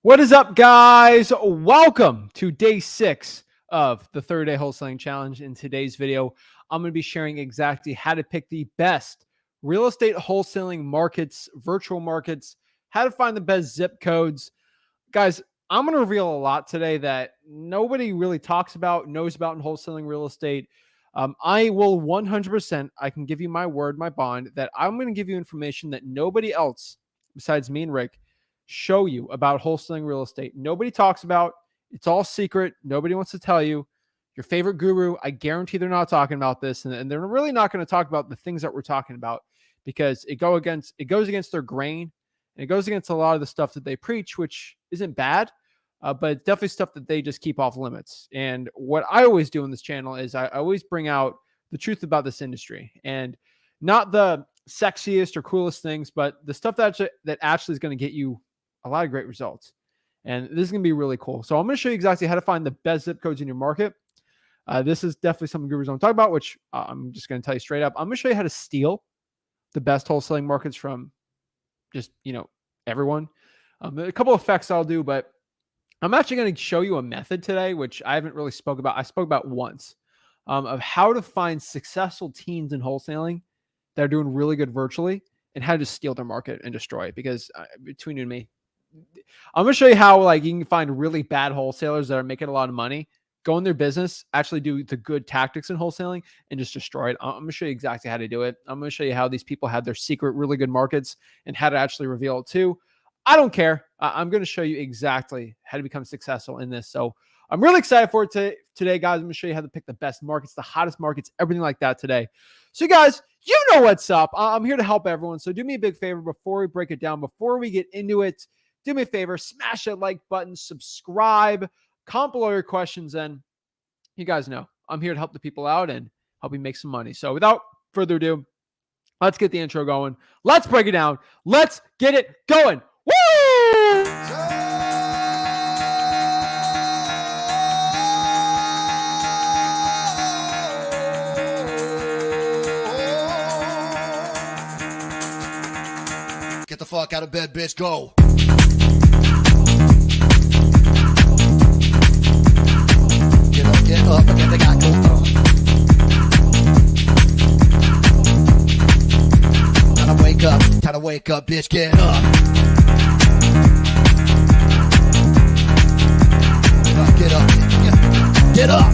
What is up, guys? Welcome to day 6 of the 30-day wholesaling challenge. In today's video, I'm going to be sharing exactly how to pick the best real estate wholesaling markets, virtual markets, how to find the best zip codes. Guys, I'm going to reveal a lot today that nobody really talks about, knows about in wholesaling real estate. I will 100%, I can give you my word, my bond, that I'm going to give you information that nobody else besides me and Rick show you about wholesaling real estate. Nobody talks about. It's all secret. Nobody wants to tell you. Your favorite guru, I guarantee they're not talking about this, and they're really not going to talk about the things that we're talking about because it goes against their grain, and it goes against a lot of the stuff that they preach, which isn't bad, but it's definitely stuff that they just keep off limits. And what I always do on this channel is I always bring out the truth about this industry, and not the sexiest or coolest things, but the stuff that actually is going to get you a lot of great results. And this is going to be really cool. So I'm going to show you exactly how to find the best zip codes in your market. This is definitely something gurus don't talk about, which I'm just going to tell you straight up. I'm going to show you how to steal the best wholesaling markets from just, everyone. A couple of effects I'll do, but I'm actually going to show you a method today, which I haven't really spoke about. I spoke about once of how to find successful teams in wholesaling that are doing really good virtually and how to steal their market and destroy it. Because between you and me, I'm going to show you how you can find really bad wholesalers that are making a lot of money, go in their business, actually do the good tactics in wholesaling and just destroy it. I'm going to show you exactly how to do it. I'm going to show you how these people have their secret, really good markets and how to actually reveal it too. I don't care. I'm going to show you exactly how to become successful in this. So I'm really excited for it today, guys. I'm going to show you how to pick the best markets, the hottest markets, everything like that today. So you guys, you know what's up. I'm here to help everyone. So do me a big favor before we break it down, before we get into it. Do me a favor, smash that like button, subscribe, comment below your questions, and you guys know I'm here to help the people out and help you make some money. So without further ado, let's get the intro going. Let's break it down. Let's get it going. Woo! Get the fuck out of bed, bitch. Go. Get up and get the guy go on. Time to wake up, bitch, get up. Get up. Get up.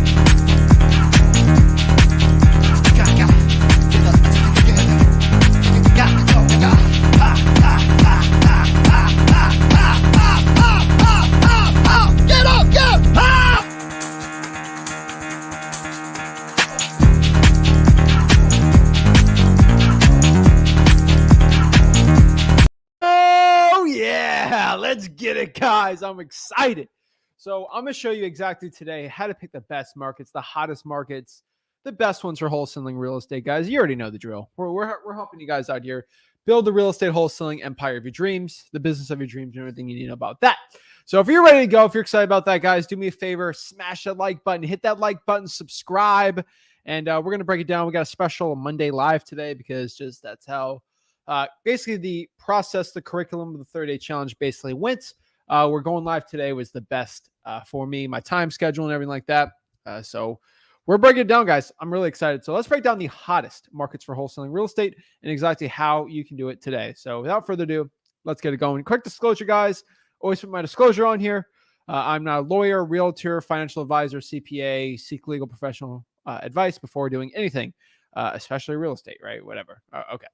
Let's get it, guys. I'm excited. So I'm going to show you exactly today how to pick the best markets, the hottest markets, the best ones for wholesaling real estate, guys. You already know the drill. We're helping you guys out here build the real estate wholesaling empire of your dreams, the business of your dreams, and everything you need to know about that. So if you're ready to go, if you're excited about that, guys, do me a favor, smash that like button, hit that like button, subscribe, and we're going to break it down. We got a special Monday live today because that's how basically the process, the curriculum of the 30-day challenge basically went. We're going live today was the best for me, my time schedule and everything like that. So we're breaking it down, guys. I'm really excited. So let's break down the hottest markets for wholesaling real estate and exactly how you can do it today. So without further ado, let's get it going. Quick disclosure, guys. Always put my disclosure on here. I'm not a lawyer, realtor, financial advisor, CPA, seek legal professional advice before doing anything, especially real estate, right? Whatever. Okay.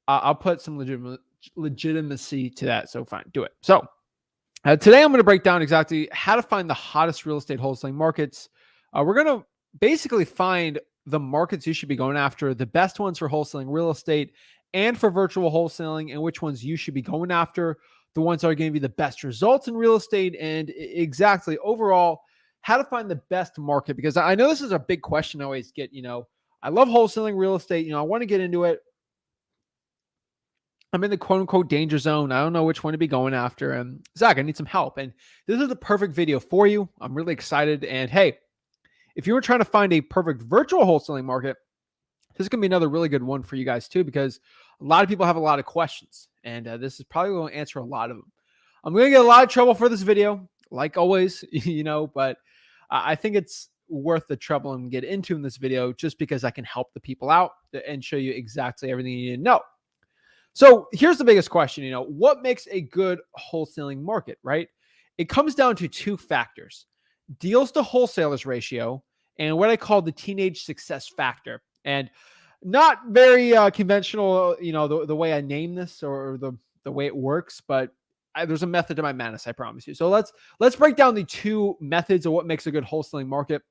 I'll put some legitimacy to that. So fine, do it. So today I'm going to break down exactly how to find the hottest real estate wholesaling markets. We're going to basically find the markets you should be going after, the best ones for wholesaling real estate and for virtual wholesaling, and which ones you should be going after, the ones that are going to be the best results in real estate, and exactly overall how to find the best market. Because I know this is a big question I always get. I love wholesaling real estate. I want to get into it. I'm in the quote unquote danger zone. I don't know which one to be going after. And Zach, I need some help. And this is the perfect video for you. I'm really excited. And hey, if you were trying to find a perfect virtual wholesaling market, this is going to be another really good one for you guys too, because a lot of people have a lot of questions, and this is probably going to answer a lot of them. I'm going to get a lot of trouble for this video, like always, but I think it's worth the trouble and get into in this video just because I can help the people out and show you exactly everything you need to know. So here's the biggest question, what makes a good wholesaling market, right? It comes down to two factors: deals to wholesalers ratio and what I call the teenage success factor. And not very conventional, the way I name this or the way it works, but there's a method to my madness, I promise you. So let's break down the two methods of what makes a good wholesaling market.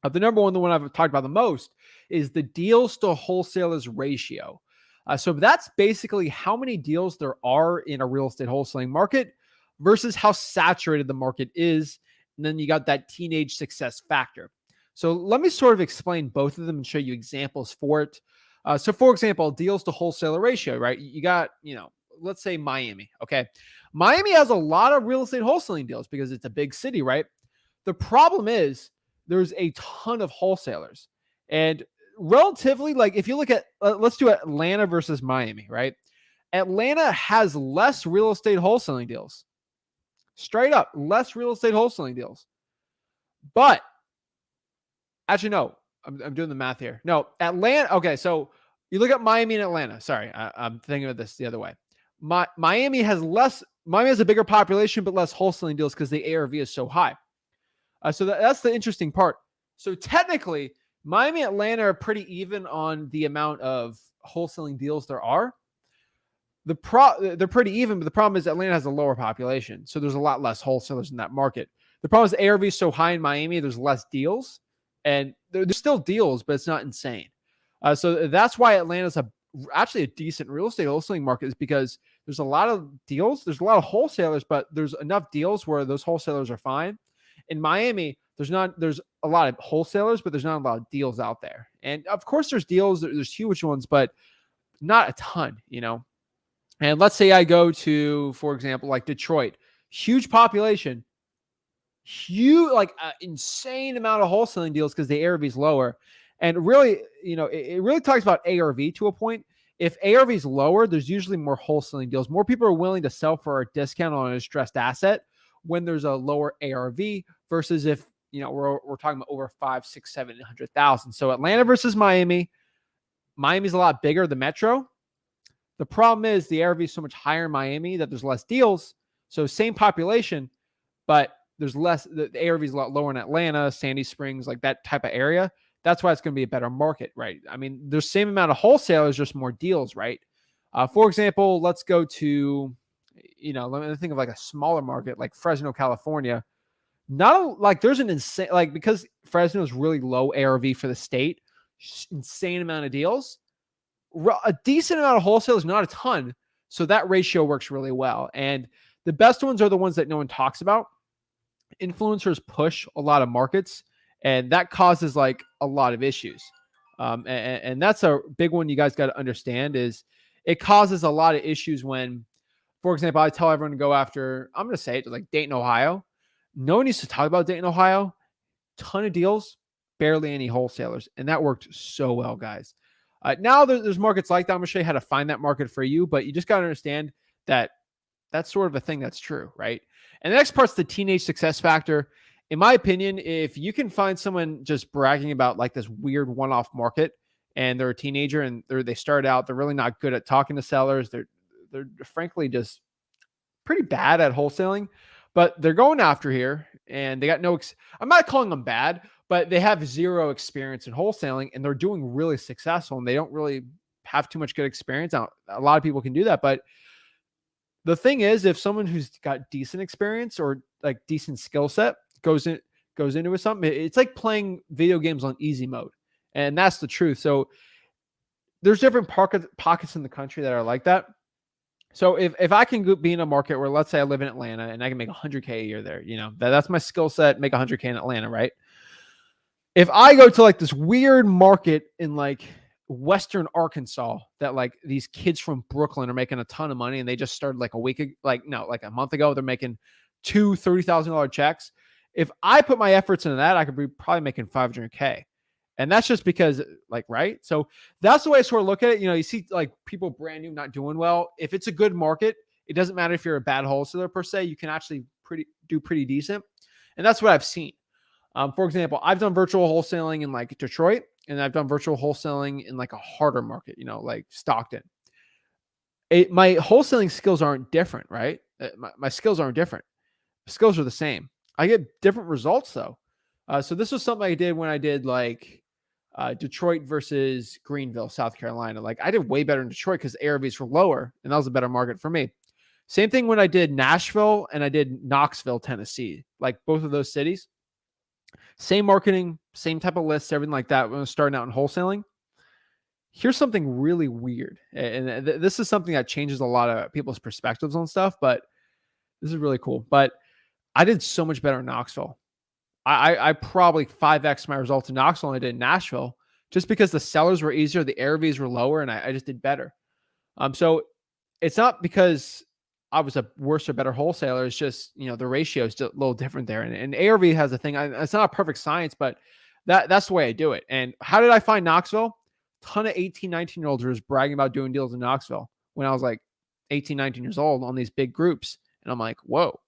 The number one, the one I've talked about the most, is the deals to wholesalers ratio. So that's basically how many deals there are in a real estate wholesaling market versus how saturated the market is. And then you got that teenage success factor. So let me sort of explain both of them and show you examples for it. So for example, deals to wholesaler ratio, right? You got, let's say Miami. Okay. Miami has a lot of real estate wholesaling deals because it's a big city, right? The problem is there's a ton of wholesalers, and relatively, like if you look at, let's do Atlanta versus Miami, right? Atlanta has less real estate wholesaling deals, straight up less real estate wholesaling deals. But actually, no, I'm doing the math here. No, Atlanta. Okay. So you look at Miami and Atlanta. Sorry, I'm thinking of this the other way. Miami has a bigger population, but less wholesaling deals because the ARV is so high. So that's the interesting part. So technically, Miami and Atlanta are pretty even on the amount of wholesaling deals there are. They're pretty even, but the problem is Atlanta has a lower population, so there's a lot less wholesalers in that market. The problem is ARV is so high in Miami, there's less deals, and there's still deals, but it's not insane. So that's why Atlanta's actually a decent real estate wholesaling market, is because there's a lot of deals, there's a lot of wholesalers, but there's enough deals where those wholesalers are fine. In Miami, there's a lot of wholesalers, but there's not a lot of deals out there. And of course there's deals, there's huge ones, but not a ton, And let's say I go to, for example, like Detroit, huge population, huge, like insane amount of wholesaling deals because the ARV is lower. And really, it really talks about ARV to a point. If ARV is lower, there's usually more wholesaling deals. More people are willing to sell for a discount on a distressed asset when there's a lower ARV versus if, we're talking about over 5, 6, 7, 100,000. So Atlanta versus Miami's a lot bigger, the metro. The problem is the ARV is so much higher in Miami that there's less deals. So same population, but there's less, the ARV is a lot lower in Atlanta, Sandy Springs, like that type of area. That's why it's going to be a better market, right? I mean, there's same amount of wholesalers, just more deals, right? For example, let's go to, let me think of like a smaller market like Fresno, California. There's an insane, because Fresno is really low ARV for the state, insane amount of deals, a decent amount of wholesalers, not a ton. So that ratio works really well. And the best ones are the ones that no one talks about. Influencers push a lot of markets, and that causes like a lot of issues. And that's a big one you guys got to understand, is it causes a lot of issues when, for example, I tell everyone to go after, I'm going to say it, like Dayton, Ohio. No one needs to talk about Dayton, Ohio. Ton of deals, barely any wholesalers. And that worked so well, guys. Now there's markets like that. I'm going to show you how to find that market for you, but you just got to understand that that's sort of a thing that's true, right? And the next part's the teenage success factor. In my opinion, if you can find someone just bragging about like this weird one-off market and they're a teenager and they start out, they're really not good at talking to sellers. They're frankly just pretty bad at wholesaling, but they're going after here and they got I'm not calling them bad, but they have zero experience in wholesaling and they're doing really successful and they don't really have too much good experience. Now, a lot of people can do that, but the thing is, if someone who's got decent experience or like decent skill set goes into something, it's like playing video games on easy mode. And that's the truth. So there's different pockets in the country that are like that. So if I can be in a market where, let's say I live in Atlanta and I can make $100K a year there, that's my skill set, make $100K in Atlanta, right? If I go to like this weird market in like Western Arkansas that like these kids from Brooklyn are making a ton of money and they just started like a month ago, they're making $30,000 checks. If I put my efforts into that, I could be probably making $500K. And that's just because right. So that's the way I sort of look at it. You see like people brand new, not doing well. If it's a good market, it doesn't matter if you're a bad wholesaler per se, you can actually do pretty decent. And that's what I've seen. For example, I've done virtual wholesaling in like Detroit, and I've done virtual wholesaling in like a harder market, like Stockton. My wholesaling skills aren't different, right? My skills aren't different. Skills are the same. I get different results though. So this was something I did when I did like Detroit versus Greenville, South Carolina. Like I did way better in Detroit because ARVs were lower, and that was a better market for me. Same thing when I did Nashville and I did Knoxville, Tennessee. Like both of those cities, same marketing, same type of lists, everything like that when I was starting out in wholesaling. Here's something really weird. And this is something that changes a lot of people's perspectives on stuff, but this is really cool. But I did so much better in Knoxville. I probably 5x my results in Knoxville than I did in Nashville, just because the sellers were easier, the ARVs were lower, and I just did better. So it's not because I was a worse or better wholesaler. It's just, the ratio is just a little different there. And ARV has a thing. It's not a perfect science, but that's the way I do it. And how did I find Knoxville? Ton of 18, 19-year-olds were just bragging about doing deals in Knoxville when I was like 18, 19 years old on these big groups. And I'm like, whoa.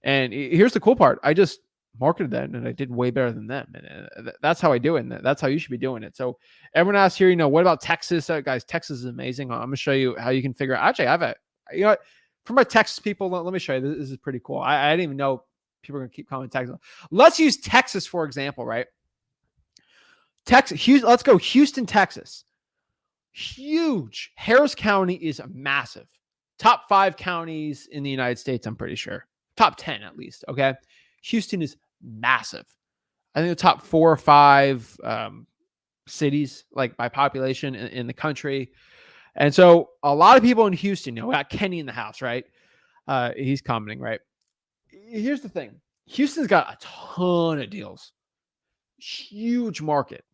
And here's the cool part. I just marketed that and I did way better than them. And that's how I do it. And that's how you should be doing it. So everyone asks here, what about Texas? Guys, Texas is amazing. I'm going to show you how you can figure out. Actually, I have a, for my Texas people, let me show you. This is pretty cool. I didn't even know people are going to keep calling Texas. Let's use Texas, for example, right? Texas, Houston, let's go Houston, Texas. Huge. Harris County is massive. Top 5 counties in the United States, I'm pretty sure. Top 10 at least, okay? Houston is massive. I think the top 4 or 5 cities, like by population in the country. And so a lot of people in Houston, we got Kenny in the house, right? He's commenting, right? Here's the thing. Houston's got a ton of deals. Huge market.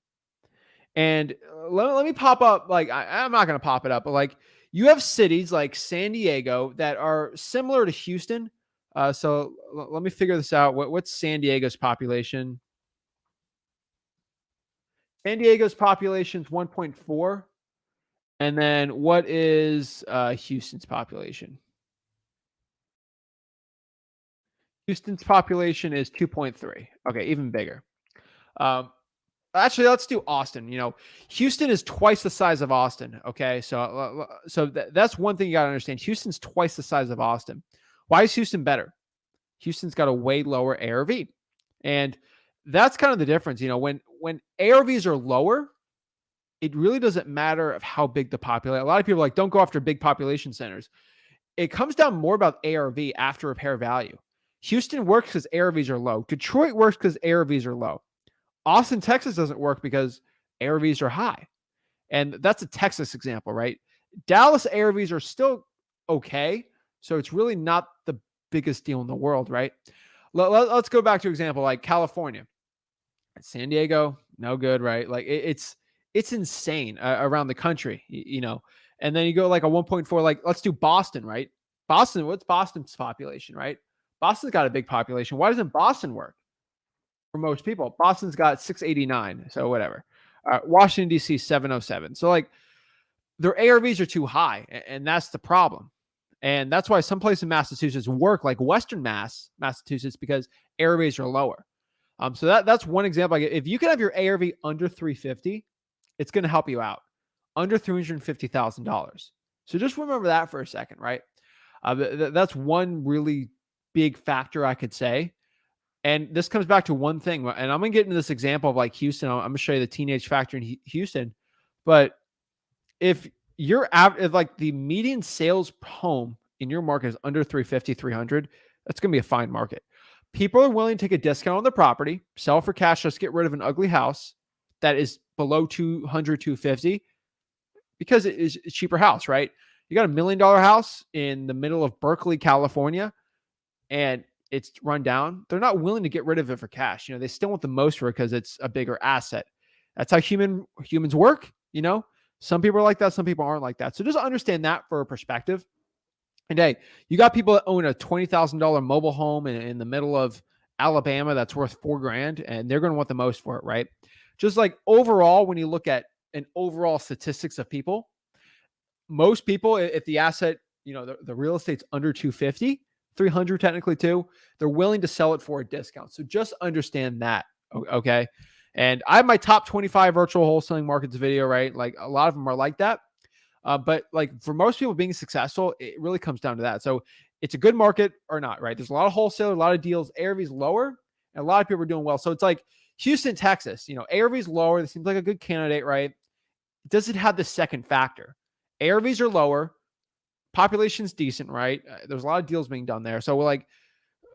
And let me pop up, like, I'm not going to pop it up, but like you have cities like San Diego that are similar to Houston. So let me figure this out. What's San Diego's population? San Diego's population is 1.4. And then what is Houston's population? Houston's population is 2.3. Okay, even bigger. Actually, let's do Austin. Houston is twice the size of Austin. Okay, so that's one thing you got to understand. Houston's twice the size of Austin. Why is Houston better? Houston's got a way lower ARV, and that's kind of the difference. When ARVs are lower, it really doesn't matter of how big the population. A lot of people are like, don't go after big population centers. It comes down more about ARV, after repair value. Houston works because ARVs are low. Detroit works because ARVs are low. Austin, Texas doesn't work because ARVs are high. And that's a Texas example, right? Dallas ARVs are still okay. So it's really not the biggest deal in the world, right? Let's go back to example like California. San Diego, no good, right? Like it's insane around the country, And then you go like a 1.4, like let's do Boston, right? Boston, what's Boston's population, right? Boston's got a big population. Why doesn't Boston work? For most people, Boston's got 689, so whatever. Washington D.C. 707. So like their ARVs are too high, and that's the problem. And that's why some places in Massachusetts work, like Western Massachusetts, because ARVs are lower. So that's one example. If you can have your ARV under 350, it's going to help you out. Under $350,000. So just remember that for a second, right? That's one really big factor I could say. And this comes back to one thing, and I'm going to get into this example of like Houston. I'm going to show you the teenage factor in Houston. But if like the median sales home in your market is under 350, 300, that's going to be a fine market. People are willing to take a discount on the property, sell for cash, just get rid of an ugly house that is below 200, 250 because it is a cheaper house, right? You got $1 million house in the middle of Berkeley, California, and it's run down. They're not willing to get rid of it for cash. They still want the most for it because it's a bigger asset. That's how humans work. Some people are like that. Some people aren't like that. So just understand that for a perspective. And hey, you got people that own a $20,000 mobile home in the middle of Alabama that's worth $4,000, and they're going to want the most for it, right? Just like overall, when you look at an overall statistics of people, most people, if the asset the real estate's under 250, 300 technically too, they're willing to sell it for a discount. So just understand that. Okay. And I have my top 25 virtual wholesaling markets video, right? Like a lot of them are like that. But like for most people being successful, it really comes down to that. So it's a good market or not, right? There's a lot of wholesale, a lot of deals. ARV's lower, and a lot of people are doing well. So it's like Houston, Texas, ARV's lower. This seems like a good candidate, right? Does it have the second factor? ARVs are lower, population's decent, right? There's a lot of deals being done there. So we're like,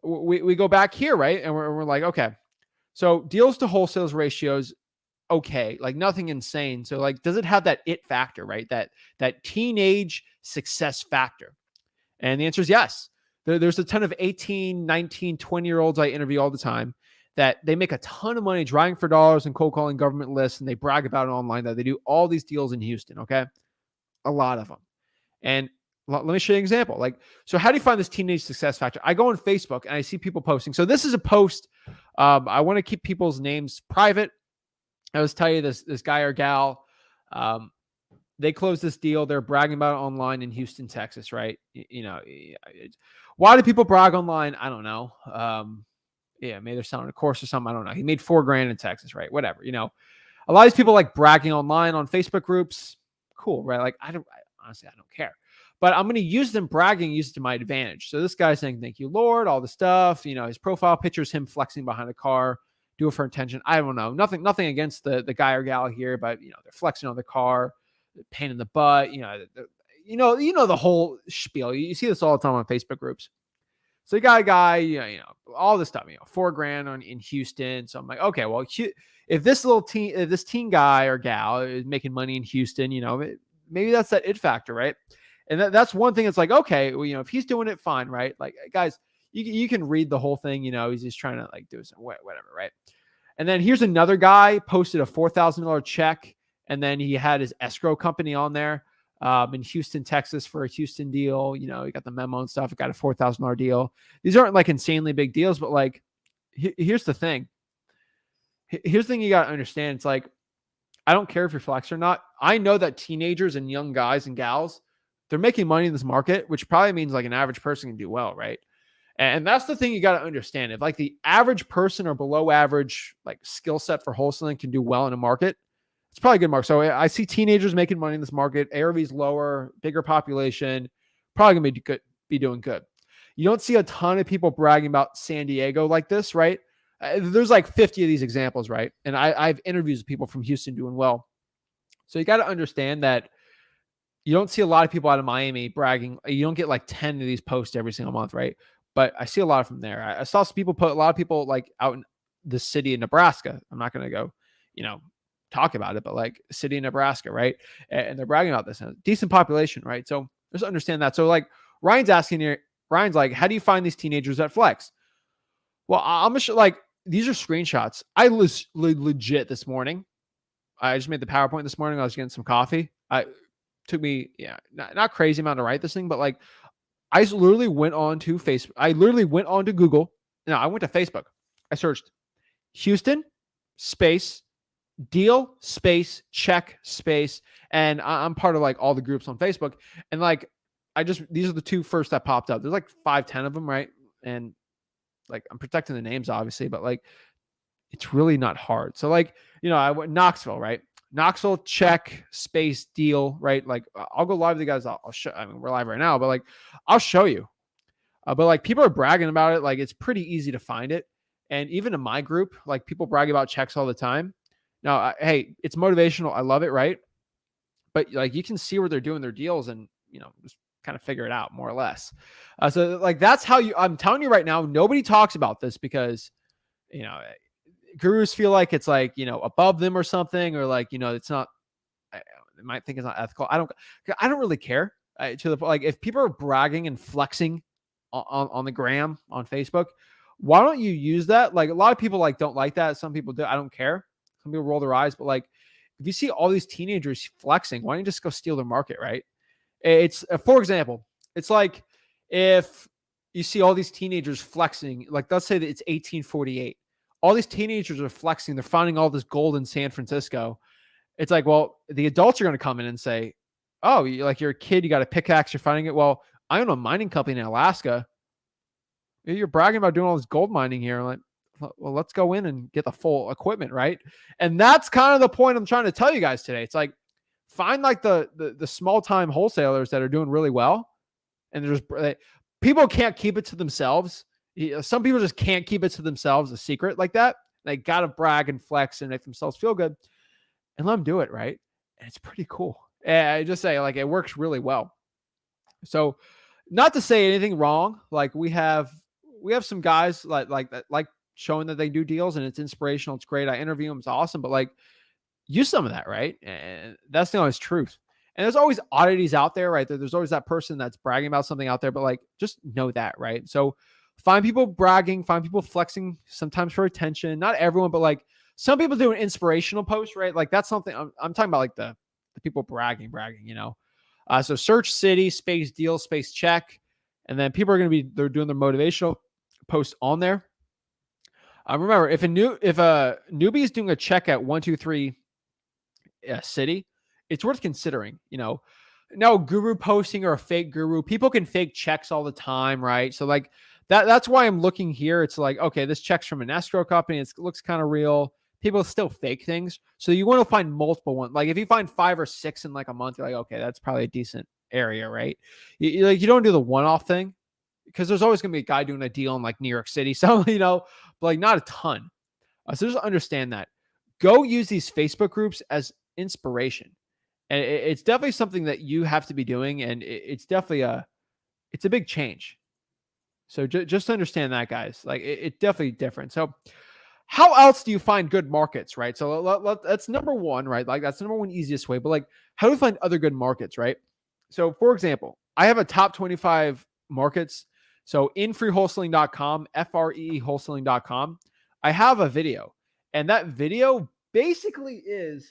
we go back here, right? And we're like, okay, so deals to wholesales ratios, okay, like nothing insane. So like, does it have that it factor, right? That teenage success factor? And the answer is yes. There's a ton of 18, 19, 20-year-olds I interview all the time that they make a ton of money driving for dollars and cold calling government lists, and they brag about it online that they do all these deals in Houston, okay? A lot of them. And let me show you an example. Like, so how do you find this teenage success factor? I go on Facebook and I see people posting. So this is a post. I want to keep people's names private. I was telling you this guy or gal, they closed this deal. They're bragging about it online in Houston, Texas, right? Why do people brag online? I don't know. Maybe they're selling a course or something. I don't know. He made $4,000 in Texas, right? Whatever. A lot of these people like bragging online on Facebook groups. Cool, right? Like honestly, I don't care. But I'm going to use them bragging, use it to my advantage. So this guy's saying, "Thank you, Lord," all the stuff. His profile picture is him flexing behind a car. Do it for intention. I don't know. Nothing against the guy or gal here, but they're flexing on the car, pain in the butt. The whole spiel. You see this all the time on Facebook groups. So you got a guy, all this stuff, $4,000 in Houston. So I'm like, okay, well, if this teen guy or gal is making money in Houston, maybe that's that it factor, right? And that's one thing. It's like, okay, well, if he's doing it, fine, right? Like, guys, you can read the whole thing. He's just trying to like do some whatever, right? And then here's another guy posted a $4,000 check, and then he had his escrow company on there in Houston, Texas for a Houston deal. He got the memo and stuff. It got a $4,000 deal. These aren't like insanely big deals, but like, here's the thing. Here's the thing you got to understand. It's like, I don't care if you're flex or not. I know that teenagers and young guys and gals, they're making money in this market, which probably means like an average person can do well, right? And that's the thing you got to understand. If like the average person or below average like skill set for wholesaling can do well in a market, it's probably a good market. So I see teenagers making money in this market. ARV's lower, bigger population, probably gonna be doing good. You don't see a ton of people bragging about San Diego like this, right? There's like 50 of these examples, right? And I have interviews with people from Houston doing well. So you got to understand that you don't see a lot of people out of Miami bragging. You don't get like 10 of these posts every single month, right? But I see a lot from there. I saw some people a lot of people like out in the city of Nebraska. I'm not going to go, talk about it, but like city of Nebraska, right? And they're bragging about this. Decent population, right? So just understand that. So like Ryan's asking here, Ryan's like, how do you find these teenagers that flex? Well, I'm going to show like, these are screenshots. I was legit this morning. I just made the PowerPoint this morning. I was getting some coffee. Took me, not crazy amount to write this thing, but like I literally went on to Facebook. I literally went on to Google. No, I went to Facebook. I searched Houston space deal space check space. And I'm part of like all the groups on Facebook. And like, these are the two first that popped up. There's like 5-10 of them. Right. And like, I'm protecting the names obviously, but like, it's really not hard. So like, I went Knoxville, right? Knoxville check space deal, right? Like I'll go live with you guys. I'll show, we're live right now, but like, I'll show you. But like people are bragging about it. Like it's pretty easy to find it. And even in my group, like people brag about checks all the time. Now, hey, it's motivational. I love it. Right. But like, you can see where they're doing their deals and, just kind of figure it out more or less. So like, that's how I'm telling you right now, nobody talks about this because, gurus feel like it's like, above them or something, or like, it's not, they might think it's not ethical. I don't really care to the point. Like if people are bragging and flexing on the gram on Facebook, why don't you use that? Like a lot of people like, don't like that. Some people do. I don't care. Some people roll their eyes, but like, if you see all these teenagers flexing, why don't you just go steal their market? Right. It's for example, it's like if you see all these teenagers flexing, like let's say that it's 1848. All these teenagers are flexing. They're finding all this gold in San Francisco. It's like, well, the adults are going to come in and say, oh, you're a kid. You got a pickaxe. You're finding it. Well, I own a mining company in Alaska. You're bragging about doing all this gold mining here. I'm like, well, let's go in and get the full equipment, right? And that's kind of the point I'm trying to tell you guys today. It's like, find like the small time wholesalers that are doing really well, and people can't keep it to themselves. Some people just can't keep it to themselves, a secret like that. They gotta brag and flex and make themselves feel good, and let them do it, right? And it's pretty cool. And I just say, like, it works really well. So, not to say anything wrong. Like, we have some guys like that, like showing that they do deals, and it's inspirational. It's great. I interview them. It's awesome. But like, use some of that, right? And that's the honest truth. And there's always oddities out there, right? There's always that person that's bragging about something out there, but like, just know that, right? So find people bragging, find people flexing, sometimes for attention. Not everyone, but like some people do an inspirational post, right? Like that's something I'm talking about, like the people bragging, you know? So search city, space deal, space check. And then people are going to be, they're doing their motivational post on there. Remember, if a newbie is doing a check at 123 city, it's worth considering. You know, now guru posting or a fake guru, people can fake checks all the time, right? So like that's why I'm looking here. It's like, okay, this check's from an escrow company. It looks kind of real. People still fake things. So you want to find multiple ones. Like if you find 5 or 6 in like a month, you're like, okay, that's probably a decent area, right? You don't do the one-off thing, because there's always going to be a guy doing a deal in like New York City. So, you know, but like not a ton. So just understand that. Go use these Facebook groups as inspiration. And it's definitely something that you have to be doing. And it's definitely it's a big change. So just understand that, guys. Like it's definitely different. So how else do you find good markets, right? So that's number one, right? Like that's the number one easiest way. But like, how do we find other good markets, right? So for example, I have a top 25 markets. So in freewholesaling.com, FREE wholesaling.com, I have a video, and that video basically is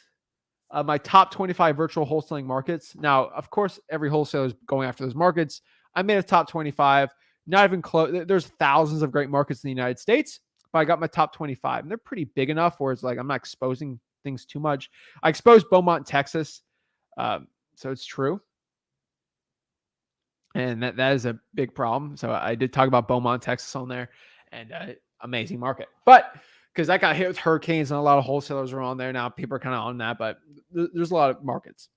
my top 25 virtual wholesaling markets. Now, of course, every wholesaler is going after those markets. I made a top 25, not even close. There's thousands of great markets in the United States, but I got my top 25, and they're pretty big enough where it's like I'm not exposing things too much. I exposed Beaumont, Texas, so it's true. And that is a big problem. So I did talk about Beaumont, Texas on there, and amazing market. But because that got hit with hurricanes and a lot of wholesalers are on there now, people are kind of on that, but there's a lot of markets.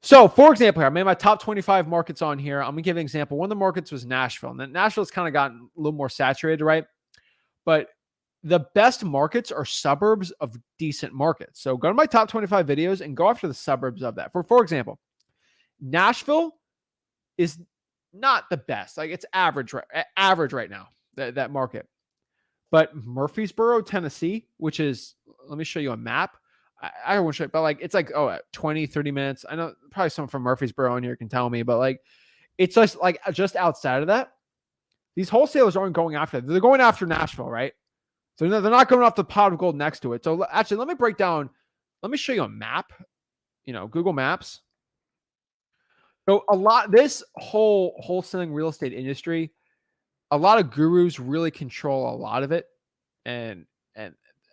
So for example, here, I made my top 25 markets on here. I'm going to give an example. One of the markets was Nashville, and then Nashville's kind of gotten a little more saturated, right? But the best markets are suburbs of decent markets. So go to my top 25 videos and go after the suburbs of that. For example, Nashville is not the best. Like it's average right now, that market. But Murfreesboro, Tennessee, which is, let me show you a map. I don't want to show it, but like, it's like, 20, 30 minutes. I know probably someone from Murfreesboro on here can tell me, but like, it's just like just outside of that. These wholesalers aren't going after that. They're going after Nashville, right? So they're not going off the pot of gold next to it. So actually, let me break down. Let me show you a map, Google Maps. So this whole wholesaling real estate industry, a lot of gurus really control a lot of it. And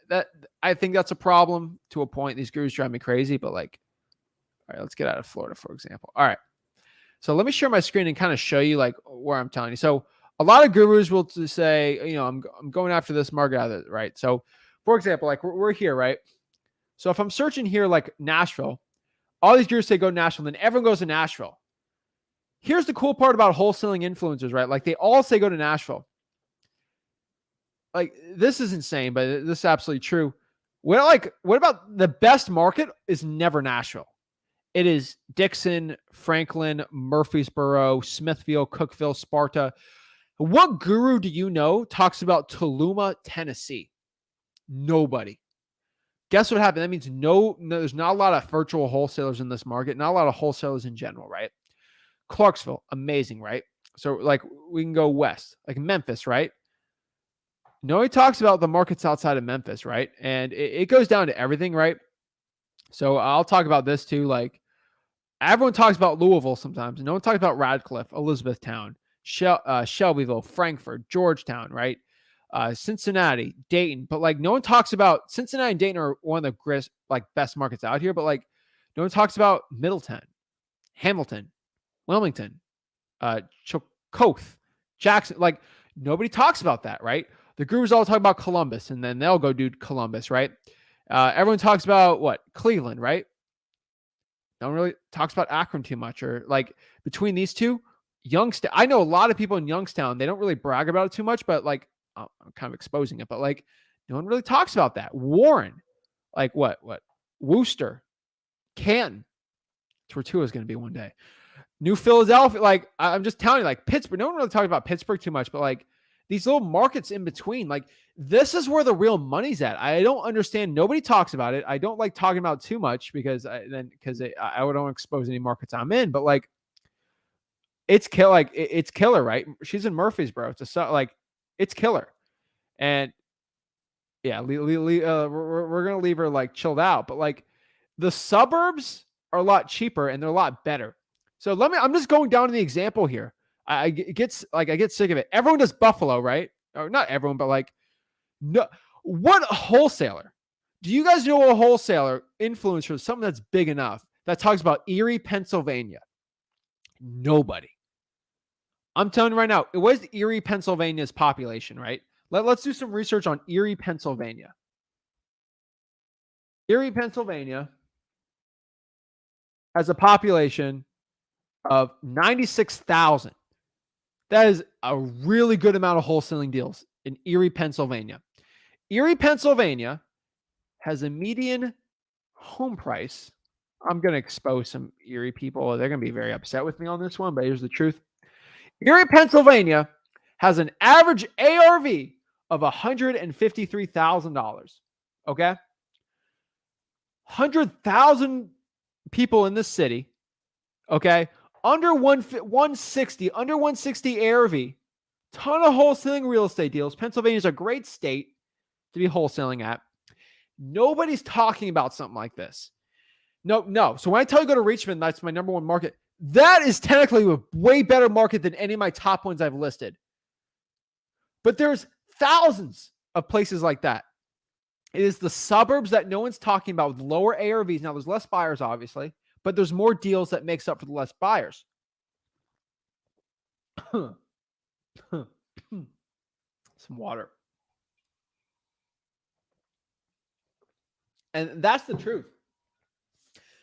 that, I think that's a problem to a point. These gurus drive me crazy, but like, all right, let's get out of Florida, for example. All right. So let me share my screen and kind of show you like where I'm telling you. So a lot of gurus will say, I'm going after this market out of it, right? So for example, like we're here, right? So if I'm searching here, like Nashville, all these gurus say go to Nashville, then everyone goes to Nashville. Here's the cool part about wholesaling influencers, right? Like they all say go to Nashville. Like this is insane, but this is absolutely true. What about the best market is never Nashville. It is Dixon, Franklin, Murfreesboro, Smithfield, Cookeville, Sparta. What guru do you know talks about Toluma, Tennessee? Nobody. Guess what happened? That means no, there's not a lot of virtual wholesalers in this market, not a lot of wholesalers in general, right? Clarksville, amazing, right? So like we can go west, like Memphis, right? Nobody talks about the markets outside of Memphis, right? And it goes down to everything, right? So I'll talk about this too. Like everyone talks about Louisville sometimes. No one talks about Radcliffe, Elizabethtown, Shelbyville, Frankfort, Georgetown, right? Cincinnati, Dayton. But like no one talks about Cincinnati and Dayton are one of the best markets out here. But like no one talks about Middleton, Hamilton, Wilmington, Chilcoth, Jackson. Like nobody talks about that, right? The gurus all talk about Columbus, and then they'll go do Columbus, right? Everyone talks about what? Cleveland, right? No one really talks about Akron too much, or like between these two, Youngstown. I know a lot of people in Youngstown. They don't really brag about it too much, but like I'm kind of exposing it. But like no one really talks about that. Warren, like what? Worcester, Canton. That's where Tua is going to be one day. New Philadelphia, like I'm just telling you, like Pittsburgh. No one really talks about Pittsburgh too much, but like these little markets in between, like this is where the real money's at. I don't understand. Nobody talks about it. I don't like talking about too much because I don't expose any markets I'm in. But like it's it's killer, right? She's in Murfreesboro. It's like it's killer, and yeah, we're gonna leave her like chilled out. But like the suburbs are a lot cheaper and they're a lot better. So I'm just going down to the example here. I get sick of it. Everyone does Buffalo, right? Or not everyone, but like, no, what wholesaler? Do you guys know a wholesaler influencer, something that's big enough that talks about Erie, Pennsylvania? Nobody. I'm telling you right now, what is Erie, Pennsylvania's population, right? Let's do some research on Erie, Pennsylvania. Erie, Pennsylvania has a population of 96,000. That is a really good amount of wholesaling deals in Erie, Pennsylvania. Erie, Pennsylvania has a median home price. I'm going to expose some Erie people. They're going to be very upset with me on this one, but here's the truth. Erie, Pennsylvania has an average ARV of $153,000. Okay? 100,000 people in this city. Okay? Under 160 ARV, ton of wholesaling real estate deals. Pennsylvania is a great state to be wholesaling at. Nobody's talking about something like this. No. So when I tell you go to Richmond, that's my number one market. That is technically a way better market than any of my top ones I've listed. But there's thousands of places like that. It is the suburbs that no one's talking about with lower ARVs. Now, there's less buyers, obviously, but there's more deals that makes up for the less buyers. Some water. And that's the truth.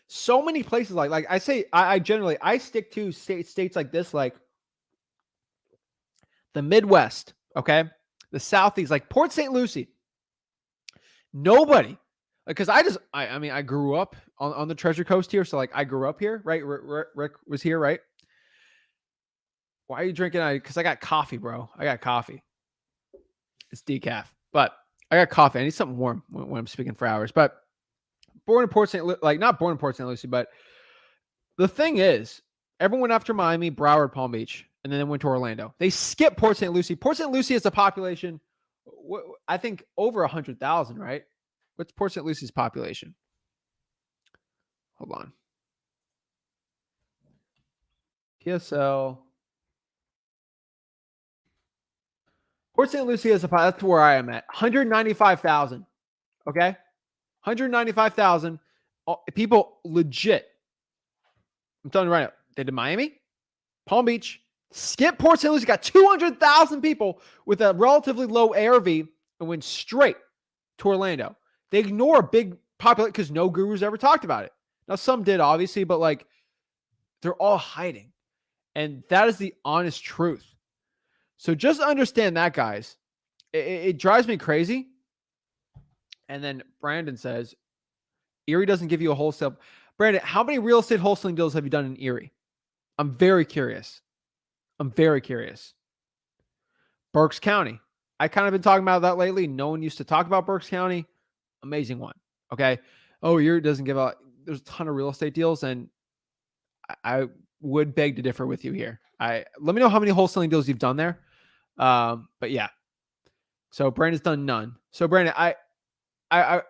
So many places like I say, I generally stick to states like this, like the Midwest, okay? The Southeast, like Port St. Lucie. Nobody, because I grew up on the Treasure Coast here. So like I grew up here, right? Rick was here, right? Why are you drinking? Because I got coffee, bro. I got coffee. It's decaf, but I got coffee. I need something warm when I'm speaking for hours. But born in Port St. Not born in Port St. Lucie, but the thing is, everyone went after Miami, Broward, Palm Beach, and then they went to Orlando. They skipped Port St. Lucie. Port St. Lucie has a population, I think, over 100,000, right? What's Port St. Lucie's population? Hold on. PSL. Port St. Lucie has that's where I am at. 195,000. Okay? 195,000 people legit. I'm telling you right now. They did Miami, Palm Beach, skip Port St. Lucie, got 200,000 people with a relatively low ARV and went straight to Orlando. They ignore a big population because no gurus ever talked about it. Now, some did, obviously, but like they're all hiding. And that is the honest truth. So just understand that, guys. It drives me crazy. And then Brandon says, Erie doesn't give you a wholesale. Brandon, how many real estate wholesaling deals have you done in Erie? I'm very curious. Berks County. I kind of been talking about that lately. No one used to talk about Berks County. Amazing one. Okay. Oh, Erie doesn't give out. There's a ton of real estate deals, and I would beg to differ with you here. Let me know how many wholesaling deals you've done there. But yeah. So Brandon's done none. So Brandon, I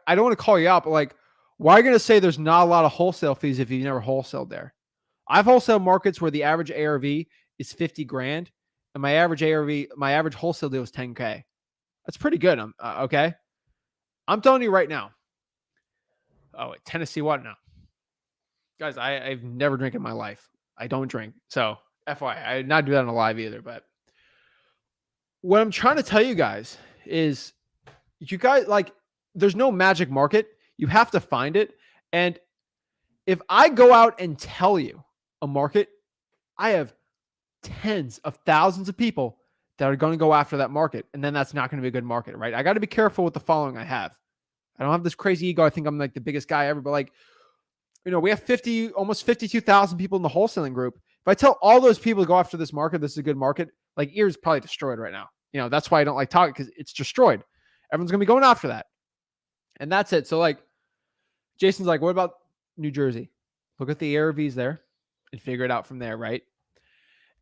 don't want to call you out, but like, why are you going to say there's not a lot of wholesale fees if you've never wholesaled there? I've wholesaled markets where the average ARV is 50 grand, and my average wholesale deal is 10K. That's pretty good. Okay. I'm telling you right now. Oh, Tennessee what now? Guys, I've never drank in my life. I don't drink. So FYI, I did not do that on a live either. But what I'm trying to tell you guys is, you guys, like, there's no magic market. You have to find it. And if I go out and tell you a market, I have tens of thousands of people that are going to go after that market. And then that's not going to be a good market, right? I got to be careful with the following I have. I don't have this crazy ego. I think I'm like the biggest guy ever, but like, we have almost 52,000 people in the wholesaling group. If I tell all those people to go after this market, this is a good market, like, ear's probably destroyed right now. That's why I don't like talking, because it's destroyed. Everyone's going to be going after that. And that's it. So like, Jason's like, what about New Jersey? Look at the ARVs there and figure it out from there, right?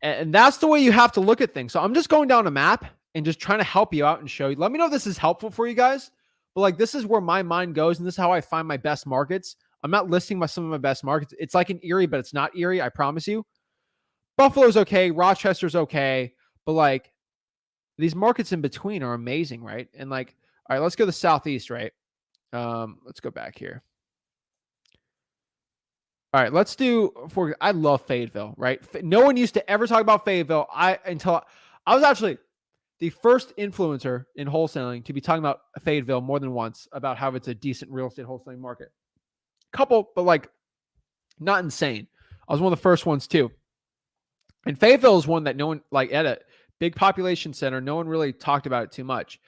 And that's the way you have to look at things. So I'm just going down a map and just trying to help you out and show you. Let me know if this is helpful for you guys. But like, this is where my mind goes, and this is how I find my best markets. I'm not listing some of my best markets. It's like an Erie, but it's not Erie, I promise you. Buffalo's okay. Rochester's okay. But like, these markets in between are amazing, right? And like, all right, let's go to the Southeast, right? Let's go back here. All right, let's do, I love Fayetteville, right? No one used to ever talk about Fayetteville until I was actually the first influencer in wholesaling to be talking about Fayetteville more than once, about how it's a decent real estate wholesaling market. Couple, but like, not insane. I was one of the first ones too. And Fayetteville is one that no one, like, at a big population center, no one really talked about it too much.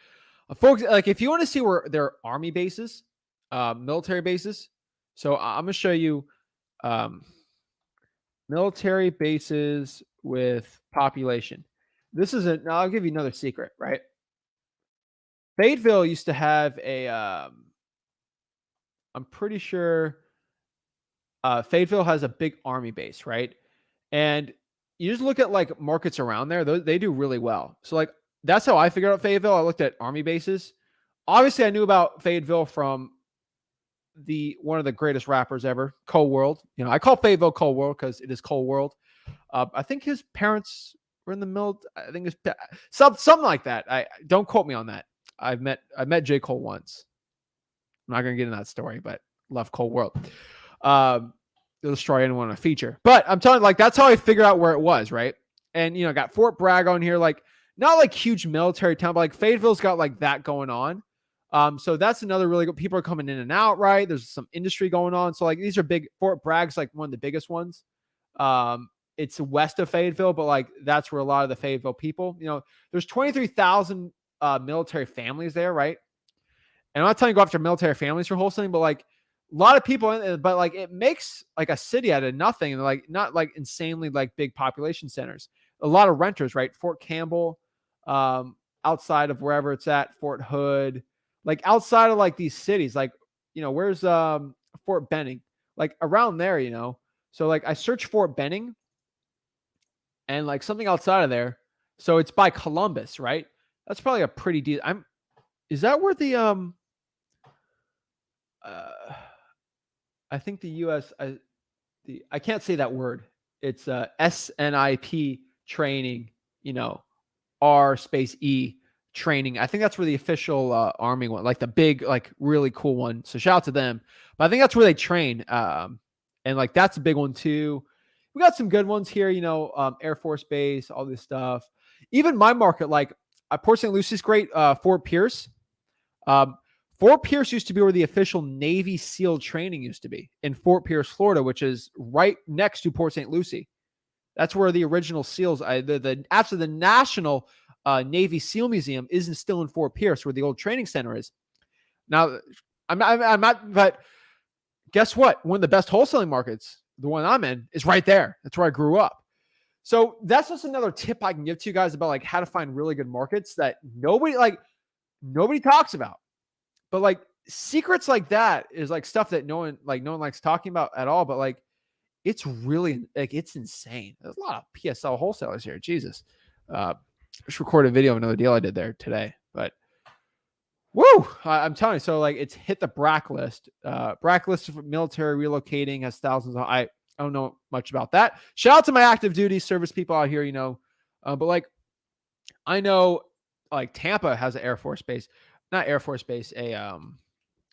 Folks, like, if you want to see where there are army bases, military bases, so I'm going to show you military bases with population. This is now I'll give you another secret, right? Fayetteville used to have a, I'm pretty sure Fayetteville has a big army base, right? And you just look at like markets around there, they do really well. So like, that's how I figured out Fayetteville. I looked at army bases. Obviously, I knew about Fayetteville from one of the greatest rappers ever, Cole World. I call Fayetteville Cole World because it is Cole World. I think his parents were in the military. I think it's something like that. I don't quote me on that. I met J. Cole once. I'm not gonna get into that story, but love Cole World. It'll destroy anyone on a feature. But I'm telling you, like, that's how I figured out where it was, right? And got Fort Bragg on here, like, not like huge military town, but like Fayetteville's got like that going on. So that's another really good. People are coming in and out, right? There's some industry going on. So like, these are big. Fort Bragg's like one of the biggest ones. It's west of Fayetteville, but like, that's where a lot of the Fayetteville people, there's 23,000 military families there, right? And I'm not telling you to go after military families for wholesaling, but like, a lot of people, but like, it makes like a city out of nothing, and like, not like insanely like big population centers. A lot of renters, right? Fort Campbell, outside of wherever it's at, Fort Hood, like outside of like these cities, like, where's Fort Benning, like around there, So like, I searched Fort Benning and like something outside of there. So it's by Columbus, right? That's probably a pretty decent. Is that where the I think the U.S. I can't say that word. It's SNIP training, R space E training. I think that's where the official Army one, like the big, like really cool one. So shout out to them. But I think that's where they train. And like, that's a big one too. We got some good ones here, Air Force Base, all this stuff. Even my market, like Port St. Lucie great. Fort Pierce. Fort Pierce used to be where the official Navy SEAL training used to be, in Fort Pierce, Florida, which is right next to Port St. Lucie. That's where the original SEALs, actually the National Navy SEAL Museum isn't still in Fort Pierce, where the old training center is. Now, I'm not, but guess what? One of the best wholesaling markets, the one I'm in, is right there. That's where I grew up. So that's just another tip I can give to you guys about like how to find really good markets that nobody talks about. But like, secrets like that is like stuff that no one likes talking about at all. But like, it's really like, it's insane. There's a lot of PSL wholesalers here. Jesus. Just recorded a video of another deal I did there today. But woo, I'm telling you. So like, it's hit the BRAC list. BRAC list of military relocating has thousands of, I don't know much about that. Shout out to my active duty service people out here, but like, I know like Tampa has an Air Force base. Not Air Force Base, a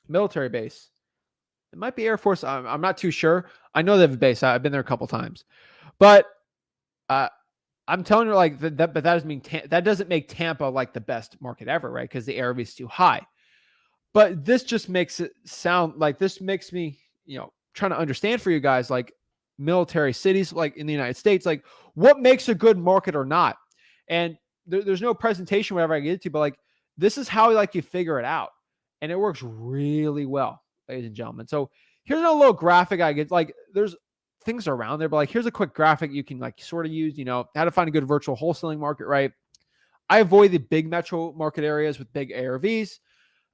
military base. It might be Air Force. I'm not too sure. I know they have a base. I've been there a couple times. But I'm telling you, like that, but that doesn't mean that doesn't make Tampa like the best market ever, right? Because the ARV is too high. But this just makes it sound like this makes me, trying to understand for you guys, like military cities, like in the United States, like what makes a good market or not. And there's no presentation, whatever I get to, but like this is how like you figure it out, and it works really well, ladies and gentlemen. So here's a little graphic I get. Like there's things around there, but like here's a quick graphic you can like sort of use. How to find a good virtual wholesaling market, right? I avoid the big metro market areas with big ARVs.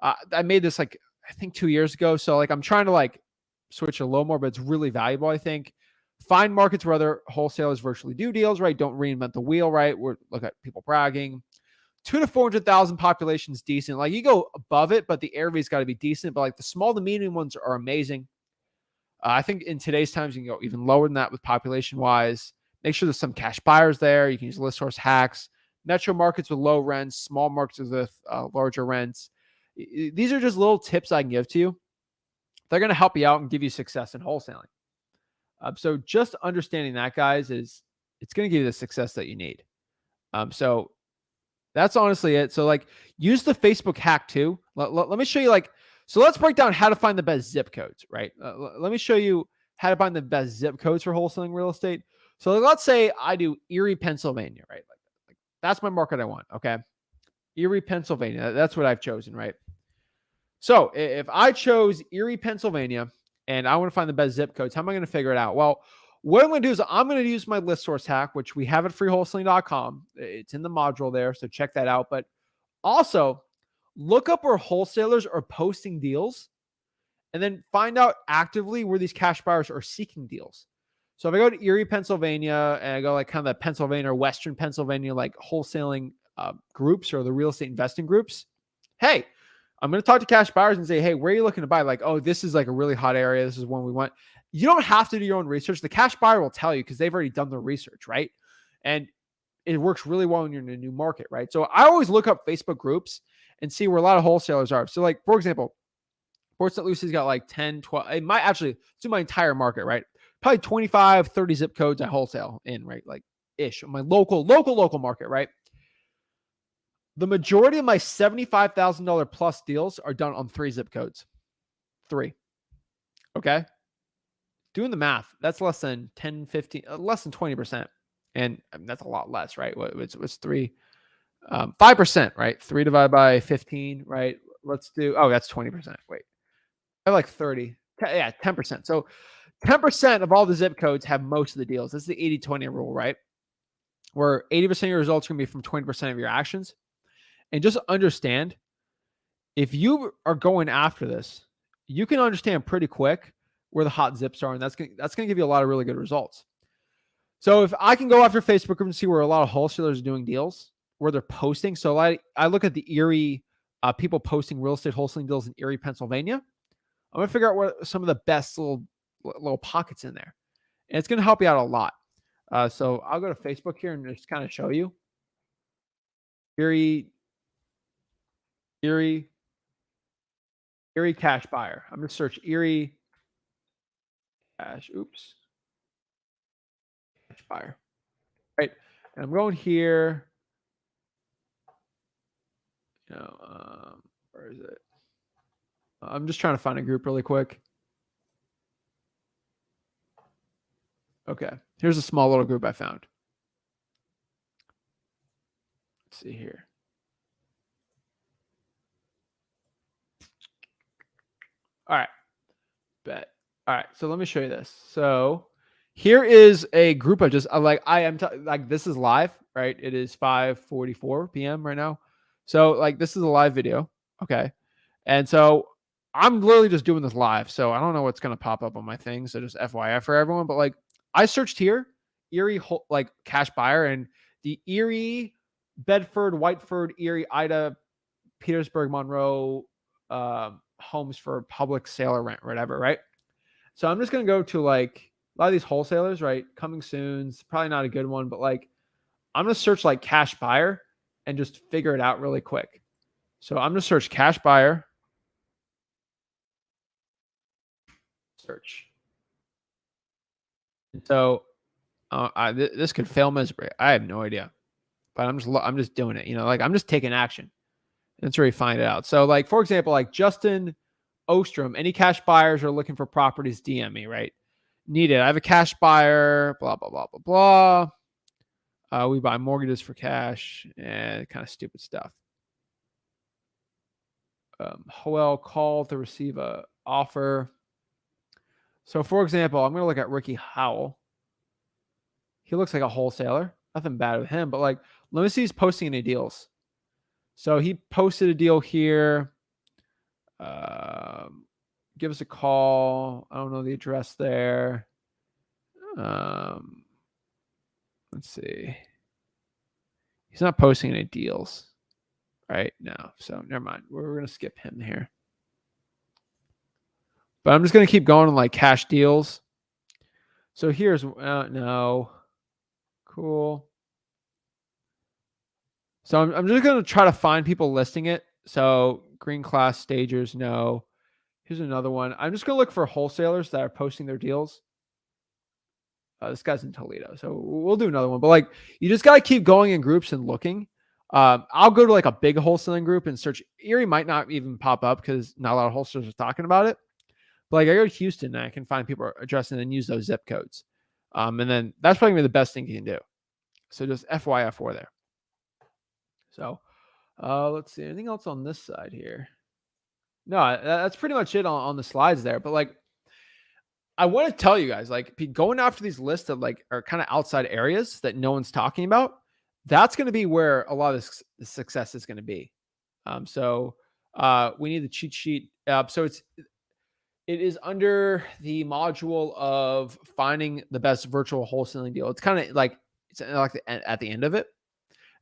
I made this like I think 2 years ago, so like I'm trying to like switch a little more, but it's really valuable. I think find markets where other wholesalers virtually do deals, right? Don't reinvent the wheel, right? Look at people bragging. 2 to 400,000 population is decent. Like you go above it, but the ARV's got to be decent. But like the small to medium ones are amazing. I think in today's times you can go even lower than that with population wise. Make sure there's some cash buyers there. You can use list source hacks. Metro markets with low rents, small markets with larger rents. These are just little tips I can give to you. They're going to help you out and give you success in wholesaling. So just understanding that, guys, it's going to give you the success that you need. So that's honestly it. So like use the Facebook hack too. Let me show you so let's break down how to find the best zip codes, right? Let me show you how to find the best zip codes for wholesaling real estate. So let's say I do Erie, Pennsylvania, right? Like that's my market I want. Okay. Erie, Pennsylvania. That's what I've chosen, right? So if I chose Erie, Pennsylvania, and I want to find the best zip codes, how am I going to figure it out? Well, what I'm going to do is I'm going to use my list source hack, which we have at freewholesaling.com. It's in the module there, so check that out. But also look up where wholesalers are posting deals and then find out actively where these cash buyers are seeking deals. So if I go to Erie, Pennsylvania, and I go like kind of the Pennsylvania or Western Pennsylvania, like wholesaling groups or the real estate investing groups, hey, I'm going to talk to cash buyers and say, hey, where are you looking to buy? Like, oh, this is like a really hot area. This is one we want. You don't have to do your own research. The cash buyer will tell you because they've already done their research, right? And it works really well when you're in a new market, right? So I always look up Facebook groups and see where a lot of wholesalers are. So like, for example, Port St. Lucie's got like 10, 12. It might actually do my entire market, right? Probably 25, 30 zip codes I wholesale in, right? Like ish. My local market, right? The majority of my $75,000 plus deals are done on 3 zip codes. 3. Okay. Doing the math, that's less than 10, 15, less than 20%. And that's a lot less, right? What's 3? 5%, right? 3 divided by 15, right? Let's do, that's 20%. Wait, I have like 30. Yeah, 10%. So 10% of all the zip codes have most of the deals. This is the 80-20 rule, right? Where 80% of your results are going to be from 20% of your actions. And just understand, if you are going after this, you can understand pretty quick where the hot zips are, and that's going to give you a lot of really good results. So if I can go after Facebook and see where a lot of wholesalers are doing deals, where they're posting. So I look at the Erie people posting real estate wholesaling deals in Erie, Pennsylvania. I'm going to figure out what some of the best little pockets in there. And it's going to help you out a lot. So I'll go to Facebook here and just kind of show you. Erie cash buyer. I'm going to search Erie cash. Cash buyer. Right. And I'm going here. Where is it? I'm just trying to find a group really quick. Okay. Here's a small little group I found. Let's see here. All right. Bet. All right. So let me show you this. So here is a group I am this is live, right? It is 5:44 p.m. right now. So like this is a live video. Okay. And so I'm literally just doing this live. So I don't know what's going to pop up on my thing. So just FYI for everyone. But like I searched here, Erie, like cash buyer, and the Erie, Bedford, Whiteford, Erie, Ida, Petersburg, Monroe, homes for public sale or rent, or whatever, right? So I'm just going to go to like a lot of these wholesalers, right? Coming soon. It's probably not a good one, but like I'm going to search like cash buyer and just figure it out really quick. So I'm going to search cash buyer. Search. And so This could fail miserably. I have no idea, but I'm just doing it. Like I'm just taking action. That's where you find it out. So, like for example, like Justin Ostrom, any cash buyers are looking for properties, DM me, right? Needed. I have a cash buyer. Blah blah blah blah blah. We buy mortgages for cash and kind of stupid stuff. Hoel called to receive a offer. So, for example, I'm going to look at Ricky Howell. He looks like a wholesaler. Nothing bad with him, but like, let me see he's posting any deals. So he posted a deal here. Give us a call. I don't know the address there. Let's see. He's not posting any deals right now. So never mind. We're going to skip him here. But I'm just going to keep going on like cash deals. So here's, no. Cool. So I'm just going to try to find people listing it. So green class stagers, no. Here's another one. I'm just going to look for wholesalers that are posting their deals. This guy's in Toledo. So we'll do another one. But like, you just got to keep going in groups and looking. I'll go to like a big wholesaling group and search. Erie might not even pop up because not a lot of wholesalers are talking about it. But like I go to Houston and I can find people addressing and use those zip codes. And then that's probably the best thing you can do. So just FYF there. So let's see. Anything else on this side here? No, that's pretty much it on the slides there. But like, I want to tell you guys, like, going after these lists that like are kind of outside areas that no one's talking about. That's going to be where a lot of the success is going to be. So we need the cheat sheet. So it is under the module of finding the best virtual wholesaling deal. It's kind of like at the end of it,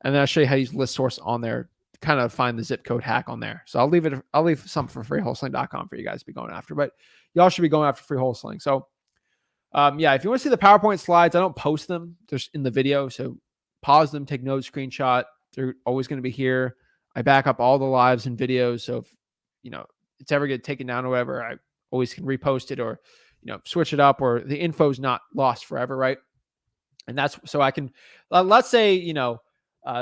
and then I'll show you how to use list source on there. Kind of find the zip code hack on there. So I'll leave some for freewholesaling.com for you guys to be going after, but y'all should be going after free wholesaling. So yeah, if you want to see the PowerPoint slides, I don't post them just in the video. So pause them, take notes, screenshot. They're always going to be here. I back up all the lives and videos. So if it's ever get taken down or whatever, I always can repost it or switch it up, or the info is not lost forever, right? And that's so I can let's say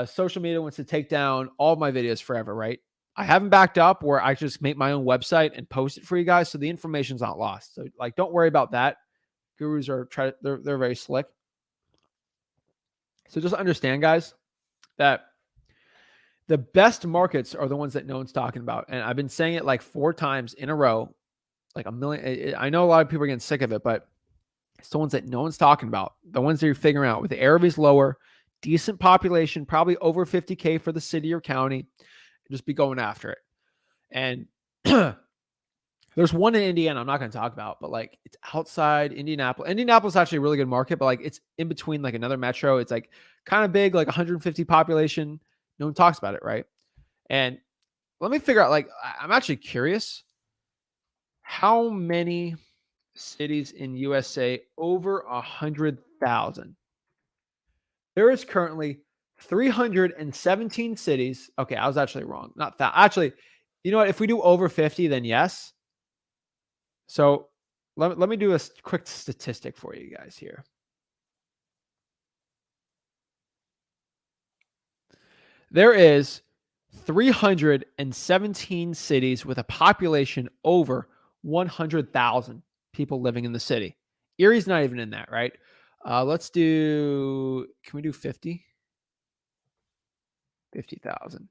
social media wants to take down all of my videos forever, right? I haven't backed up where I just make my own website and post it for you guys, so the information's not lost. So like, don't worry about that. Gurus are they're very slick. So just understand, guys, that the best markets are the ones that no one's talking about. And I've been saying it like 4 times in a row, like a million. I know a lot of people are getting sick of it, but it's the ones that no one's talking about. The ones that you're figuring out with the ARVs lower, decent population, probably over 50K for the city or county. Just be going after it. And there's one in Indiana I'm not going to talk about, but like it's outside Indianapolis. Indianapolis is actually a really good market, but like it's in between like another metro. It's like kind of big, like 150 population. No one talks about it, right? And let me figure out, like, I'm actually curious how many cities in USA over 100,000. There is currently 317 cities. Okay, I was actually wrong. Not that. Actually, you know what? If we do over 50, then yes. So let me do a quick statistic for you guys here. There is 317 cities with a population over 100,000 people living in the city. Erie's not even in that, right? Let's do, can we do 50? 50,000.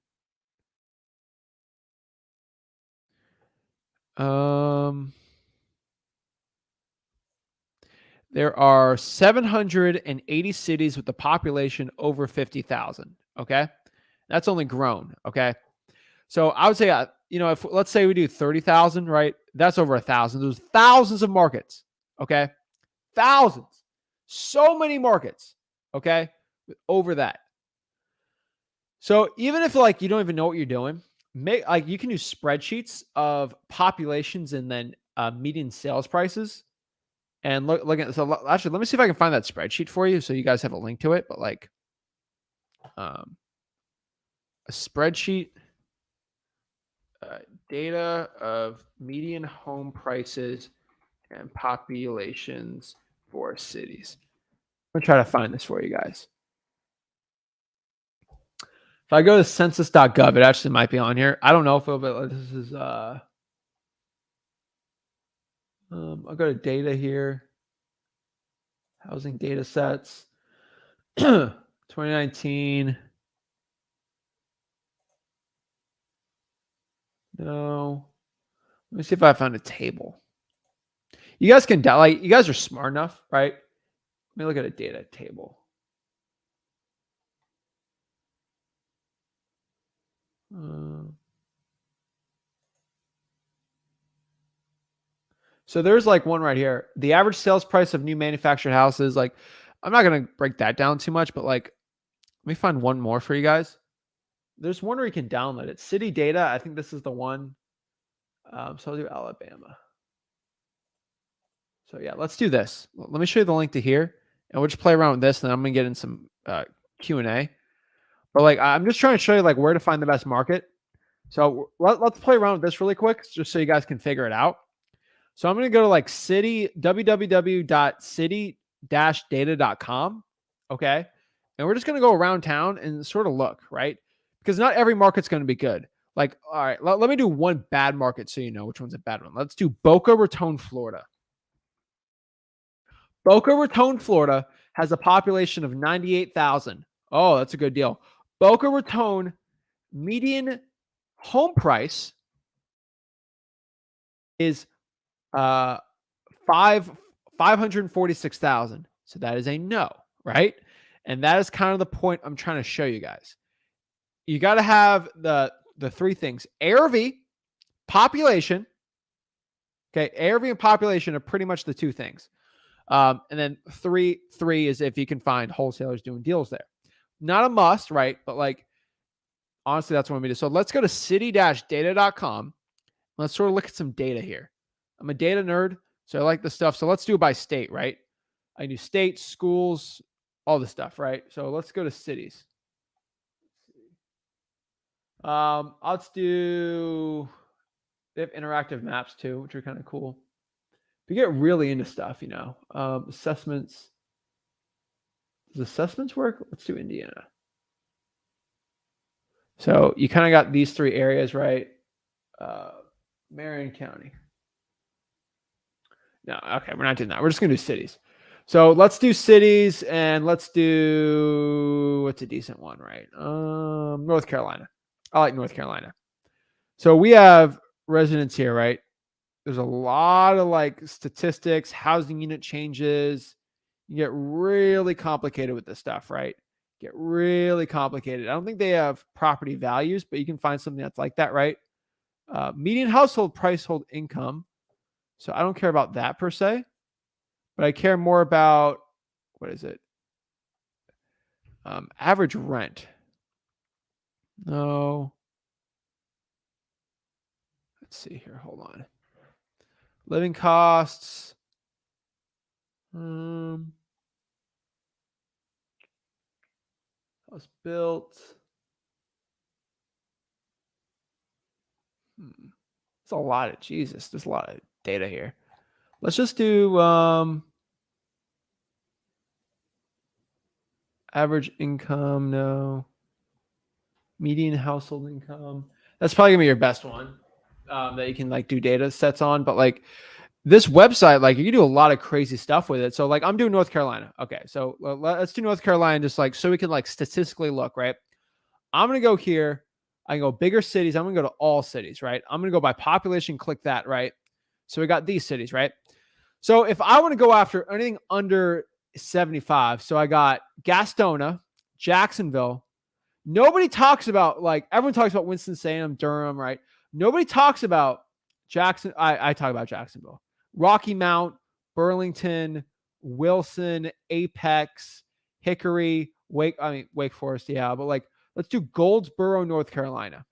There are 780 cities with the population over 50,000. Okay. That's only grown. Okay. So I would say, if let's say we do 30,000, right? That's over 1,000. There's thousands of markets. Okay. Thousands. So many markets. Okay. Over that. So even if like you don't even know what you're doing, you can use spreadsheets of populations and then median sales prices. And look at, so actually, let me see if I can find that spreadsheet for you so you guys have a link to it. But like a spreadsheet, data of median home prices and populations for cities. I'm gonna try to find this for you guys. If I go to census.gov, it actually might be on here. I don't know if it'll be, this is I'll go to data here. Housing data sets. 2019. No. Let me see if I found a table. You guys can you guys are smart enough, right? Let me look at a data table. So there's like one right here. The average sales price of new manufactured houses. Like, I'm not going to break that down too much, but like, let me find one more for you guys. There's one where you can download it. City data. I think this is the one. So I'll do Alabama. So yeah, let's do this. Let me show you the link to here, and we'll just play around with this, and then I'm gonna get in some Q&A. But like, I'm just trying to show you like where to find the best market. So let's play around with this really quick, just so you guys can figure it out. So I'm gonna go to like www.city-data.com. Okay, and we're just gonna go around town and sort of look, right? Because not every market's gonna be good. Like, all right, let me do one bad market so you know which one's a bad one. Let's do Boca Raton, Florida. Boca Raton, Florida has a population of 98,000. Oh, that's a good deal. Boca Raton median home price is 546,000. So that is a no, right? And that is kind of the point I'm trying to show you guys. You got to have the three things: ARV, population. Okay, ARV and population are pretty much the two things. And then three is if you can find wholesalers doing deals there. Not a must, right? But like, honestly, that's what I'm going to do. So let's go to city-data.com. Let's sort of look at some data here. I'm a data nerd, so I like the stuff. So let's do it by state, right? I do states, schools, all the stuff, right? So let's go to cities. Let's do, they have interactive maps too, which are kind of cool. If you get really into stuff, you know, assessments. Does assessments work? Let's do Indiana. So you kind of got these three areas, right? Marion County. No, okay, we're not doing that. We're just going to do cities. So let's do cities, and let's do, what's a decent one, right? North Carolina. I like North Carolina. So we have residents here, right? There's a lot of like statistics, housing unit changes. You get really complicated with this stuff, right? Get really complicated. I don't think they have property values, but you can find something that's like that, right? Median household pricehold income. So I don't care about that per se, but I care more about, what is it? Average rent. No. Let's see here. Hold on. Living costs. House built. It's a lot of, Jesus, there's a lot of data here. Let's just do average income. No. Median household income. That's probably gonna be your best one that you can like do data sets on. But like this website, like you can do a lot of crazy stuff with it. So like I'm doing North Carolina. Okay, so let's do North Carolina just like so we can like statistically look, right? I'm gonna go here. I can go bigger cities. I'm gonna go to all cities, right? I'm gonna go by population, click that, right? So we got these cities, right? So if I want to go after anything under 75, so I got Gastonia, Jacksonville. Nobody talks about, like, everyone talks about Winston-Salem, Durham, right? Nobody talks about Jackson. I talk about Jacksonville, Rocky Mount, Burlington, Wilson, Apex, Hickory, Wake Forest, yeah. But like, let's do Goldsboro, North Carolina.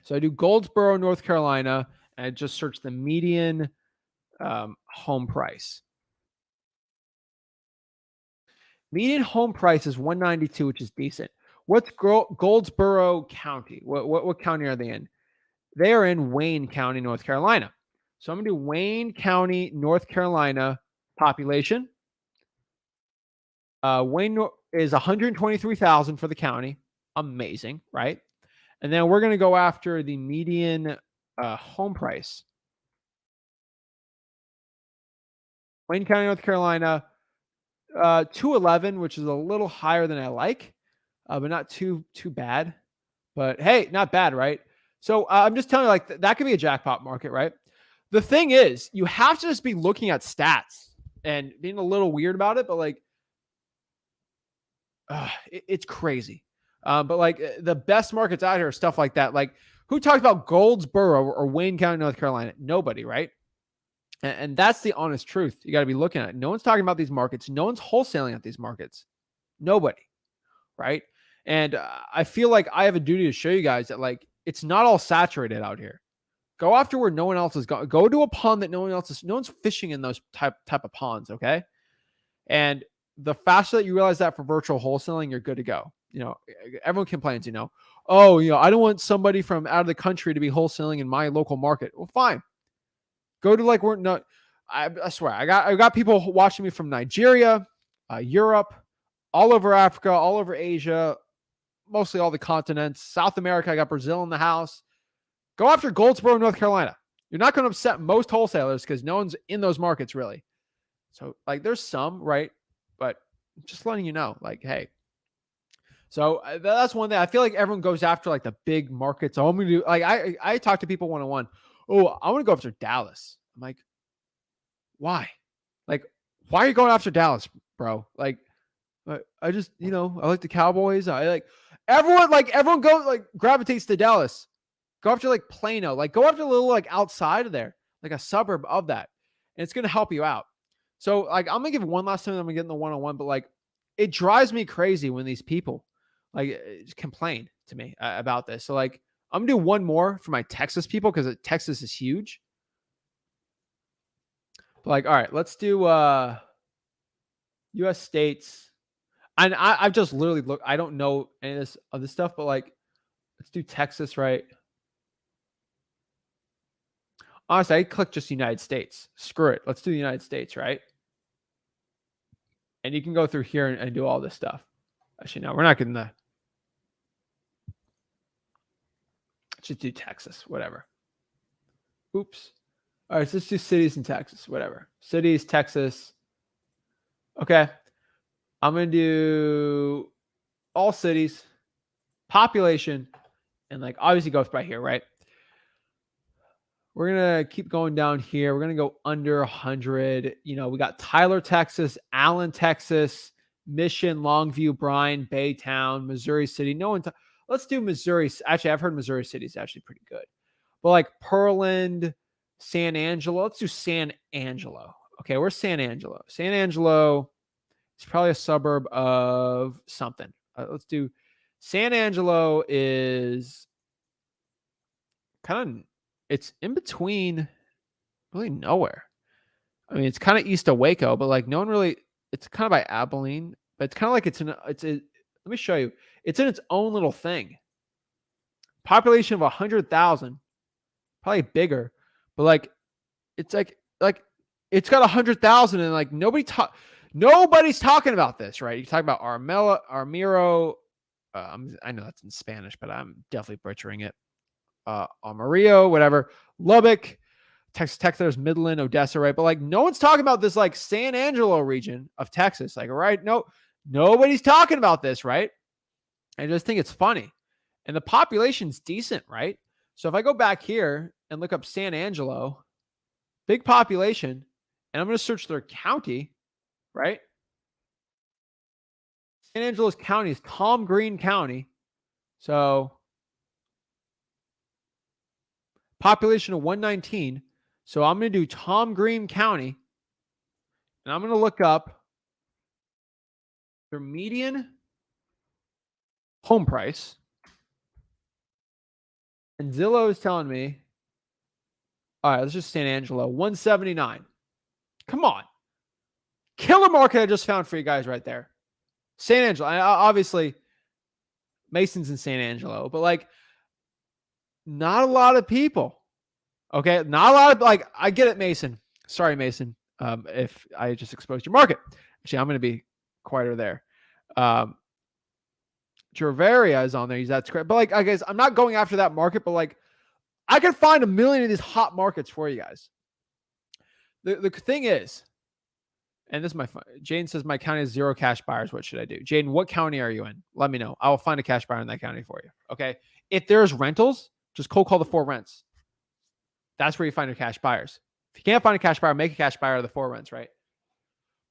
So I do Goldsboro, North Carolina, and I just search the median home price. Median home price is 192, which is decent. What's Goldsboro County? What county are they in? They are in Wayne County, North Carolina. So I'm going to do Wayne County, North Carolina population. Wayne is 123,000 for the county. Amazing, right? And then we're going to go after the median home price. Wayne County, North Carolina, 211, which is a little higher than I like, but not too bad. But hey, not bad, right? So I'm just telling you, like that could be a jackpot market, right? The thing is, you have to just be looking at stats and being a little weird about it, but like, it's crazy. But like the best markets out here are stuff like that. Like who talks about Goldsboro or Wayne County, North Carolina? Nobody, right? And that's the honest truth. You got to be looking at it. No one's talking about these markets. No one's wholesaling at these markets. Nobody, right? And I feel like I have a duty to show you guys that like it's not all saturated out here. Go after where no one else is going. Go to a pond that no one's fishing in those type of ponds, okay? And the faster that you realize that for virtual wholesaling, you're good to go. You know, everyone complains, oh, I don't want somebody from out of the country to be wholesaling in my local market. Well, fine. Go to like, we're not, I swear, I got people watching me from Nigeria, Europe, all over Africa, all over Asia, mostly all the continents, South America. I got Brazil in the house. Go after Goldsboro, North Carolina. You're not going to upset most wholesalers because no one's in those markets really. So like there's some, right? But just letting you know, like, hey. So that's one thing. I feel like everyone goes after like the big markets. Oh, I'm going to do, like, I talk to people one-on-one. Oh, I want to go after Dallas. I'm like, why? Like, why are you going after Dallas, bro? Like, I just, I like the Cowboys. I like everyone goes like gravitates to Dallas. Go after like Plano, like go after a little like outside of there, like a suburb of that. And it's going to help you out. So like, I'm going to give one last time. I'm going to get in the one-on-one, but like, it drives me crazy when these people like complain to me about this. So like, I'm going to do one more for my Texas people because Texas is huge. But like, all right, let's do U.S. states. And I've just literally looked. I don't know any of this stuff, but like, let's do Texas, right? Honestly, I click just United States. Screw it. Let's do the United States, right? And you can go through here and do all this stuff. Actually, no, we're not getting the. Let's just do Texas, whatever. Oops. All right, so let's do cities in Texas, whatever. Cities, Texas. Okay. I'm going to do all cities, population, and like obviously goes by here, right? We're going to keep going down here. We're going to go under 100. We got Tyler, Texas, Allen, Texas, Mission, Longview, Bryan, Baytown, Missouri City. Let's do Missouri. Actually, I've heard Missouri City is actually pretty good. But like Pearland, San Angelo. Let's do San Angelo. Okay, where's San Angelo? San Angelo is probably a suburb of something. Let's do San Angelo is kind of, it's in between really nowhere. I mean, it's kind of east of Waco, but like no one really, it's kind of by Abilene, but it's kind of like let me show you. It's in its own little thing. Population of 100,000, probably bigger, but like, it's like it's got 100,000 and like nobody's talking about this, right? You talk about Armiro. I know that's in Spanish, but I'm definitely butchering it. Amarillo, whatever. Lubbock, Texas, Midland, Odessa, right? But like no one's talking about this like San Angelo region of Texas, like right? No, nobody's talking about this, right? I just think it's funny, and the population's decent, right? So if I go back here and look up San Angelo, big population, and I'm going to search their county, right? San Angelo's county is Tom Green County. So population of 119. So I'm going to do Tom Green County, and I'm going to look up their median home price. And Zillow is telling me, all right, let's just San Angelo, 179. Come on. Killer market I just found for you guys right there. San Angelo. Obviously, Mason's in San Angelo, but like not a lot of people. Okay. Not a lot of like, I get it, Mason. Sorry, Mason. If I just exposed your market. Actually, I'm going to be quite are there. Gervaria is on there. That's great. But like, I guess I'm not going after that market, but like, I can find a million of these hot markets for you guys. The thing is, and this is Jane says my county has 0 cash buyers. What should I do? Jane, what county are you in? Let me know. I will find a cash buyer in that county for you. Okay. If there's rentals, just cold call the 4 rents. That's where you find your cash buyers. If you can't find a cash buyer, make a cash buyer of the 4 rents, right?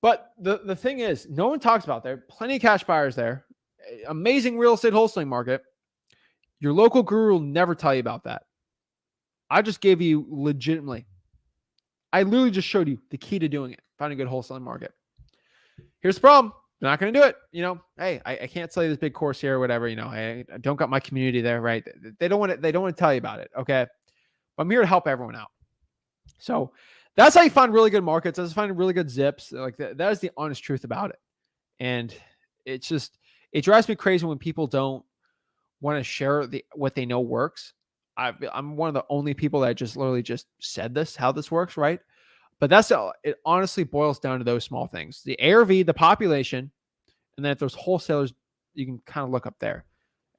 But the thing is, no one talks about there. Plenty of cash buyers there. Amazing real estate wholesaling market. Your local guru will never tell you about that. I just gave you legitimately. I literally just showed you the key to doing it. Find a good wholesaling market. Here's the problem. They're not going to do it. Hey, I can't sell you this big course here or whatever. I don't got my community there, right? They don't want to tell you about it. Okay. But I'm here to help everyone out. So that's how you find really good markets. That's finding really good zips. Like that is the honest truth about it. And it drives me crazy when people don't want to share what they know works. I'm one of the only people that just literally just said how this works, right? But it honestly boils down to those small things. The ARV, the population, and then if there's wholesalers, you can kind of look up there.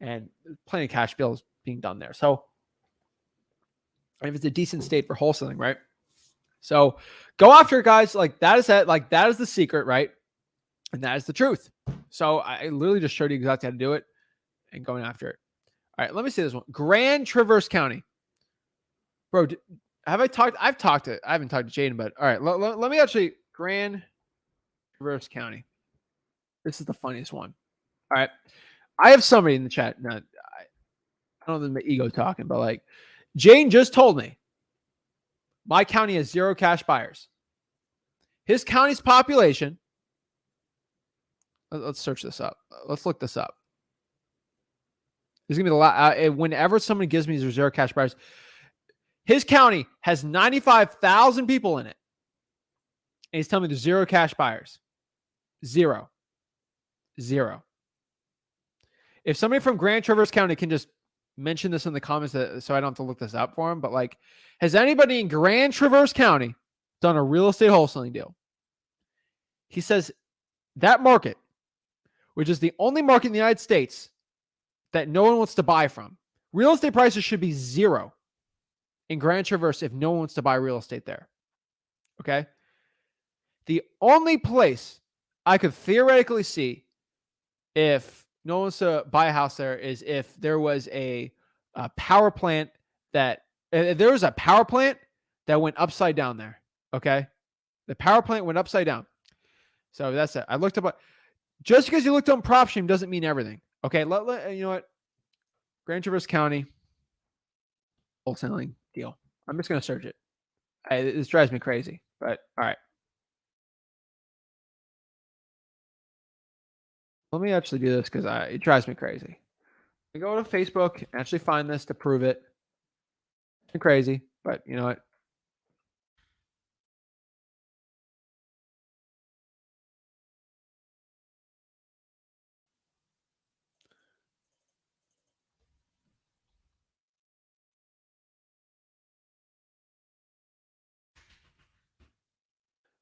And plenty of cash bills being done there. So if it's a decent state for wholesaling, right? So go after it, guys. Like that is the secret, right? And that is the truth. So I literally just showed you exactly how to do it and going after it. All right, let me see this one. Grand Traverse County. Bro, I haven't talked to Jaden, but all right, let me actually, Grand Traverse County. This is the funniest one. All right. I have somebody in the chat. Now, I don't know if my ego talking, but like Jane just told me my county has 0 cash buyers. His county's population. Let's search this up. Let's look this up. There's going to be a lot. Whenever somebody gives me 0 cash buyers, his county has 95,000 people in it. And he's telling me there's 0 cash buyers. 0. If somebody from Grand Traverse County can just mention this in the comments so I don't have to look this up for him, but like, has anybody in Grand Traverse County done a real estate wholesaling deal? He says that market, which is the only market in the United States that no one wants to buy from, real estate prices should be 0 in Grand Traverse if no one wants to buy real estate there. Okay. The only place I could theoretically see if no one wants to buy a house there is if there was a power plant that went upside down there. Okay. The power plant went upside down. So that's it. I looked up. Just because you looked on PropStream doesn't mean everything. Okay. You know what? Grand Traverse County wholesaling deal. I'm just going to search it. This drives me crazy, but all right. Let me actually do this because it drives me crazy. I go to Facebook and actually find this to prove it. It's crazy, but you know what?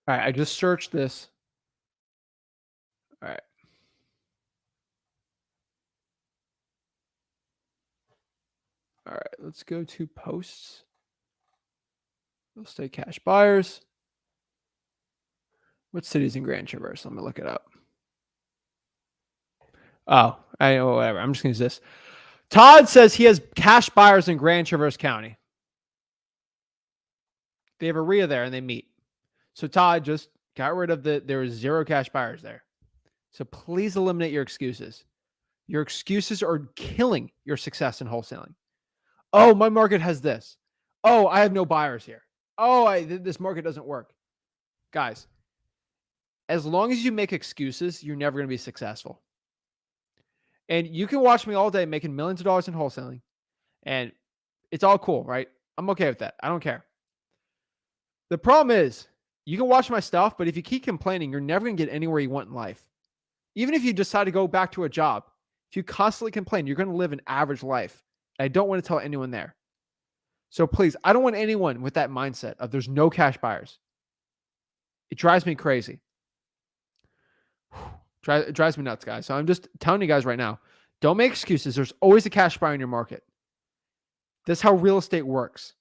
All right, I just searched this. All right. All right, let's go to posts. Real estate cash buyers. What city's in Grand Traverse? Let me look it up. Oh, I know, whatever. I'm just going to use this. Todd says he has cash buyers in Grand Traverse County. They have a RIA there and they meet. So Todd just got rid of there was 0 cash buyers there. So please eliminate your excuses. Your excuses are killing your success in wholesaling. Oh, my market has this. Oh, I have no buyers here. Oh, this market doesn't work. Guys, as long as you make excuses, you're never going to be successful. And you can watch me all day making millions of dollars in wholesaling, and it's all cool, right? I'm okay with that. I don't care. The problem is, you can watch my stuff, but if you keep complaining, you're never going to get anywhere you want in life. Even if you decide to go back to a job, if you constantly complain, you're going to live an average life. I don't want to tell anyone there. So please, I don't want anyone with that mindset of there's no cash buyers. It drives me crazy. It drives me nuts, guys. So I'm just telling you guys right now, don't make excuses. There's always a cash buyer in your market. That's how real estate works.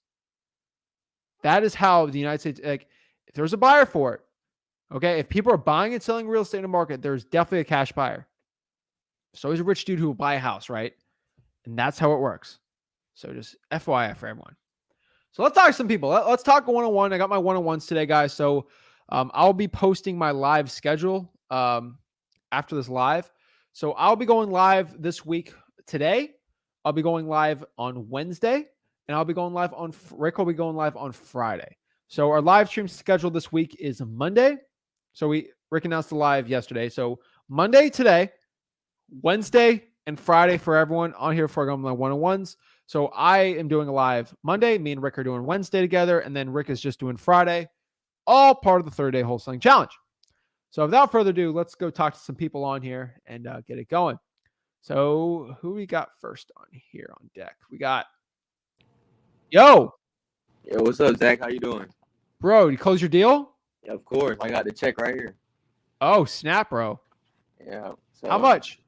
That is how the United States, like, if there's a buyer for it, okay, if people are buying and selling real estate in the market, there's definitely a cash buyer. There's always a rich dude who will buy a house, right? And that's how it works. So just FYI for everyone. So let's talk to some people. Let's talk one-on-one. I got my one-on-ones today, guys. So I'll be posting my live schedule after this live. So I'll be going live this week today. I'll be going live on Wednesday, and I'll be going live on Rick will be going live on Friday. So our live stream schedule this week is Monday. So Rick announced the live yesterday. So Monday today, Wednesday, and Friday for everyone on here for my one-on-ones. So I am doing a live Monday. Me and Rick are doing Wednesday together, and then Rick is just doing Friday. All part of the 30-day wholesaling challenge. So without further ado, let's go talk to some people on here and get it going. So who we got first on here on deck? We got Yo, what's up, Zach? How you doing? bro. You close your deal? Yeah, of course. I got the check right here. Oh, snap, bro. Yeah. So, How much?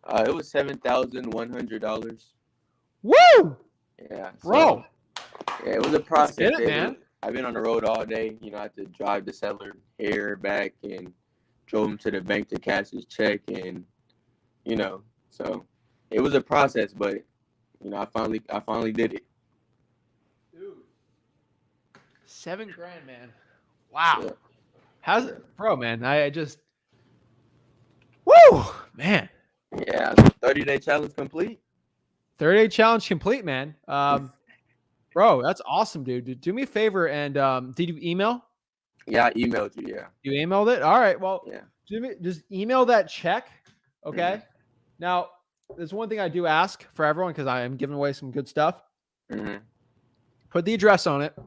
It was $7,100. Woo, Yeah, bro. Yeah, it was a process. Get it, man. I've been on the road all day. You know, I had to drive the seller here, back, and drove him to the bank to cash his check, and you know, so it was a process. But you know, I finally did it. Dude, $7,000, man. Wow. Yeah. How's it, bro, man? I just, woo, man. Yeah, 30-day challenge complete. 30-day challenge complete, man. Bro, that's awesome, dude. Do me a favor and did you email? Yeah, I emailed you. Yeah. You emailed it? All right. Well, Yeah. just email that check. Okay. Mhm. Now, there's one thing I do ask for everyone because I am giving away some good stuff. Mm-hmm. Put the address on it.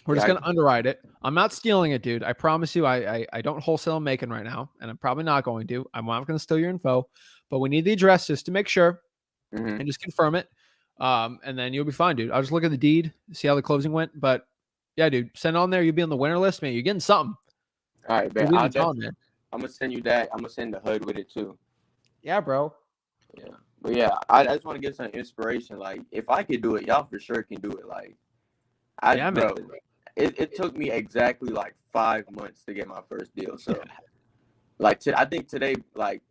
We're just Yeah. going to underwrite it. I'm not stealing it, dude. I promise you, I don't wholesale Macon right now, and I'm probably not going to. I'm not going to steal your info, but we need the address just to make sure Mm-hmm. and just confirm it. And then you'll be fine, dude. I'll just look at the deed, see how the closing went. But yeah, dude, send on there. You'll be on the winner list, man. You're getting something. All right, man. Man. I'm gonna send you that. I'm gonna send the HUD with it too. Yeah, bro. Yeah, but yeah, I just want to get some inspiration. Like, if I could do it, y'all for sure can do it. Like, Yeah, man. bro, it took me exactly like 5 months to get my first deal. So, like, I think today, like,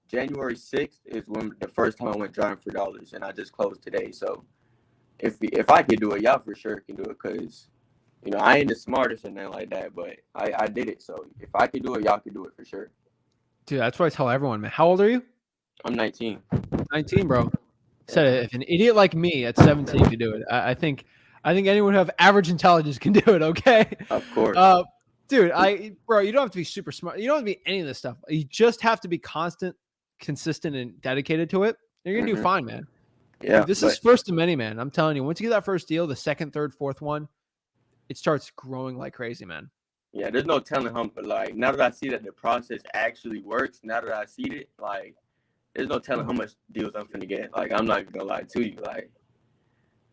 January 6th is when the first time I went driving for dollars, and I just closed today. So, if I could do it, y'all for sure can do it. Cause, you know, I ain't the smartest or nothing like that, but I did it. So, if I could do it, y'all could do it for sure. Dude, that's what I tell everyone, man. How old are you? I'm 19. 19, bro. Said if an idiot like me at 17 can do it, I think anyone who have average intelligence can do it. Okay. Of course. Dude, bro, you don't have to be super smart. You don't have to be any of this stuff. You just have to be consistent, and dedicated to it. You're gonna do fine, man. Yeah. Like, this is first of many, man. I'm telling you. Once you get that first deal, the second, third, fourth one, it starts growing like crazy, man. Yeah, there's no telling how, but like, now that I see that the process actually works, now that I see it, like, there's no telling how much deals I'm finna get. Like, I'm not even gonna lie to you. Like,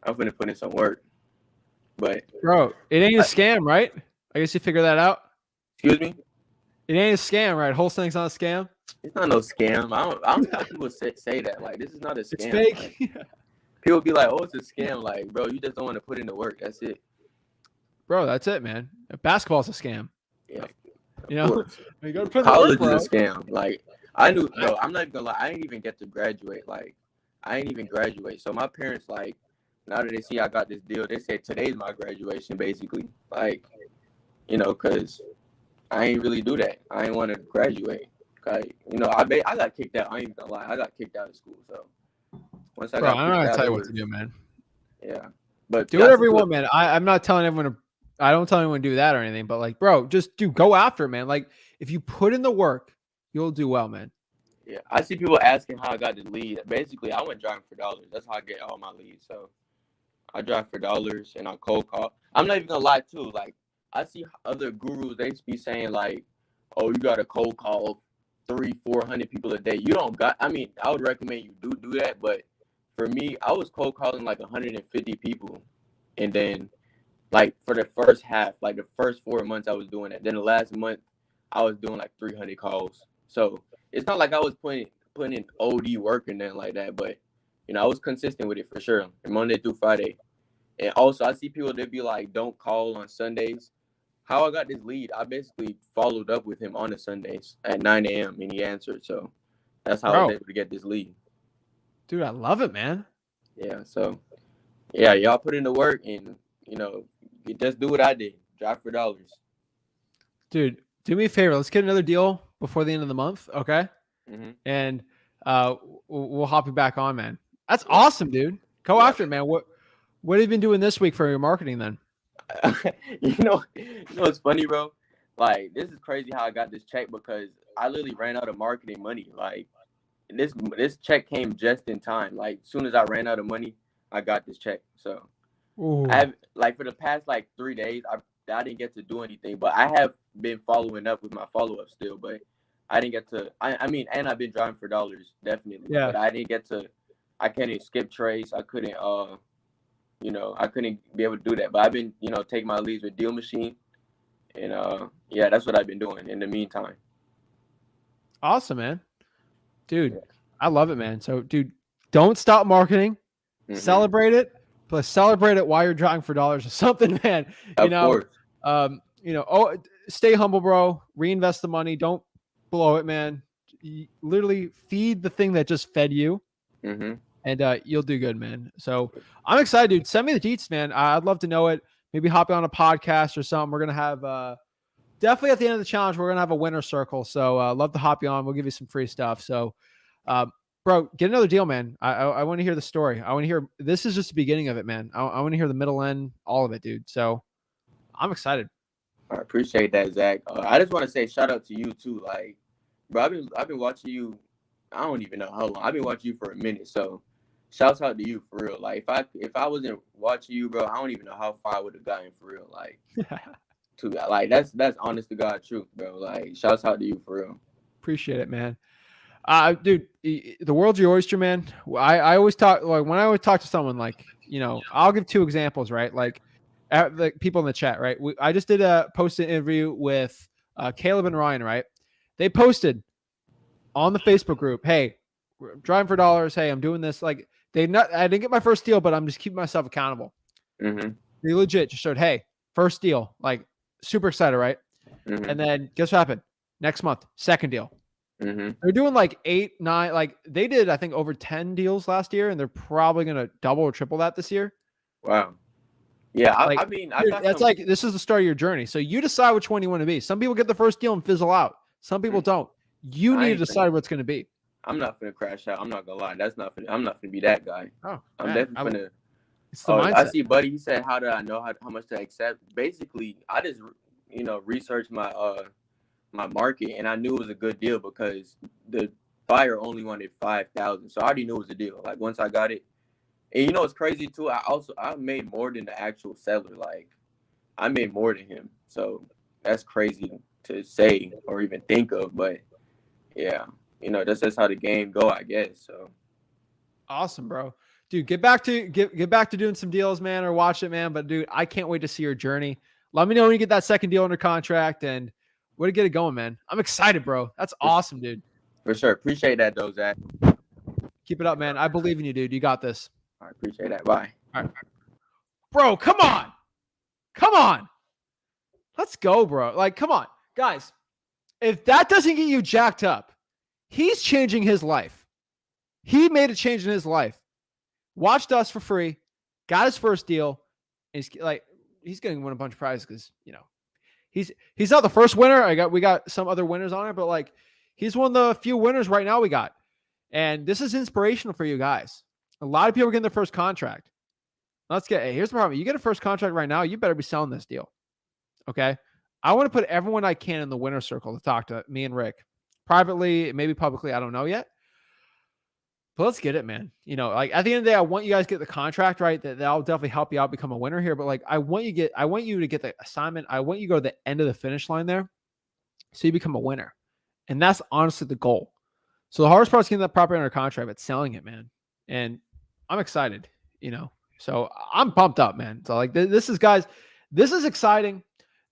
I'm finna put in some work. But, bro, it ain't a scam, right? I guess you figure that out. Excuse me? It ain't a scam, right? Wholesaling's not a scam. It's not no scam. I don't know people say that. Like, this is not a scam. It's fake. Like, people be like, oh, it's a scam. Like, bro, you just don't want to put in the work. That's it. Bro, that's it, man. Basketball's a scam. Yeah. You know, you gotta put in the College work, is a scam. Like, I knew, bro, I'm not even gonna lie. I didn't even get to graduate. Like, I ain't even graduate. So my parents, like, now that they see I got this deal, they say today's my graduation, basically. Like, you know, because I ain't really do that. I ain't want to graduate. Like, you know, I got kicked out. I ain't even gonna lie. I got kicked out of school. So once I got kicked out, I'm not gonna tell you what to do, man. Yeah, but Do whatever you want, man. I'm not telling everyone to. I don't tell anyone to do that or anything. But like, bro, just go after it, man. Like, if you put in the work, you'll do well, man. Yeah, I see people asking how I got the lead. Basically, I went driving for dollars. That's how I get all my leads. So I drive for dollars and I cold call. I'm not even gonna lie too. Like, I see other gurus, they be saying like, oh, you got to cold call 300-400 people a day. You don't got, I mean, I would recommend you do that. But for me, I was cold calling like 150 people. And then like for the first half, like the first 4 months I was doing it. Then the last month I was doing like 300 calls. So it's not like I was putting in OD work and nothing like that, but I was consistent with it for sure, Monday through Friday. And also, I see people that be like, don't call on Sundays. How I got this lead, I basically followed up with him on the Sundays at 9 a.m. and he answered. So that's how I was able to get this lead. Dude, I love it, man. Yeah. So, yeah, y'all put in the work and, you just do what I did. Drive for dollars. Dude, do me a favor. Let's get another deal before the end of the month, okay? Mm-hmm. And we'll hop you back on, man. That's awesome, dude. Go after it, man. What have you been doing this week for your marketing then? It's funny, bro. Like, this is crazy how I got this check because I literally ran out of marketing money. Like, this check came just in time. Like, as soon as I ran out of money, I got this check. So I have, like, for the past 3 days, I didn't get to do anything, but I have been following up with my follow-up still, but I didn't get to, and I've been driving for dollars, definitely. Yeah. But I couldn't skip trades. I couldn't, I couldn't be able to do that. But I've been, taking my leads with Deal Machine. And, that's what I've been doing in the meantime. Awesome, man. Dude, I love it, man. So, dude, don't stop marketing. Mm-hmm. Celebrate it. But celebrate it while you're driving for dollars or something, man. Of course. Stay humble, bro. Reinvest the money. Don't blow it, man. You literally feed the thing that just fed you. Mm-hmm. And you'll do good, man. So I'm excited, dude. Send me the deets, man. I'd love to know it. Maybe hop on a podcast or something. We're going to have definitely at the end of the challenge, we're going to have a winner circle. So love to hop you on. We'll give you some free stuff. So, bro, get another deal, man. I want to hear the story. I want to hear, this is just the beginning of it, man. I want to hear the middle end, all of it, dude. So I'm excited. I appreciate that, Zach. I just want to say shout out to you too. Like, bro, I've been watching you. I don't even know how long. I've been watching you for a minute. So shouts out to you for real. Like, if I wasn't watching you, bro, I don't even know how far I would have gotten for real. Like, that's honest to God truth, bro. Like, shouts out to you for real. Appreciate it, man. Dude, the world's your oyster, man. I always talk, like, when I always talk to someone, like, I'll give 2 examples, right? Like, the people in the chat, right? I just did a posted interview with Caleb and Ryan, right? They posted on the Facebook group, hey, we're driving for dollars. Hey, I'm doing this. Like, I didn't get my first deal, but I'm just keeping myself accountable. Mm-hmm. They legit just showed, hey, first deal, like, super excited, right? Mm-hmm. And then guess what happened? Next month, second deal. Mm-hmm. They're doing like 8, 9, like they did, I think, over 10 deals last year, and they're probably going to double or triple that this year. Wow. Yeah. Like, that's like, this is the start of your journey. So you decide which one you want to be. Some people get the first deal and fizzle out. Some people don't. You need to decide what's going to be. I'm not going to crash out. I'm not going to lie. I'm not going to be that guy. Oh, I'm definitely going to. It's the mindset. I see, buddy. He said, how do I know how much to accept? Basically, I just, researched my my market, and I knew it was a good deal because the buyer only wanted 5,000. So I already knew it was a deal. Like, once I got it, and it's crazy too. I made more than the actual seller. Like, I made more than him. So that's crazy to say or even think of, but yeah, that's just how the game go, I guess. So awesome, bro. Dude, get back to doing some deals, man, or watch it, man. But dude, I can't wait to see your journey. Let me know when you get that second deal under contract and where to get it going, man. I'm excited, bro. That's awesome, dude. For sure. Appreciate that, though, Zach. Keep it up, man. I believe in you, dude. You got this. I appreciate that. Bye. All right. Bro, come on. Come on. Let's go, bro. Like, come on. Guys, if that doesn't get you jacked up, he's changing his life. He made a change in his life. Watched us for free, got his first deal, and he's going to win a bunch of prizes because, he's not the first winner. We got some other winners on it, but like, he's one of the few winners right now we got. And this is inspirational for you guys. A lot of people are getting their first contract. Here's the problem. You get a first contract right now, you better be selling this deal. Okay. I want to put everyone I can in the winner circle to talk to me and Rick privately, maybe publicly. I don't know yet. But let's get it, man. Like, at the end of the day, I want you guys to get the contract, right? That'll definitely help you out become a winner here. But like, I want you to get the assignment. I want you to go to the end of the finish line there, so you become a winner. And that's honestly the goal. So the hardest part is getting that property under contract, but selling it, man. And I'm excited, So I'm pumped up, man. So like, this is exciting.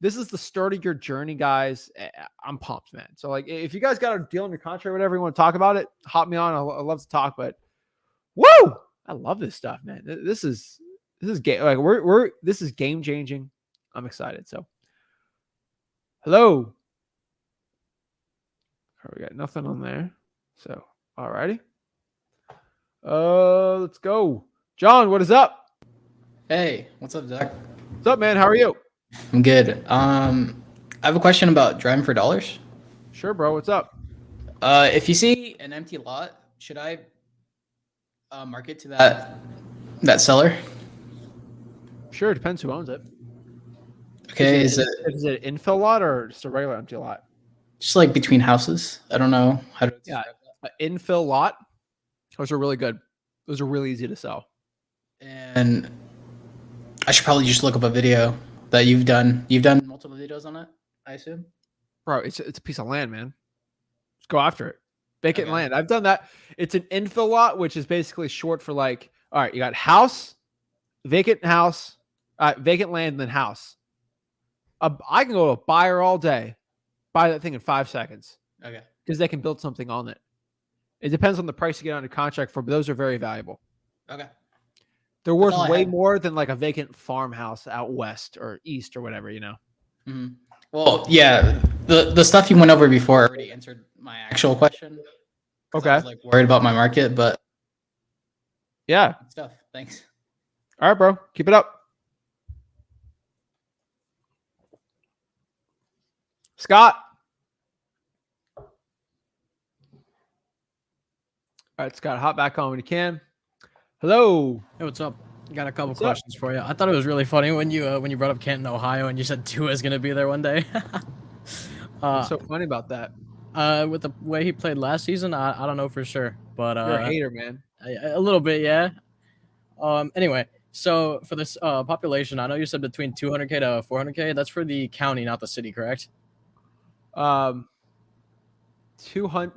this is the start of your journey, guys. I'm pumped, man. So like, if you guys got a deal in your contract, whatever you want to talk about it, hop me on. I love to talk, but woo, I love this stuff, man. This is game. Like this is game changing. I'm excited. So hello. We got nothing on there. So alrighty. Let's go. John, what is up? Hey, what's up, Zach? What's up, man? How are you? I'm good. I have a question about driving for dollars. Sure, bro. What's up? If you see an empty lot, should I market to that seller? Sure, it depends who owns it. Okay, is it an infill lot or just a regular empty lot? Just like between houses? I don't know how to describe an infill lot. Those are really good. Those are really easy to sell. And I should probably just look up a video that you've done. You've done multiple videos on it, I assume? Bro, it's a piece of land, man. Just go after it. Vacant land. I've done that. It's an infill lot, which is basically short for like, all right, you got house, vacant land, and then house. I can go to a buyer all day, buy that thing in 5 seconds. Okay. Because they can build something on it. It depends on the price you get under contract for, but those are very valuable. Okay. They're worth way more than like a vacant farmhouse out west or east or whatever, you know? Mm-hmm. Well, yeah, the stuff you went over before already answered my actual question. Okay. I was like worried about my market, but yeah. Good stuff. Thanks. All right, bro. Keep it up. Scott. All right, Scott, hop back on when you can. Hello. Hey, what's up? Got a couple questions for you. I thought it was really funny when you brought up Canton, Ohio, and you said Tua is gonna be there one day. What's so funny about that? With the way he played last season, I don't know for sure, but you're a hater, man. A little bit, yeah. Anyway, so for this population, I know you said between 200K to 400K. That's for the county, not the city, correct? 200.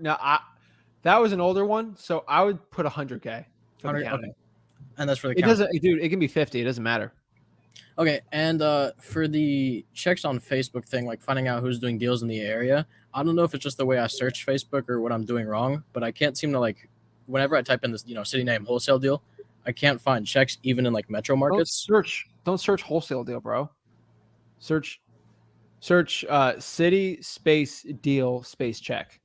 Now, that was an older one, so I would put 100K. 100, okay. And that's for the county. It doesn't, dude. It can be 50. It doesn't matter. Okay, and for the checks on Facebook thing, like finding out who's doing deals in the area, I don't know if it's just the way I search Facebook or what I'm doing wrong, but I can't seem to like, whenever I type in this, city name wholesale deal, I can't find checks even in like metro markets. Don't search wholesale deal, bro. Search city space deal space check.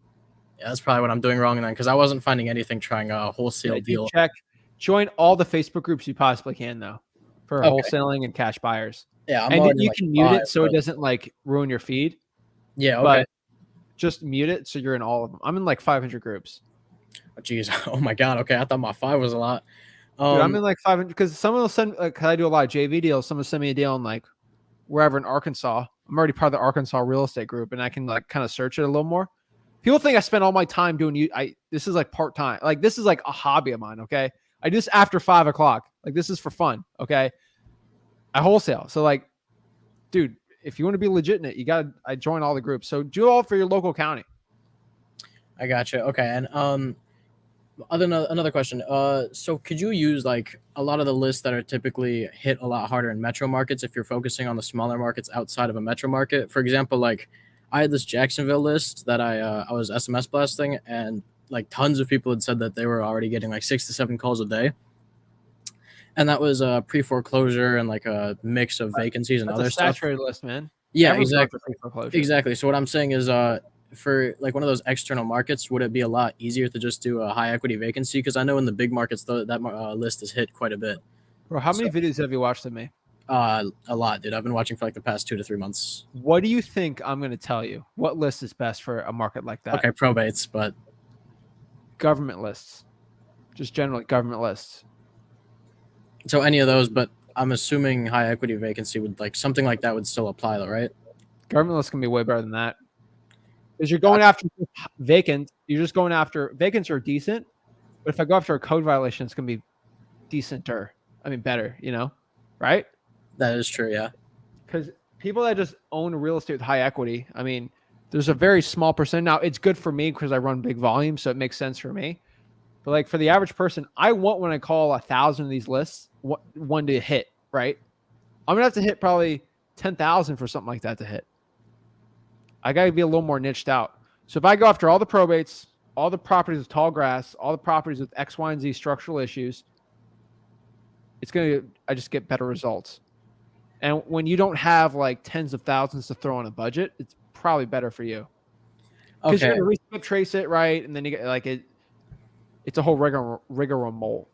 Yeah, that's probably what I'm doing wrong then, because I wasn't finding anything trying a wholesale deal. Check. Join all the Facebook groups you possibly can, though, for wholesaling and cash buyers. Yeah, and you can mute it so it doesn't like ruin your feed. Yeah, okay. But just mute it so you're in all of them. I'm in like 500 groups. Oh, geez. Oh my God. Okay, I thought my 5 was a lot. Dude, I'm in like 500 because someone will send. Cause I do a lot of JV deals. Someone will send me a deal in like wherever in Arkansas. I'm already part of the Arkansas real estate group, and I can like kind of search it a little more. People think I spend all my time doing this is like part time. Like this is like a hobby of mine. Okay. I do this after 5 o'clock. Like this is for fun. Okay. I wholesale. So like, dude, if you want to be legitimate, I join all the groups. So do all for your local county. I gotcha. Okay. And another question. So could you use like a lot of the lists that are typically hit a lot harder in metro markets if you're focusing on the smaller markets outside of a metro market? For example, like I had this Jacksonville list that I was SMS blasting, and like tons of people had said that they were already getting like 6 to 7 calls a day. And that was a pre-foreclosure and like a mix of vacancies and other stuff. Saturated list, man. Yeah, exactly. Exactly. So what I'm saying is for like one of those external markets, would it be a lot easier to just do a high equity vacancy? Because I know in the big markets, that list is hit quite a bit. Bro, how many videos have you watched of me? A lot, dude. I've been watching for like the past 2 to 3 months. What do you think I'm going to tell you? What list is best for a market like that? Okay, probates, but government lists, just generally government lists. So any of those, but I'm assuming high equity vacancy would like something like that would still apply though, right? Government lists can be way better than that. Because you're going after vacant, you're just going after vacants are decent, but if I go after a code violation, it's gonna be decenter. I mean better, right? That is true, yeah. Because people that just own real estate with high equity, I mean, there's a very small percent. Now it's good for me because I run big volume, so it makes sense for me. But like for the average person, I want when I call 1,000 of these lists, one to hit, right? I'm gonna have to hit probably $10,000 for something like that to hit. I got to be a little more niched out. So if I go after all the probates, all the properties with tall grass, all the properties with X, Y, and Z structural issues, I just get better results. And when you don't have like tens of thousands to throw on a budget, it's probably better for you. Because Okay. you're going to trace it, right? And then you get like it's a whole rigmarole.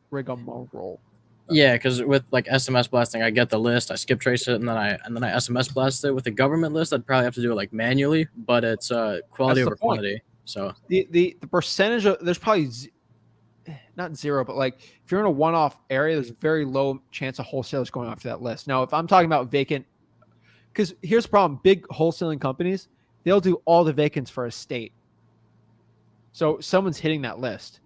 Yeah, because with like SMS blasting, I get the list, I skip trace it, and then I SMS blast it. With the government list, I'd probably have to do it like manually, but it's quality That's the over point. quantity. So The percentage of there's probably not zero, but like if you're in a one-off area, there's a very low chance of wholesalers going after that list. Now, if I'm talking about vacant, because here's the problem: big wholesaling companies, they'll do all the vacants for a state. So someone's hitting that list.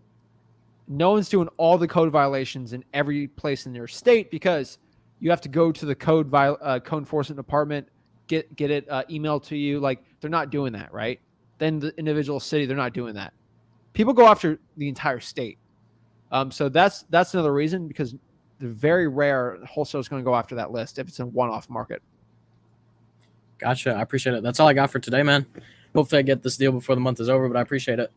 No one's doing all the code violations in every place in their state because you have to go to the code enforcement department, get it emailed to you. Like they're not doing that, right? Then the individual city, they're not doing that. People go after the entire state. So that's another reason, because the very rare wholesale is going to go after that list if it's a one-off market. gotcha. I appreciate it. That's all I got for today, man. Hopefully I get this deal before the month is over, but I appreciate it.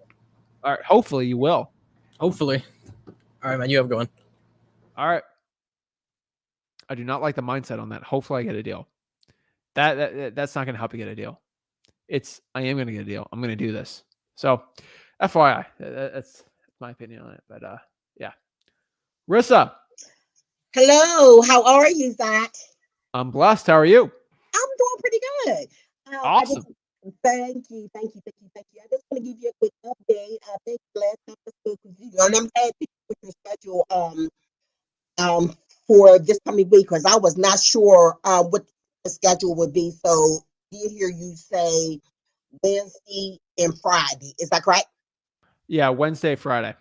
All right. Hopefully you will. Hopefully. All right, man. You have a good one. All right. I do not like the mindset on that. Hopefully I get a deal. That's not going to help you get a deal. I am going to get a deal. I'm going to do this. So FYI, that's my opinion on it. But yeah. Rissa. Hello, how are you, Zach? I'm blessed. How are you? I'm doing pretty good. Awesome. Thank you. I just want to give you a quick update. I think last time I spoke with you, and I'm glad to put your schedule for this coming week, because I was not sure what the schedule would be. So I did hear you say Wednesday and Friday. Is that correct? Yeah, Wednesday, Friday.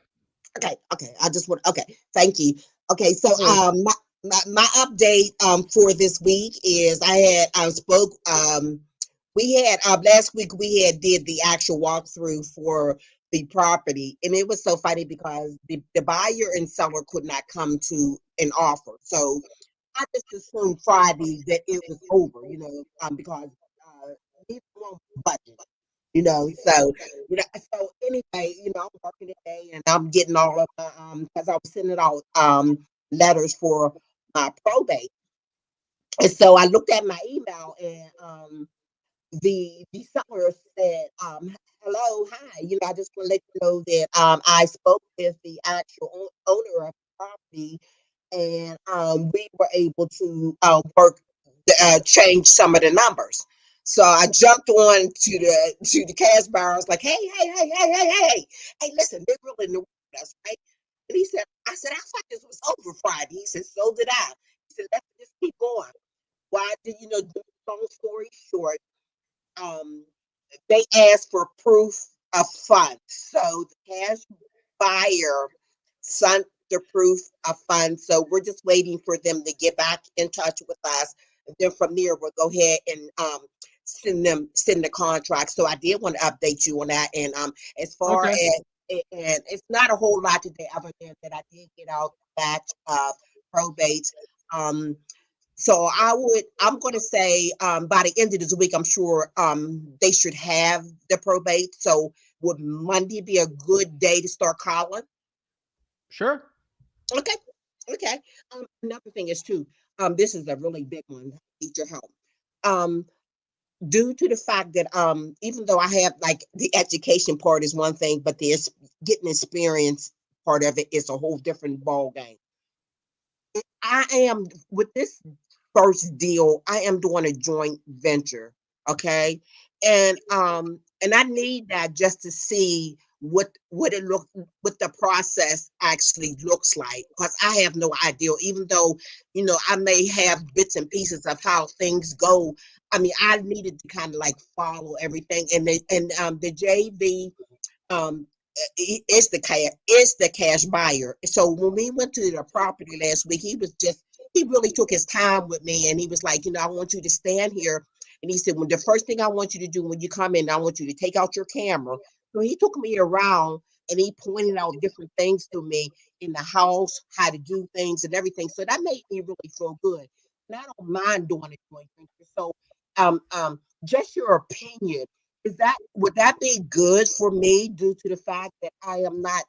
Okay. I just want. Okay, thank you. Okay, so my update for this week is I spoke we had last week we had did the actual walkthrough for the property, and it was so funny because the buyer and seller could not come to an offer. So I just assumed Friday that it was over, because neither one was budget. So anyway, I'm working today and I'm getting all of my because I was sending out letters for my probate. And so I looked at my email, and the seller said, hello, hi. I just want to let you know that I spoke with the actual owner of the property, and we were able to change some of the numbers. So I jumped on to the cash buyer. I was like, hey, listen, they're really in the with us, right? And I said, I thought this was over Friday. He said, so did I. He said, let's just keep going. Why did long story short, they asked for proof of funds. So the cash buyer sent the proof of funds. So we're just waiting for them to get back in touch with us. And then from there, we'll go ahead and send the contract. So I did want to update you on that. And as far as, and it's not a whole lot today, other than that I did get out the batch of probates. So I'm going to say by the end of this week, I'm sure they should have the probate. So would Monday be a good day to start calling? Sure. Okay. Another thing is too, this is a really big one. I need your help. Due to the fact that even though I have like the education part is one thing, but the getting experience part of it is a whole different ball game. I am with this first deal, I am doing a joint venture. Okay. And I need that just to see what the process actually looks like, because I have no idea, even though I may have bits and pieces of how things go. I mean, I needed to kind of like follow everything, and the JV is the cash buyer. So when we went to the property last week, he really took his time with me, and he was like, I want you to stand here. And he said, well, the first thing I want you to do when you come in, I want you to take out your camera. So he took me around and he pointed out different things to me in the house, how to do things and everything. So that made me really feel good. and I don't mind doing a joint venture. So, just your opinion, would that be good for me due to the fact that I am not,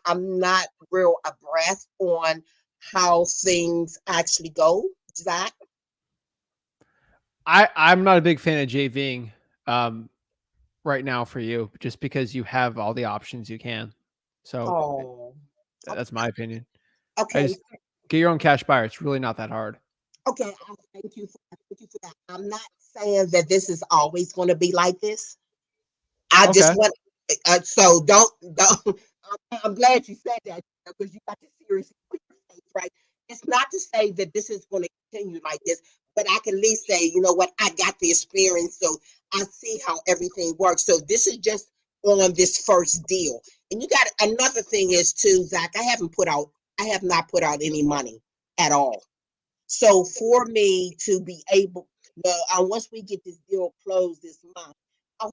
I'm not real abreast on how things actually go, Zach? I'm not a big fan of JVing right now for you, just because you have all the options you can. So Oh, that's my opinion. I okay. just get your own cash buyer. It's really not that hard. Okay, thank you for that. Thank you for that. I'm not saying that this is always going to be like this. I just Okay. want, so don't. I'm glad you said that because you got to seriously put your face right. It's not to say that this is going to continue like this, but I can at least say, you know what, I got the experience, so I see how everything works. So this is just on this first deal, and you got another thing is too, Zach. I have not put out any money at all. So for me to be able, once we get this deal closed this month, I'll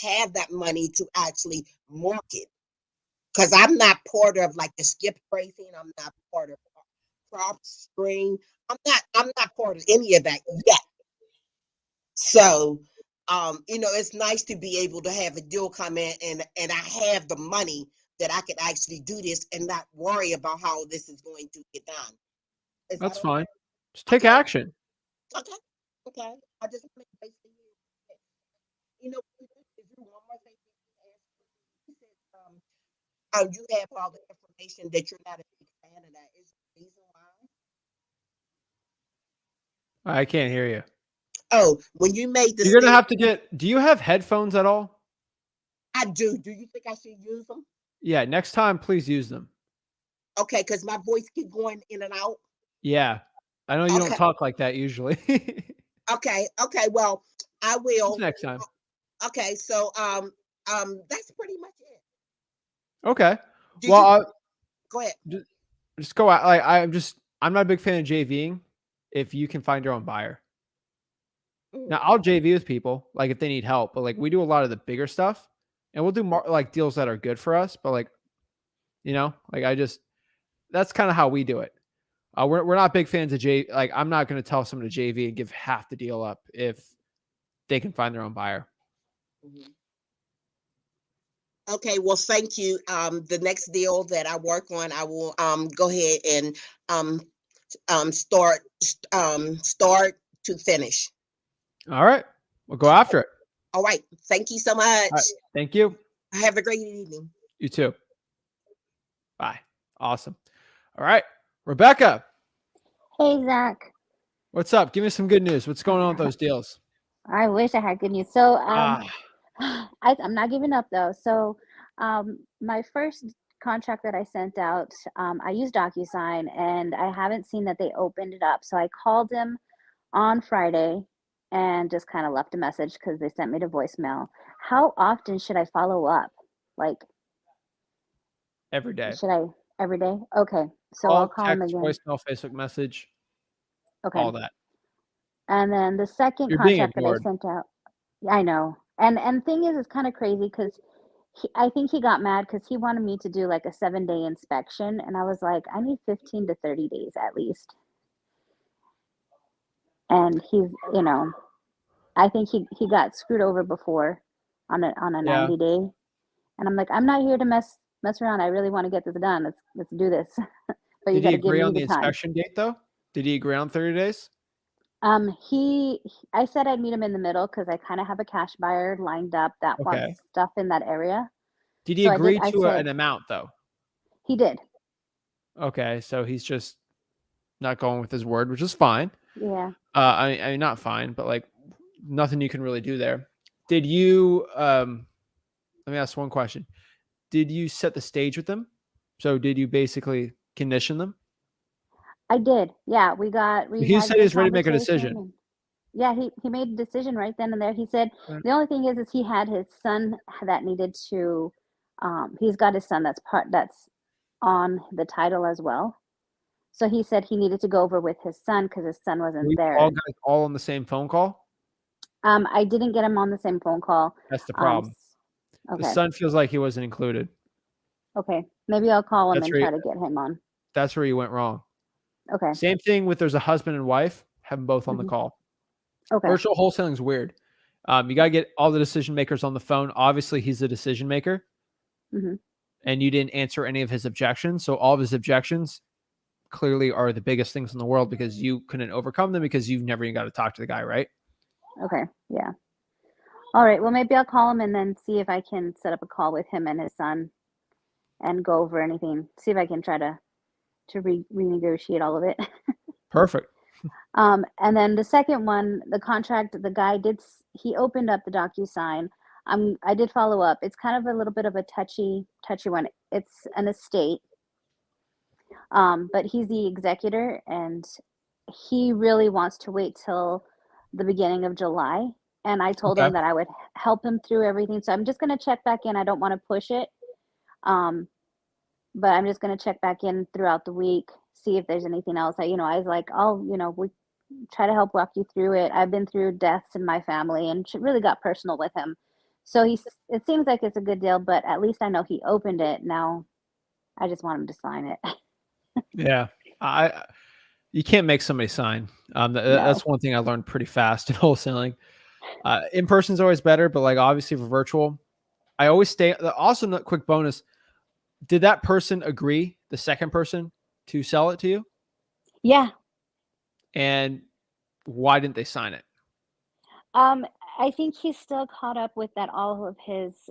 have that money to actually market because I'm not part of like the skip tracing. I'm not part of PropStream. I'm not part of any of that yet. So, it's nice to be able to have a deal come in and I have the money that I could actually do this and not worry about how this is going to get done. Is that That's okay? fine. Just take Okay. action. Okay. Okay. I just want to basically, is there one more thing you said, you have all the information that you're not a big fan of that. Is the reason why? I can't hear you. Oh, when you made the You're gonna state, have to get. Do you have headphones at all? I do. Do you think I should use them? Yeah. Next time, please use them. Okay, because my voice keep going in and out. Yeah. I know you don't Okay. talk like that usually. Okay. Okay. Well, I Just will. next time. Okay. So, that's pretty much it. Okay. Do Well, you I'll go ahead? just go out. Like I'm not a big fan of JVing. If you can find your own buyer. Now Mm. I'll JV with people like if they need help, but like we do a lot of the bigger stuff, and we'll do more like deals that are good for us. But like like that's kind of how we do it. We're not big fans of J. Like I'm not going to tell someone to JV and give half the deal up if they can find their own buyer. Mhm. Okay, well, thank you. The next deal that I work on, I will go ahead and um start to finish. All right, we'll go after it. All right. Thank you so All right, much. thank you. Have a great evening. You too. Bye. Awesome. All right, Rebecca, Hey, Zach. what's up? Give me some good news. What's going on with those deals? I wish I had good news. So, Ah, I'm not giving up though. So, my first contract that I sent out, I used DocuSign and I haven't seen that they opened it up. So I called him on Friday and just kind of left a message because they sent me to voicemail. How often should I follow up? Like, every day. should I every day? Okay. So I'll Call, call him text, again. voicemail, Facebook message, Okay. all that. And then the second You're being contract that I ignored. sent out, I know. And thing is, it's kind of crazy because I think he got mad because he wanted me to do like a 7-day inspection, and I was like, I need 15 to 30 days at least. And he's, I think he got screwed over before on a Yeah. 90-day, and I'm like, I'm not here to mess around. I really want to get this done. Let's do this. But you Did got he to give agree me on the the time. inspection date though? Did he agree on 30 days? I said I'd meet him in the middle because I kind of have a cash buyer lined up that wants Okay. stuff in that area. Did he So agree I to said an amount though? he did. Okay, so he's just not going with his word, which is fine. Yeah. I mean, not fine, but like nothing you can really do there. Did you? Let me ask one question. Did you set the stage with them? So did you basically condition them? I did. Yeah, we He had said good he's ready to make a conversation, decision. and yeah, he made a decision right then and there. He said Right. the only thing is he had his son that needed to he's got his son that's on the title as well. So he said he needed to go over with his son because his son Were wasn't you all there. guys all on the same phone call? I didn't get him on the same phone call. That's the problem. The Okay. son feels like he wasn't included. Okay. Maybe I'll call him That's and where try to get him on. that's where you went wrong. Okay. Same thing with there's a husband and wife, have them both on the Mhm. call. Okay. Virtual wholesaling is weird. You got to get all the decision makers on the phone. Obviously, he's the decision maker, Mhm. and you didn't answer any of his objections. So all of his objections clearly are the biggest things in the world because you couldn't overcome them because you've never even got to talk to the guy, right? Okay. Yeah. All right. Well, maybe I'll call him and then see if I can set up a call with him and his son and go over anything. See if I can try to renegotiate all of it. Perfect. And then the second one, the contract, the guy he opened up the DocuSign. I did follow up. It's kind of a little bit of a touchy one. It's an estate. But he's the executor and he really wants to wait till the beginning of July. And I told Okay. him that I would help him through everything. So I'm just going to check back in. I don't want to push it. But I'm just going to check back in throughout the week, see if there's anything else. I was like, we try to help walk you through it. I've been through deaths in my family and it really got personal with him. So it seems like it's a good deal, but at least I know he opened it. Now I just want him to sign it. Yeah. You can't make somebody sign. No. That's one thing I learned pretty fast in wholesaling. In person is always better, but like obviously for virtual, I always stay. Also, a quick bonus: did that person agree, the second person, to sell it to you? Yeah. And why didn't they sign it? I think he's still caught up with that all of his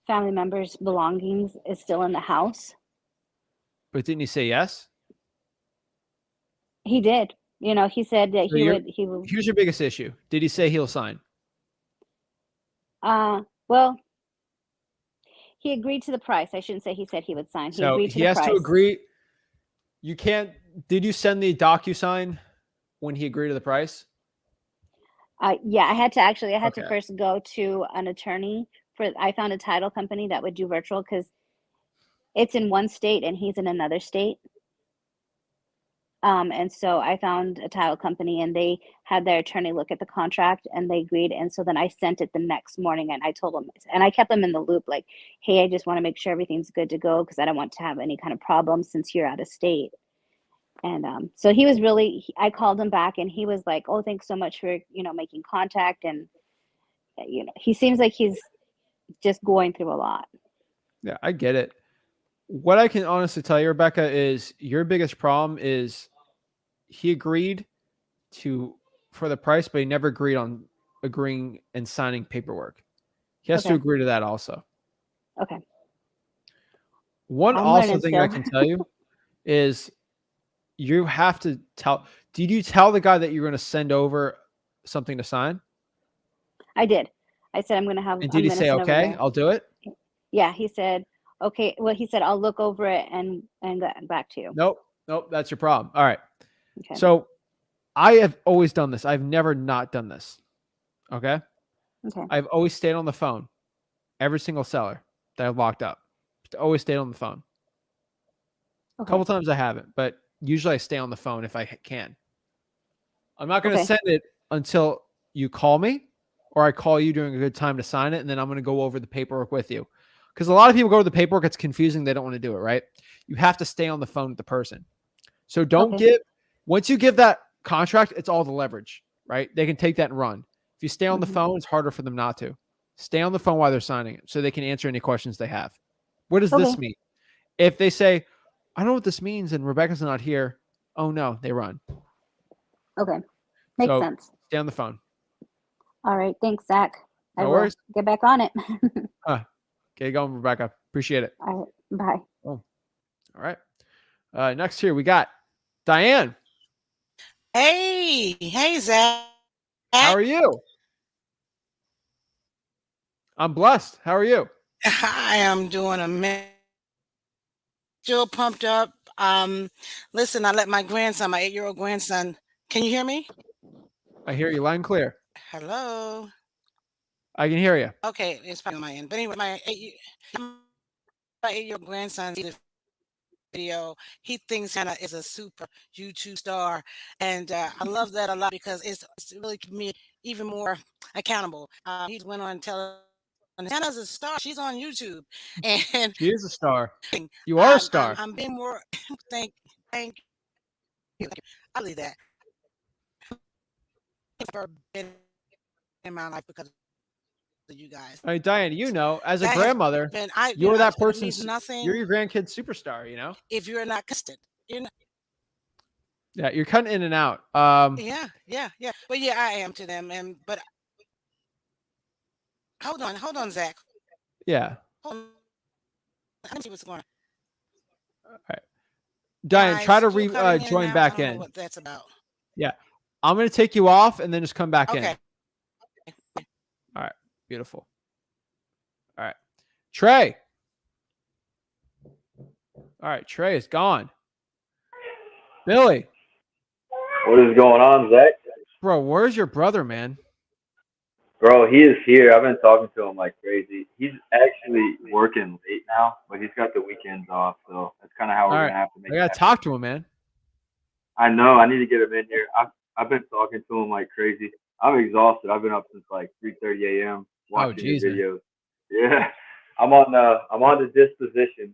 family members' belongings is still in the house. But didn't he say yes? He did. He said that So he would. Here's your biggest issue. Did he say he'll sign? Well, he agreed to the price. I shouldn't say he said he would sign. He So agreed to he the has price. to agree. You can't. Did you send the DocuSign when he agreed to the price? Yeah, I had to Okay. first go to an attorney I found a title company that would do virtual because it's in one state and he's in another state. And so I found a title company and they had their attorney look at the contract and they agreed. And so then I sent it the next morning and I told them, and I kept them in the loop, like, hey, I just want to make sure everything's good to go because I don't want to have any kind of problems since you're out of state. And so he was I called him back and he was like, oh, thanks so much for, making contact. And, he seems like he's just going through a lot. Yeah, I get it. What I can honestly tell you, Rebecca, is your biggest problem is he agreed for the price, but he never agreed on agreeing and signing paperwork. He has to Okay. agree to that also. Okay. One I'm also learning thing I still. can tell you is you have to tell. Did you tell the guy that you're going to send over something to sign? I did. I said I'm going to have. And did he say, okay, I'll do it? Yeah, he said, okay. Well, he said I'll look over it and get back to you. Nope. That's your problem. All right. Okay. So I have always done this. I've never not done this. Okay. Okay. I've always stayed on the phone. Every single seller that I've locked up, always stayed on the phone. Okay. A couple times I haven't, but usually I stay on the phone if I can. I'm not going to Okay. send it until you call me or I call you during a good time to sign it, and then I'm going to go over the paperwork with you. Because a lot of people go to the paperwork, it's confusing. They don't want to do it, right? You have to stay on the phone with the person. So don't once you give that contract, it's all the leverage, right? They can take that and run. If you stay on the phone, it's harder for them not to. Stay on the phone while they're signing it so they can answer any questions they have. What does this mean? If they say, I don't know what this means and Rebecca's not here, oh no, they run. Okay. Makes sense. Stay on the phone. All right. Thanks, Zach. No worries. Get back on it. Okay, going, Rebecca. Appreciate it. All right. Bye. Oh. All right. Next here, we got Diane. Hey, Zach. How are you? I'm blessed. How are you? I am doing amazing. Still pumped up. Listen, I let my 8-year-old grandson. Can you hear me? I hear you loud and clear. Hello. I can hear you. Okay, it's fine on my end. But anyway, my 8-year-old grandson sees the video. He thinks Hannah is a super YouTube star, and I love that a lot because it's really me even more accountable. He went on telling Hannah's a star. She's on YouTube, and she is a star. You are a star. I'm being more. Thank I believe that. I've never been in my life because of you guys. I mean, Diane, you know, as a That has grandmother, been, you're that it means person's. You're nothing your grandkid's superstar. You know. if you're not consistent. Yeah, you're cutting in and out. Yeah. But yeah, I am to them. But hold on, Zach. Yeah. Hold on. Let me see what's going on. All right. Diane, try to Still cutting in and join out? back I don't know in. what that's about. Yeah. I'm going to take you off and then just come back in. Okay. All right. Beautiful. All right. Trey. All right. Trey is gone. Billy. What is going on, Zach? Bro, where's your brother, man? Bro, he is here. I've been talking to him like crazy. He's actually working late now, but he's got the weekends off, so that's kind of how we're All gonna right. have to make I it got to happen. talk to him, man. I know. I need to get him in here. I've been talking to him like crazy. I'm exhausted. I've been up since like 3:30 a.m. watching your geez, man. videos. Yeah, I'm on the disposition.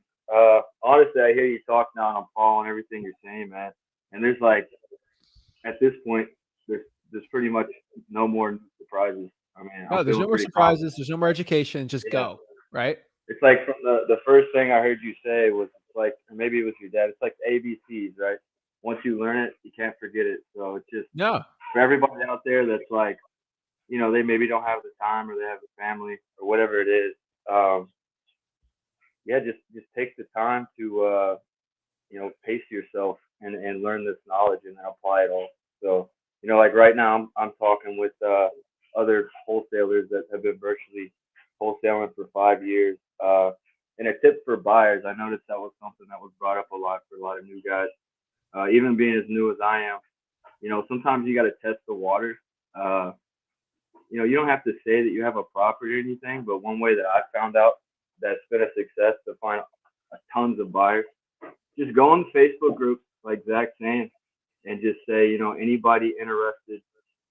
Honestly, I hear you talk now, and I'm following everything you're saying, man. And there's like, at this point, there's pretty much no more new surprises. I mean, No, I'm there's no feeling more pretty surprises. confident. There's no more education. Just Yeah. go. Right? It's like from the first thing I heard you say was like, or maybe it was your dad. It's like ABCs, right? Once you learn it, you can't forget it. So it's just No. for everybody out there that's like, they maybe don't have the time or they have a family or whatever it is. Yeah, just take the time to pace yourself and learn this knowledge and then apply it all. So like right now I'm talking with other wholesalers that have been virtually wholesaling for 5 years. And a tip for buyers, I noticed that was something that was brought up a lot for a lot of new guys. Even being as new as I am, sometimes you got to test the waters. You don't have to say that you have a property or anything, but one way that I found out that's been a success to find tons of buyers, just go on Facebook groups like Zach saying, and just say, anybody interested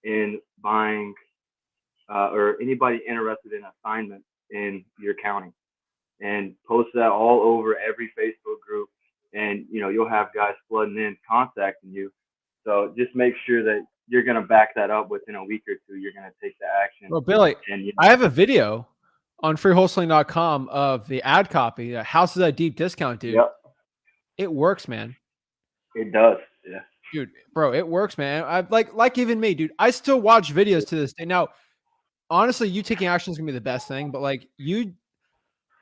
in buying or anybody interested in assignment in your county, and post that all over every Facebook group, and you'll have guys flooding in contacting you. So just make sure that you're going to back that up within a week or two. You're going to take the action. Well, Billy, And I have a video on freewholesaling.com of the ad copy. Houses at deep discount, dude. Yep, It works, man. it does. Yeah. Dude, bro, it works, man. I like even me, dude. I still watch videos to this day. Now, honestly, you taking action is gonna be the best thing, but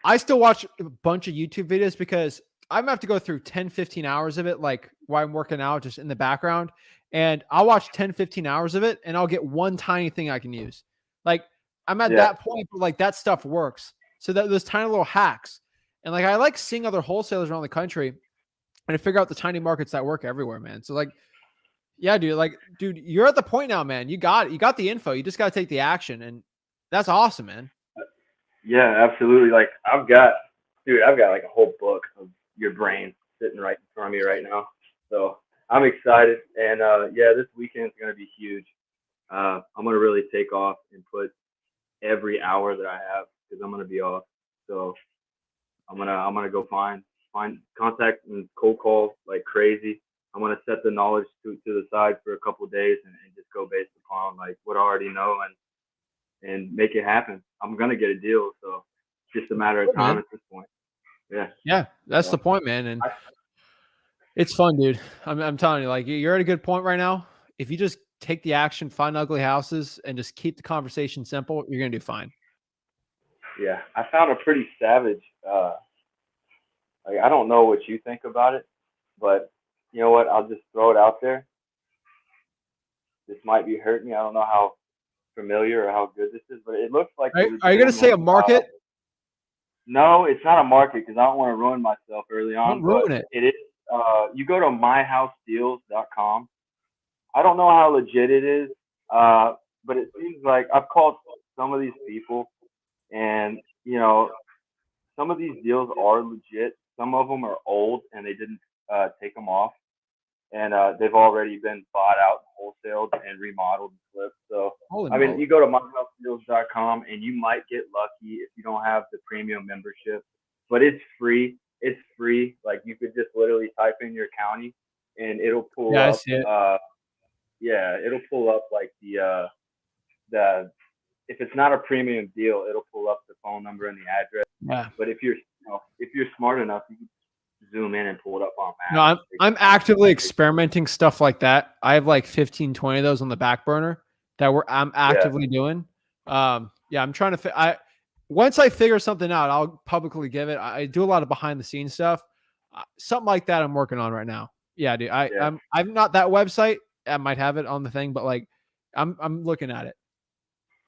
I still watch a bunch of YouTube videos because I'm gonna have to go through 10, 15 hours of it, like while I'm working out just in the background. And I'll watch 10, 15 hours of it and I'll get one tiny thing I can use. Like I'm at that point, but like that stuff works. So that those tiny little hacks. And like I like seeing other wholesalers around the country and to figure out the tiny markets that work everywhere, man. So like, yeah, dude, you're at the point now, man. You got the info. You just got to take the action. And that's awesome, man. Yeah, absolutely. Like I've got like a whole book of your brain sitting right in front of me right now. So I'm excited. And this weekend's going to be huge. I'm going to really take off and put every hour that I have because I'm going to be off. So I'm going to go find contact and cold call like crazy. I'm going to set the knowledge to the side for a couple of days and just go based upon like what I already know and make it happen. I'm going to get a deal. So it's just a matter of time at this point. Yeah. Yeah, that's the point, man. And it's fun, dude. I'm telling you, like you're at a good point right now. If you just take the action, find ugly houses, and just keep the conversation simple, you're gonna do fine. Yeah, I found a pretty savage. Like I don't know what you think about it, but you know what? I'll just throw it out there. This might be hurting me. I don't know how familiar or how good this is, but it looks like. Are you gonna say a market? No, it's not a market because I don't want to ruin myself early on. Don't ruin it. It is. You go to myhousedeals.com. I don't know how legit it is, but it seems like I've called some of these people, and some of these deals are legit. Some of them are old and they didn't take them off, and they've already been bought out, wholesaled, and remodeled and flipped. So you go to myhousedeals.com and you might get lucky if you don't have the premium membership, but it's free. It's free. Like you could just literally type in your county and it'll pull Yeah, I up. see it. Yeah, it'll pull up like the if it's not a premium deal, it'll pull up the phone number and the address. Yeah. But if you're smart enough, you can zoom in and pull it up on No, maps. I'm actively experimenting stuff like that. I have like 15, 20 of those on the back burner that I'm actively doing. Yeah, I'm trying to once I figure something out, I'll publicly give it. I do a lot of behind the scenes stuff. Something like that I'm working on right now. Yeah, dude. I'm not that website. I might have it on the thing, but like I'm looking at it.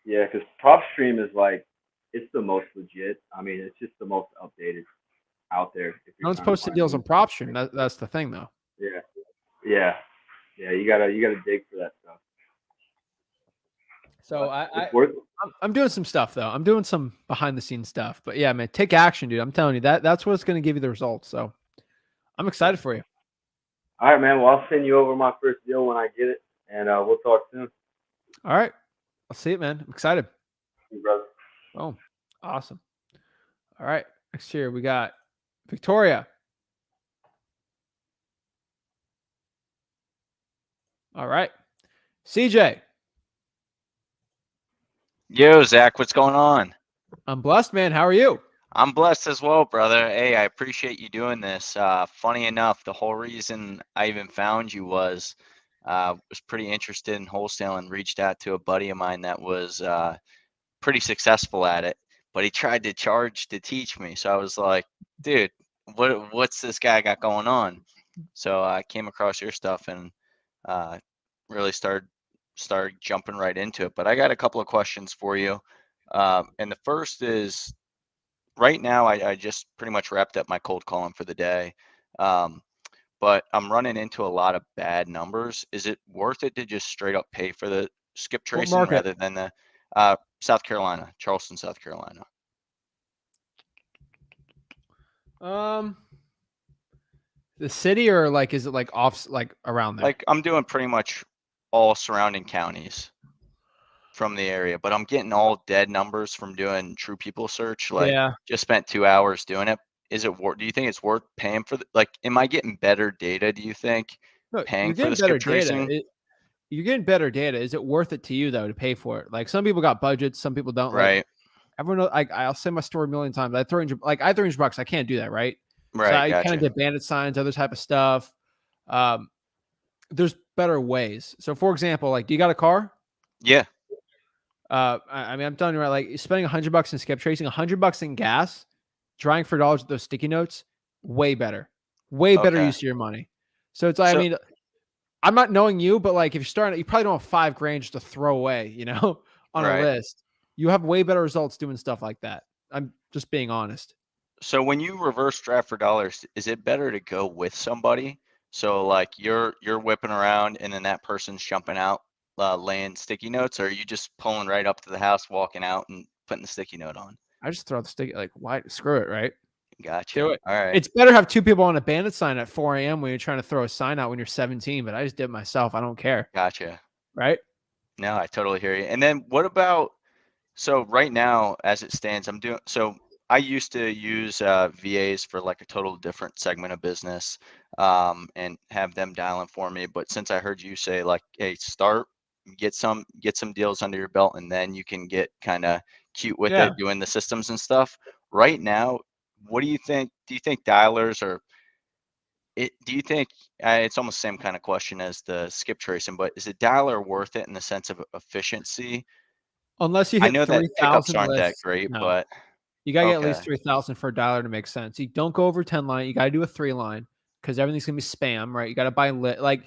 Yeah, because PropStream is like, it's the most legit. I mean, it's just the most updated out there. No one's posting deals on PropStream. That's the thing, though. Yeah. You gotta dig for that stuff. So it's worth it. I'm doing some stuff though. I'm doing some behind the scenes stuff. But yeah, man, take action, dude. I'm telling you that's what's going to give you the results. So I'm excited for you. All right, man. Well, I'll send you over my first deal when I get it, and we'll talk soon. All right. I'll see it, man. I'm excited. Hey, brother. Oh, awesome. All right. Next year we got Victoria. All right. CJ. Yo, Zach, what's going on? I'm blessed, man. How are you? I'm blessed as well, brother. Hey, I appreciate you doing this. Funny enough, the whole reason I even found you was pretty interested in wholesaling, reached out to a buddy of mine that was pretty successful at it, but he tried to charge to teach me. So I was like, dude, what's this guy got going on? So I came across your stuff and really started jumping right into it. But I got a couple of questions for you. And the first is, right now, I just pretty much wrapped up my cold calling for the day. But I'm running into a lot of bad numbers. Is it worth it to just straight up pay for the skip tracing rather than the South Carolina, Charleston, South Carolina? The city, or like, is it like off, like around there? Like, I'm doing pretty much all surrounding counties from the area, but I'm getting all dead numbers from doing True People Search. Like, just spent 2 hours doing it. Is it worth? Do you think it's worth paying for like? Am I getting better data? Do you think paying for the skip tracing? You're getting better data. Is it worth it to you though to pay for it? Like, some people got budgets, some people don't. Right. Like, everyone knows, like, I'll say my story a million times. I have $300. I can't do that, right? Right. So I kind of did bandit signs, other type of stuff. There's better ways. So, for example, like, do you got a car? Yeah. I mean, I'm telling you, right? Like, spending $100 in skip tracing, $100 in gas, trying for dollars with those sticky notes, way better. Way better use of your money. So it's like, I mean, I'm not knowing you, but like, if you're starting, you probably don't have $5,000 just to throw away, you know, on a list. You have way better results doing stuff like that. I'm just being honest. So when you reverse draft for dollars, is it better to go with somebody? So like you're whipping around and then that person's jumping out, laying sticky notes, or are you just pulling right up to the house, walking out and putting the sticky note on? I just throw the sticky, like, why? Screw it, right? Gotcha. Do it. All right. It's better to have two people on a bandit sign at 4 a.m. when you're trying to throw a sign out when you're 17, but I just did it myself. I don't care. Gotcha. Right? No, I totally hear you. And then what about, so right now, as it stands, I used to use VAs for like a total different segment of business and have them dialing for me. But since I heard you say like, hey, get some deals under your belt, and then you can get kind of cute with it, doing the systems and stuff. Right now, what do you think? Do you think dialers do you think it's almost the same kind of question as the skip tracing, but is a dialer worth it in the sense of efficiency? Unless you hit, I know that pickups aren't that great, but you gotta get at least 3,000 for a dialer to make sense. You don't go over 10 line. You gotta do a 3 line because everything's gonna be spam, right? You gotta buy like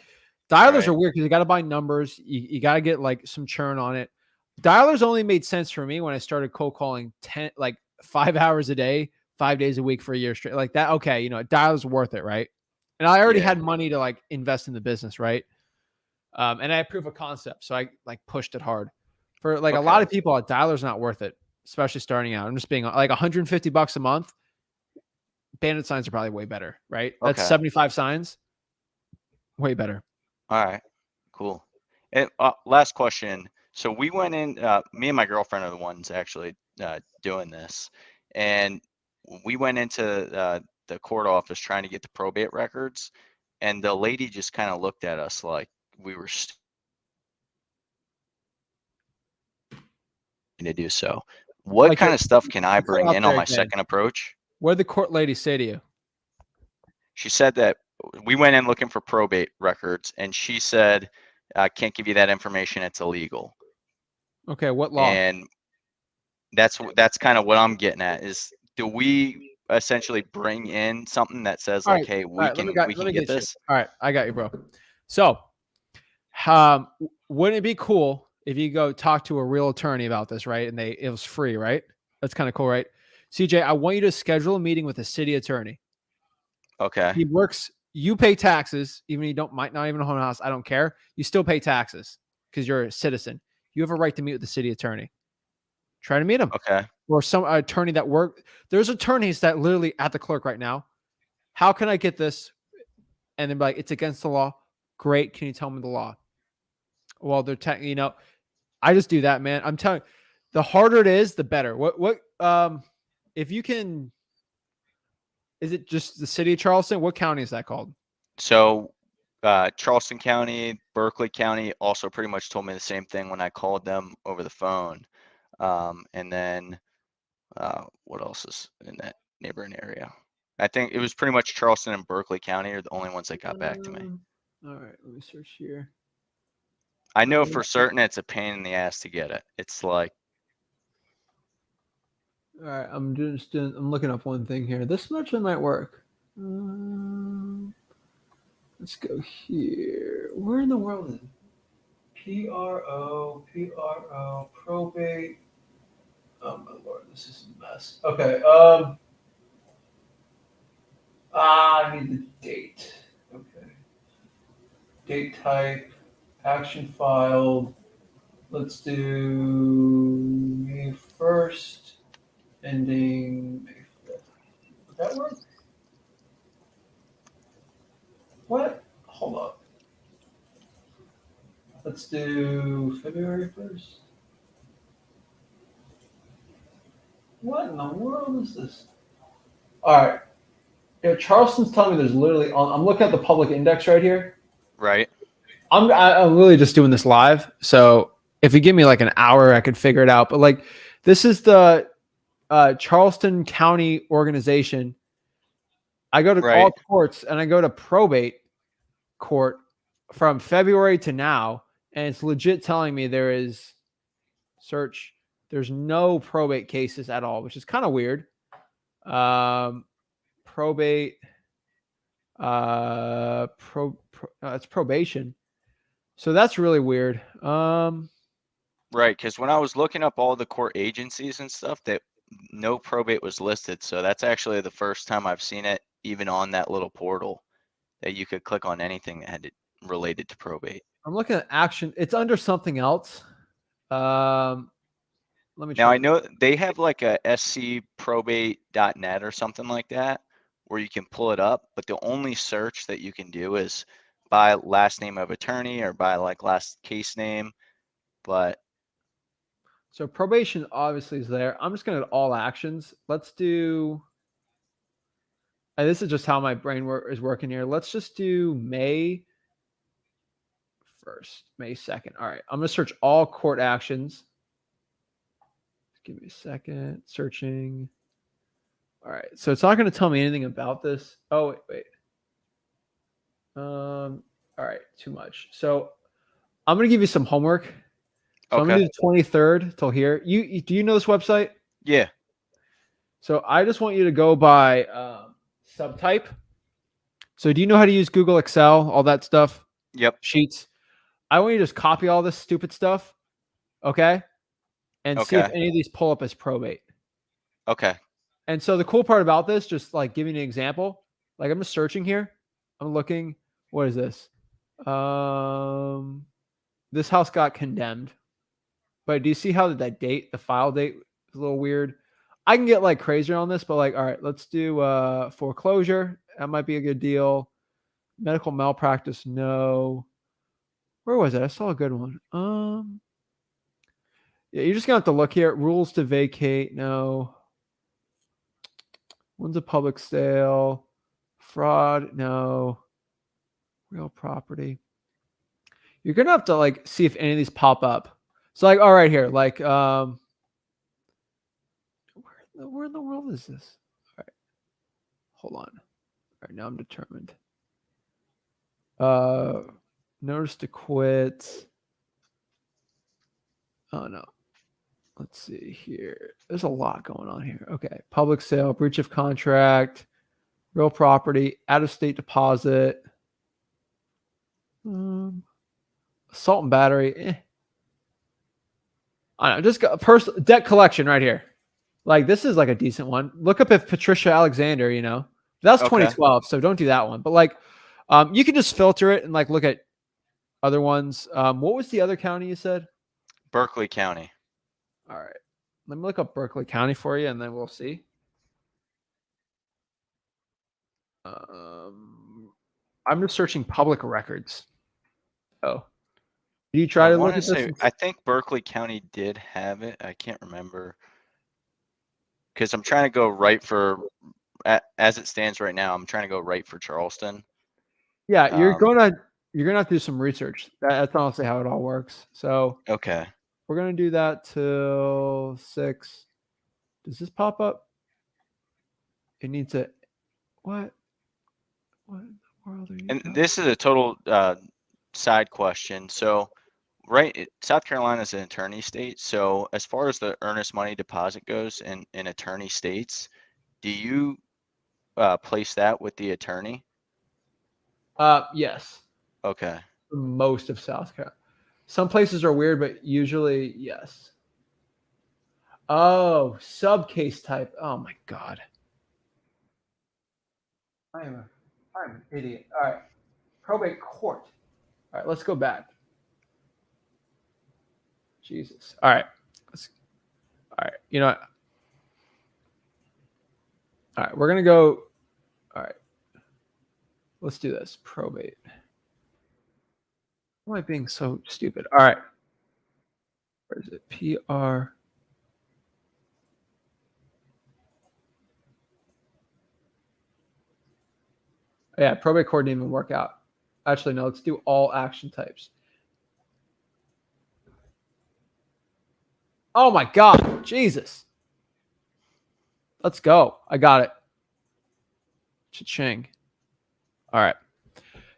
dialers are weird because you gotta buy numbers. You gotta get like some churn on it. Dialers only made sense for me when I started cold calling 5 hours a day, 5 days a week for a year straight. Like that, okay, you know, dialers worth it, right? And I already had money to like invest in the business, right? And I had proof of concept, so I like pushed it hard. For like a lot of people, a dialer's not worth it, especially starting out. I'm just being like $150 a month. Bandit signs are probably way better, right? That's 75 signs. Way better. All right, cool. And last question. So we went in, me and my girlfriend are the ones actually doing this. And we went into the court office trying to get the probate records. and the lady just kind of looked at us like we were to do so. What Like kind of stuff can I cut bring out in there on my again. second approach? What did the court lady say to you? She said that we went in looking for probate records, and she said, I can't give you that information. It's illegal. Okay, what law? And that's kind of what I'm getting at is, do we essentially bring in something that says All like, right, hey, all we right, can let me get get you. this? All right, I got you, bro. So, wouldn't it be cool if you go talk to a real attorney about this, right? And it was free, right? That's kind of cool, right? CJ, I want you to schedule a meeting with a city attorney. Okay. He works. You pay taxes, even if you might not even own a house. I don't care. You still pay taxes because you're a citizen. You have a right to meet with the city attorney. Try to meet him. Okay. Or some attorney that work. There's attorneys that literally at the clerk right now. How can I get this? And then be like, it's against the law. Great. Can you tell me the law? Well, they're I just do that, man. I'm telling you, the harder it is, the better. If you can, is it just the city of Charleston? What county is that called? So Charleston County, Berkeley County also pretty much told me the same thing when I called them over the phone. And then what else is in that neighboring area? I think it was pretty much Charleston and Berkeley County are the only ones that got back to me. All right, let me search here. I know for certain it's a pain in the ass to get it. It's like, all right, I'm looking up one thing here. This much might work. Let's go here. Where in the world is it? PRO, probate. Oh my lord, this is a mess. Okay. I need the date. Okay. Date type, action filed. Let's do May 1st, ending May 5th. Would that work? What? Hold up. Let's do February 1st. What in the world is this? All right. Yeah, Charleston's telling me there's literally. I'm looking at the public index right here. right. I'm really just doing this live. So if you give me like an hour, I could figure it out. But like, this is the Charleston County organization. I go to all courts and I go to probate court from February to now, and it's legit telling me there's no probate cases at all, which is kind of weird. Probate, it's probation. So that's really weird. Right, because when I was looking up all the court agencies and stuff, that no probate was listed. So that's actually the first time I've seen it, even on that little portal, that you could click on anything that had related to probate. I'm looking at action. It's under something else. Let me try. Now I know they have like a scprobate.net or something like that, where you can pull it up, but the only search that you can do is by last name of attorney or by like last case name. But so probation obviously is there. I'm just going to all actions. Let's do. And this is just how my brain is working here. Let's just do May 1st, May 2nd. All right. I'm going to search all court actions. Give me a second. Searching. All right. So it's not going to tell me anything about this. Oh, wait. All right. Too much. So I'm going to give you some homework. So I'm going to do the 23rd till here. Do you know this website? Yeah. So I just want you to go by subtype. So do you know how to use Google Excel, all that stuff? Yep. Sheets. I want you to just copy all this stupid stuff. Okay. And see if any of these pull up as probate. Okay. And so the cool part about this, just like giving an example, like I'm just searching here. I'm looking. What is this? This house got condemned. But do you see how that date, the file date, is a little weird? I can get like crazier on this, but like, all right, let's do foreclosure. That might be a good deal. Medical malpractice, no. Where was it? I saw a good one. Yeah, you're just gonna have to look here. Rules to vacate, no. When's a public sale? Fraud, no. Real property. You're gonna have to like see if any of these pop up. So like, all right, here, like, where in the world is this? All right, hold on. All right, now I'm determined. Notice to quit. Oh no. Let's see here. There's a lot going on here. Okay, public sale, breach of contract, real property, out of state deposit, assault and battery. I don't know, just got debt collection right here. Like this is like a decent one. Look up if Patricia Alexander, you know, that's 2012, so don't do that one. But like, you can just filter it and like look at other ones. What was the other county you said? Berkeley County. All right, let me look up Berkeley County for you, and then we'll see. I'm just searching public records. Oh, did you try to look at this? I think Berkeley County did have it. I can't remember because I'm trying to go right for, as it stands right now, I'm trying to go right for Charleston. Yeah, you're gonna have to do some research. That's honestly how it all works. So okay, we're gonna do that till 6. Does this pop up? It needs a what? What in the world are you? And this is a total side question. So, right, South Carolina is an attorney state. So, as far as the earnest money deposit goes in attorney states, do you place that with the attorney? Yes. Okay. Most of South Carolina. Some places are weird, but usually yes. Oh, sub case type. Oh my God. I'm an idiot. All right. Probate court. All right, let's go back. Jesus. All right. All right. You know what? All right. We're going to go. All right. Let's do this. Probate. Why am I being so stupid? All right. Where is it? PR. Yeah, probate court didn't even work out. Actually, no, let's do all action types. Oh my God, Jesus. Let's go. I got it. Cha-ching. All right.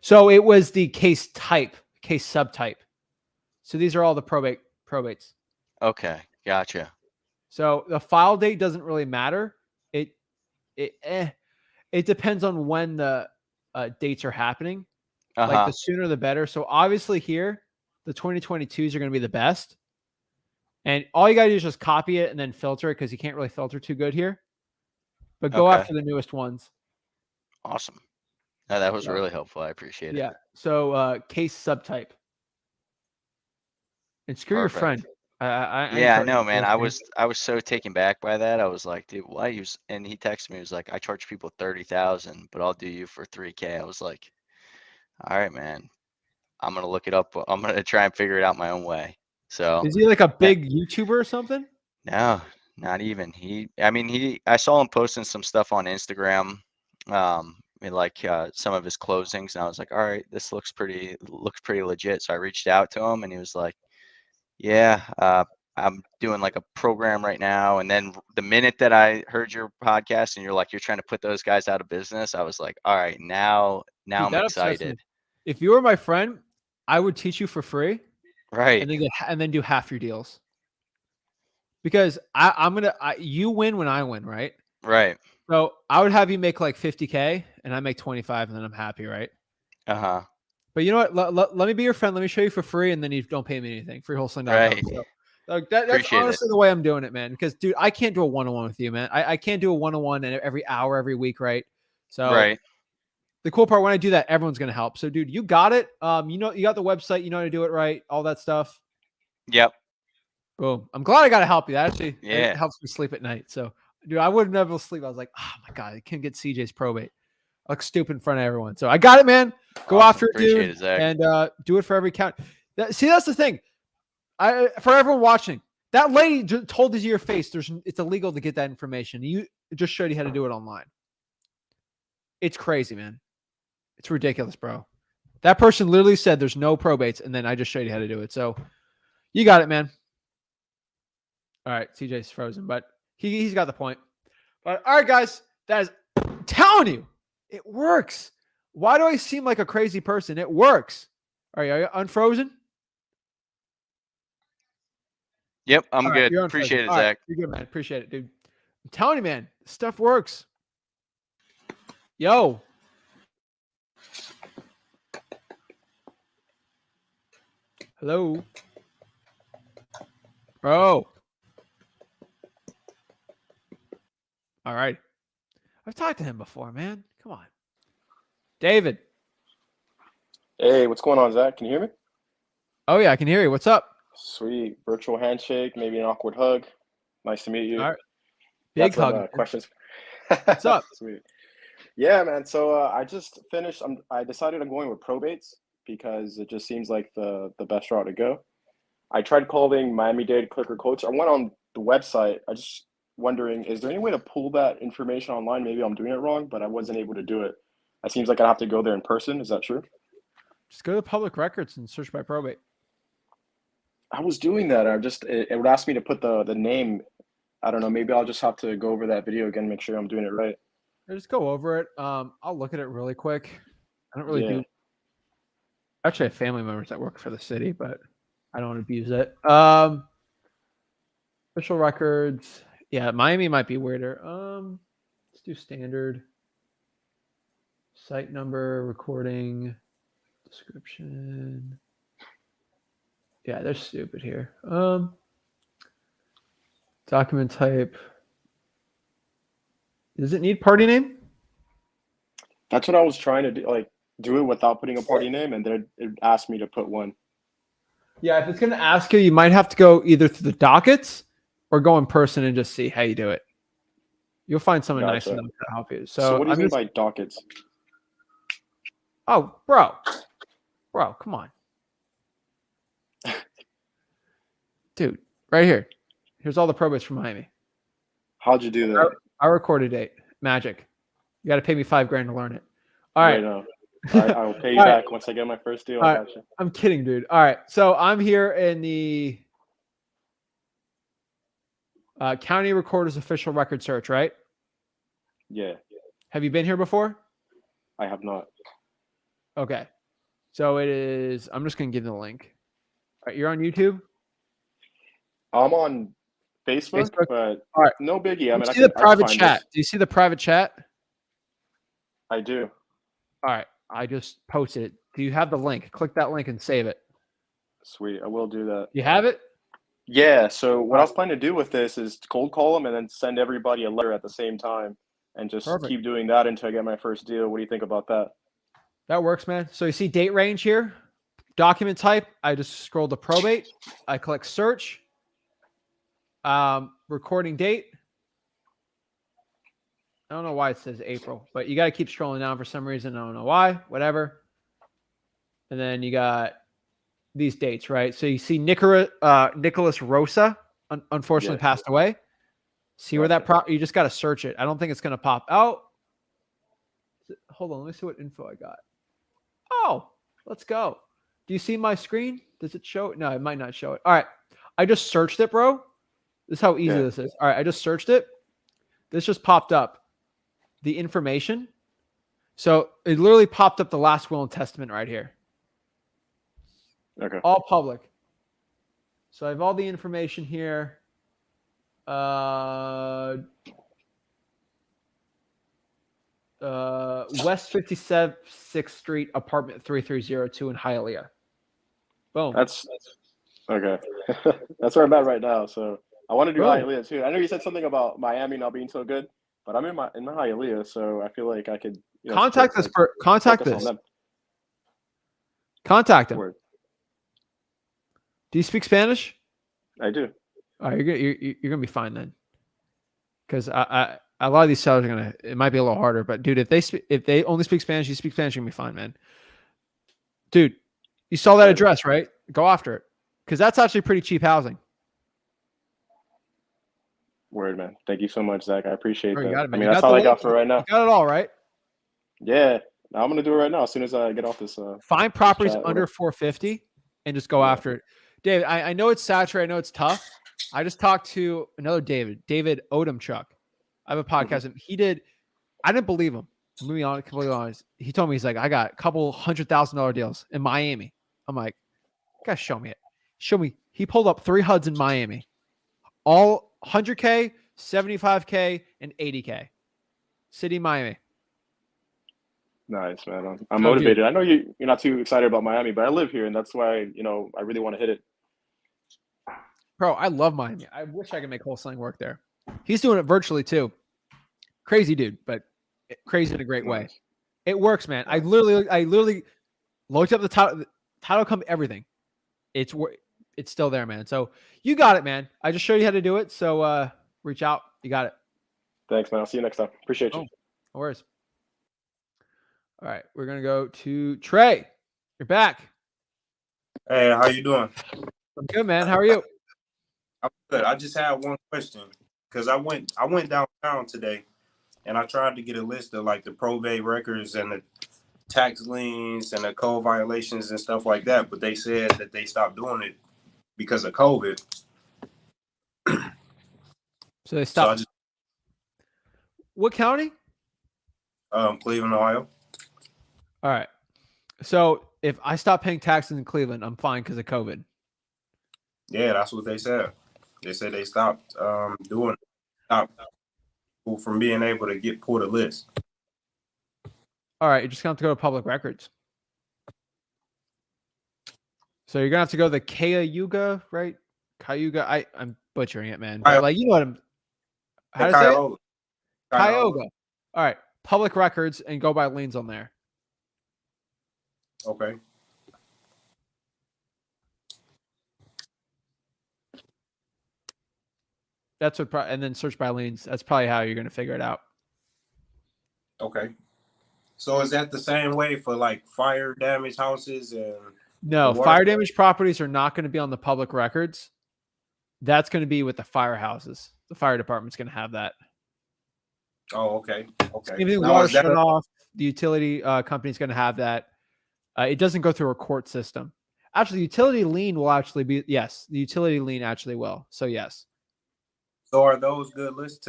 So it was the case type, case subtype. So these are all the probates. Okay, gotcha. So the file date doesn't really matter. It depends on when the dates are happening. Like the sooner the better. So obviously here, the 2022s are going to be the best. And all you got to do is just copy it and then filter it because you can't really filter too good here. But go after the newest ones. Awesome. No, that was really helpful. I appreciate it. Yeah. So case subtype. And screw your friend. I know, man. I was so taken back by that. I was like, dude, why use? And he texted me. He was like, I charge people 30,000, but I'll do you for 3K. I was like, all right, man. I'm gonna look it up. I'm gonna try and figure it out my own way. So is he like a big YouTuber or something? No, not even. I saw him posting some stuff on Instagram, like some of his closings, and I was like, all right, this looks pretty legit. So I reached out to him, and he was like, yeah, I'm doing like a program right now. And then the minute that I heard your podcast and you're like, you're trying to put those guys out of business, I was like, all right, now Dude, I'm excited. If you were my friend, I would teach you for free. Right. And then do half your deals. Because you win when I win, right? Right. So I would have you make like 50K and I make 25 and then I'm happy, right? But you know what? Let me be your friend. Let me show you for free, and then you don't pay me anything. Freewholesaling.com. Right. So that's honestly the way I'm doing it, man. Because, dude, I can't do a one-on-one with you, man. I can't do a one-on-one every hour, every week, right? So the cool part, when I do that, everyone's going to help. So, dude, you got it. You got the website. You know how to do it right. All that stuff. Yep. Boom. I'm glad I got to help you. That actually it helps me sleep at night. So, dude, I would never sleep. I was like, oh, my God, I can't get CJ's probate. I look stupid in front of everyone. So I got it, man. Go after it, dude, and do it for every count. That's the thing. For everyone watching, that lady just told you to your face, it's illegal to get that information. It just showed you how to do it online. It's crazy, man. It's ridiculous, bro. That person literally said there's no probates, and then I just showed you how to do it. So you got it, man. All right, CJ's frozen, but he's got the point. But all right, guys, that is, I'm telling you, it works. Why do I seem like a crazy person? It works. All right, are you unfrozen? Yep, I'm All right, good. you're Appreciate unfrozen. it, All right, Zach. you're good, man. Appreciate it, dude. I'm telling you, man, stuff works. Yo. Hello. Bro. All right. I've talked to him before, man. Come on. David. Hey, what's going on, Zach? Can you hear me? Oh, yeah, I can hear you. What's up? Sweet. Virtual handshake, maybe an awkward hug. Nice to meet you. All right. Got Big some, hug. Man. questions. What's up? Sweet. Yeah, man. So I just finished. I decided I'm going with probates because it just seems like the best route to go. I tried calling Miami-Dade Clicker Quotes. I went on the website. I just wondering, is there any way to pull that information online? Maybe I'm doing it wrong, but I wasn't able to do it. It seems like I have to go there in person. Is that true? Just go to public records and search by probate. I was doing that. It would ask me to put the name. I don't know. Maybe I'll just have to go over that video again, make sure I'm doing it right. Just go over it. I'll look at it really quick. I don't really Yeah. do. Actually, I have family members that work for the city, but I don't abuse it. Official records. Yeah, Miami might be weirder. Let's do standard. Site number, recording, description. Yeah, they're stupid here. Document type. Does it need party name? That's what I was trying to do. Like, do it without putting a party name, and then it asked me to put one. Yeah, if it's going to ask you, you might have to go either through the dockets or go in person and just see how you do it. You'll find someone nice Gotcha. enough to help you. So what do you I'm mean just- by dockets? Oh, bro, come on, dude, right here. Here's all the probates from Miami. How'd you do that? Our recorded date, magic. You got to pay me $5,000 to learn it. All right. I will pay you All back right. once I get my first deal. All I right. got you. I'm kidding, dude. All right. So I'm here in the county recorder's official record search, right? Yeah, Have you been here before? I have not. Okay. So it is, I'm just going to give you the link. All right. You're on YouTube? I'm on Facebook, Facebook? but All right. no biggie. I Do mean, you I see the can private find chat? this. Do you see the private chat? I do. All right. I just posted it. Do you have the link? Click that link and save it. Sweet. I will do that. You have it? Yeah. So what I was planning to do with this is cold call them and then send everybody a letter at the same time, and just Perfect. keep doing that until I get my first deal. What do you think about that? That works, man. So you see date range here, document type. I just scroll to probate. I click search. Recording date. I don't know why it says April, but you got to keep scrolling down for some reason. I don't know why. Whatever. And then you got these dates, right? So you see Nicholas Rosa, unfortunately Yes. passed away. See where that you just got to search it. I don't think it's going to pop out. Hold on, let me see what info I got. Oh, let's go. Do you see my screen? Does it show it? No, it might not show it. All right. I just searched it, bro. This is how easy this is. All right. I just searched it. This just popped up. The information. So it literally popped up the last will and testament right here. Okay. All public. So I have all the information here. West 56th Street, apartment 3302 in Hialeah. Boom. That's okay. That's where I'm at right now. So I want to do Boom. Hialeah too. I know you said something about Miami not being so good, but I'm in Hialeah, so I feel like I could contact this. Contact this. Contact him. Word. Do you speak Spanish? I do. All right, you're gonna be fine then. Because a lot of these sellers are gonna. It might be a little harder, but dude, if they only speak Spanish, you speak Spanish, you're gonna be fine, man. Dude, you saw that address, right? Go after it, because that's actually pretty cheap housing. Word, man. Thank you so much, Zach. I appreciate Bro, that. you got it, man. I mean, You that's got all the I got link. for right now. You got it all right. Yeah. Now I'm gonna do it right now as soon as I get off this. Find properties chat, under whatever. 450 and just go Yeah. after it. Dave, I know it's saturated. I know it's tough. I just talked to another David Odemchuk. I have a podcast. And he did. I didn't believe him. I'm gonna be honest, completely honest. He told me, he's like, I got a couple $100,000 deals in Miami. I'm like, you guys show me it. Show me. He pulled up 3 HUDs in Miami, all 100K, 75K, and 80K. City, Miami. Nice, man. I'm Oh, dude. motivated. I know you're not too excited about Miami, but I live here, and that's why I really want to hit it. Bro, I love Miami. I wish I could make wholesaling work there. He's doing it virtually too. Crazy dude, but crazy in a great way. Nice. It works, man. I literally looked up the title company, everything. It's still there, man. So you got it, man. I just showed you how to do it. So reach out. You got it. Thanks, man. I'll see you next time. Appreciate you. Oh, no worries. All right, we're gonna go to Trey. You're back. Hey, how you doing? I'm good, man. How are you? I'm good. I just had one question because I went downtown today and I tried to get a list of like the probate records and the tax liens and the code violations and stuff like that, but they said that they stopped doing it because of COVID. So they stopped. What county? Cleveland, Ohio. All right. So if I stop paying taxes in Cleveland, I'm fine because of COVID. Yeah, that's what they said. They said they stopped stopped people from being able to pull the list. All right, you're just gonna have to go to public records. So you're gonna have to go to the Cayuga, right? Cayuga. I'm butchering it, man. But like, you know what I'm. How to say it? Cayuga. All right, public records, and go by liens on there. Okay. That's what, and then search by liens. That's probably how you're gonna figure it out. Okay. So is that the same way for like fire damaged houses and? No, fire damage properties are not going to be on the public records. That's going to be with the firehouses. The fire department's going to have that. Oh, okay. Okay. Anything water shut off, the utility company's going to have that. It doesn't go through a court system. Actually, the utility lien will actually be, yes, the utility lien actually will. So, yes. So are those good lists?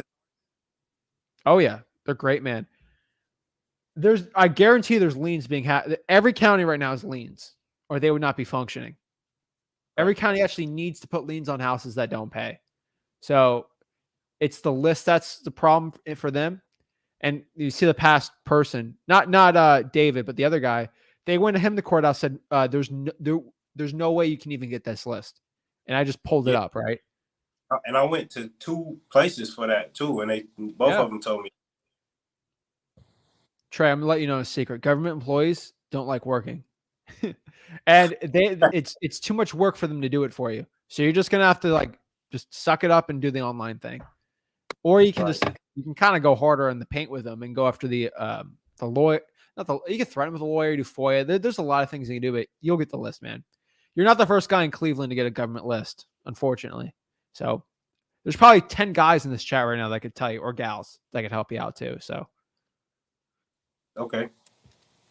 Oh, yeah. They're great, man. I guarantee there's liens being had. Every county right now has liens, or they would not be functioning. Every county actually needs to put liens on houses that don't pay. So it's the list that's the problem for them. And you see the past person, not David, but the other guy. They went to him, the courthouse, said, there's no way you can even get this list. And I just pulled it up, right? And I went to 2 places for that too, and both of them told me. Trey, I'm gonna let you know a secret. Government employees don't like working. And it's too much work for them to do it for you. So you're just gonna have to just suck it up and do the online thing. Or you can you can kind of go harder in the paint with them and go after the lawyer. You can threaten with a lawyer, do FOIA. There's a lot of things you can do, but you'll get the list, man. You're not the first guy in Cleveland to get a government list, unfortunately. So there's probably 10 guys in this chat right now that could tell you, or gals that could help you out too. So okay.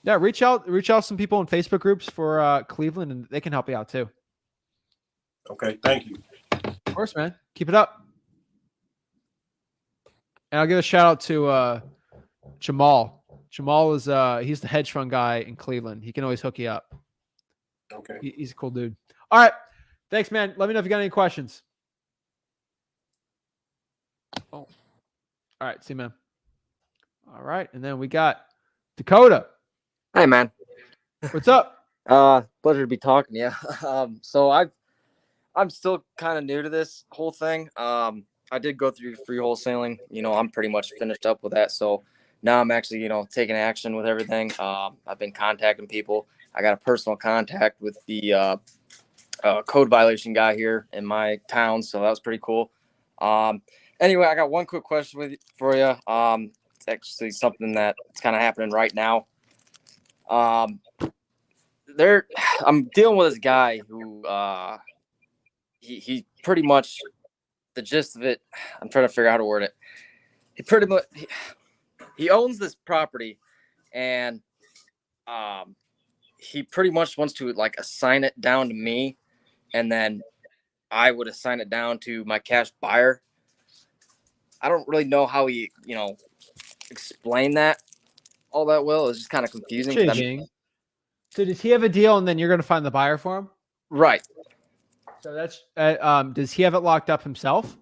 Yeah, reach out some people in Facebook groups for Cleveland, and they can help you out too. Okay, thank you. Of course, man. Keep it up. And I'll give a shout out to Jamal. Jamal is he's the hedge fund guy in Cleveland. He can always hook you up. Okay. He's a cool dude. All right. Thanks, man. Let me know if you got any questions. Oh. All right. See you, man. All right. And then we got Dakota. Hi, man. What's up? Pleasure to be talking to you. So I'm still kind of new to this whole thing. I did go through free wholesaling. I'm pretty much finished up with that. So now I'm actually, taking action with everything. I've been contacting people. I got a personal contact with the code violation guy here in my town. So that was pretty cool. Anyway, I got one quick question for you. It's actually something that's kind of happening right now. I'm dealing with this guy who he pretty much, the gist of it, I'm trying to figure out how to word it. He pretty much he owns this property, and he pretty much wants to like assign it down to me, and then I would assign it down to my cash buyer. I don't really know how he, explained that all that well. It's just kind of confusing. So does he have a deal and then you're going to find the buyer for him? Right. So that's, does he have it locked up himself?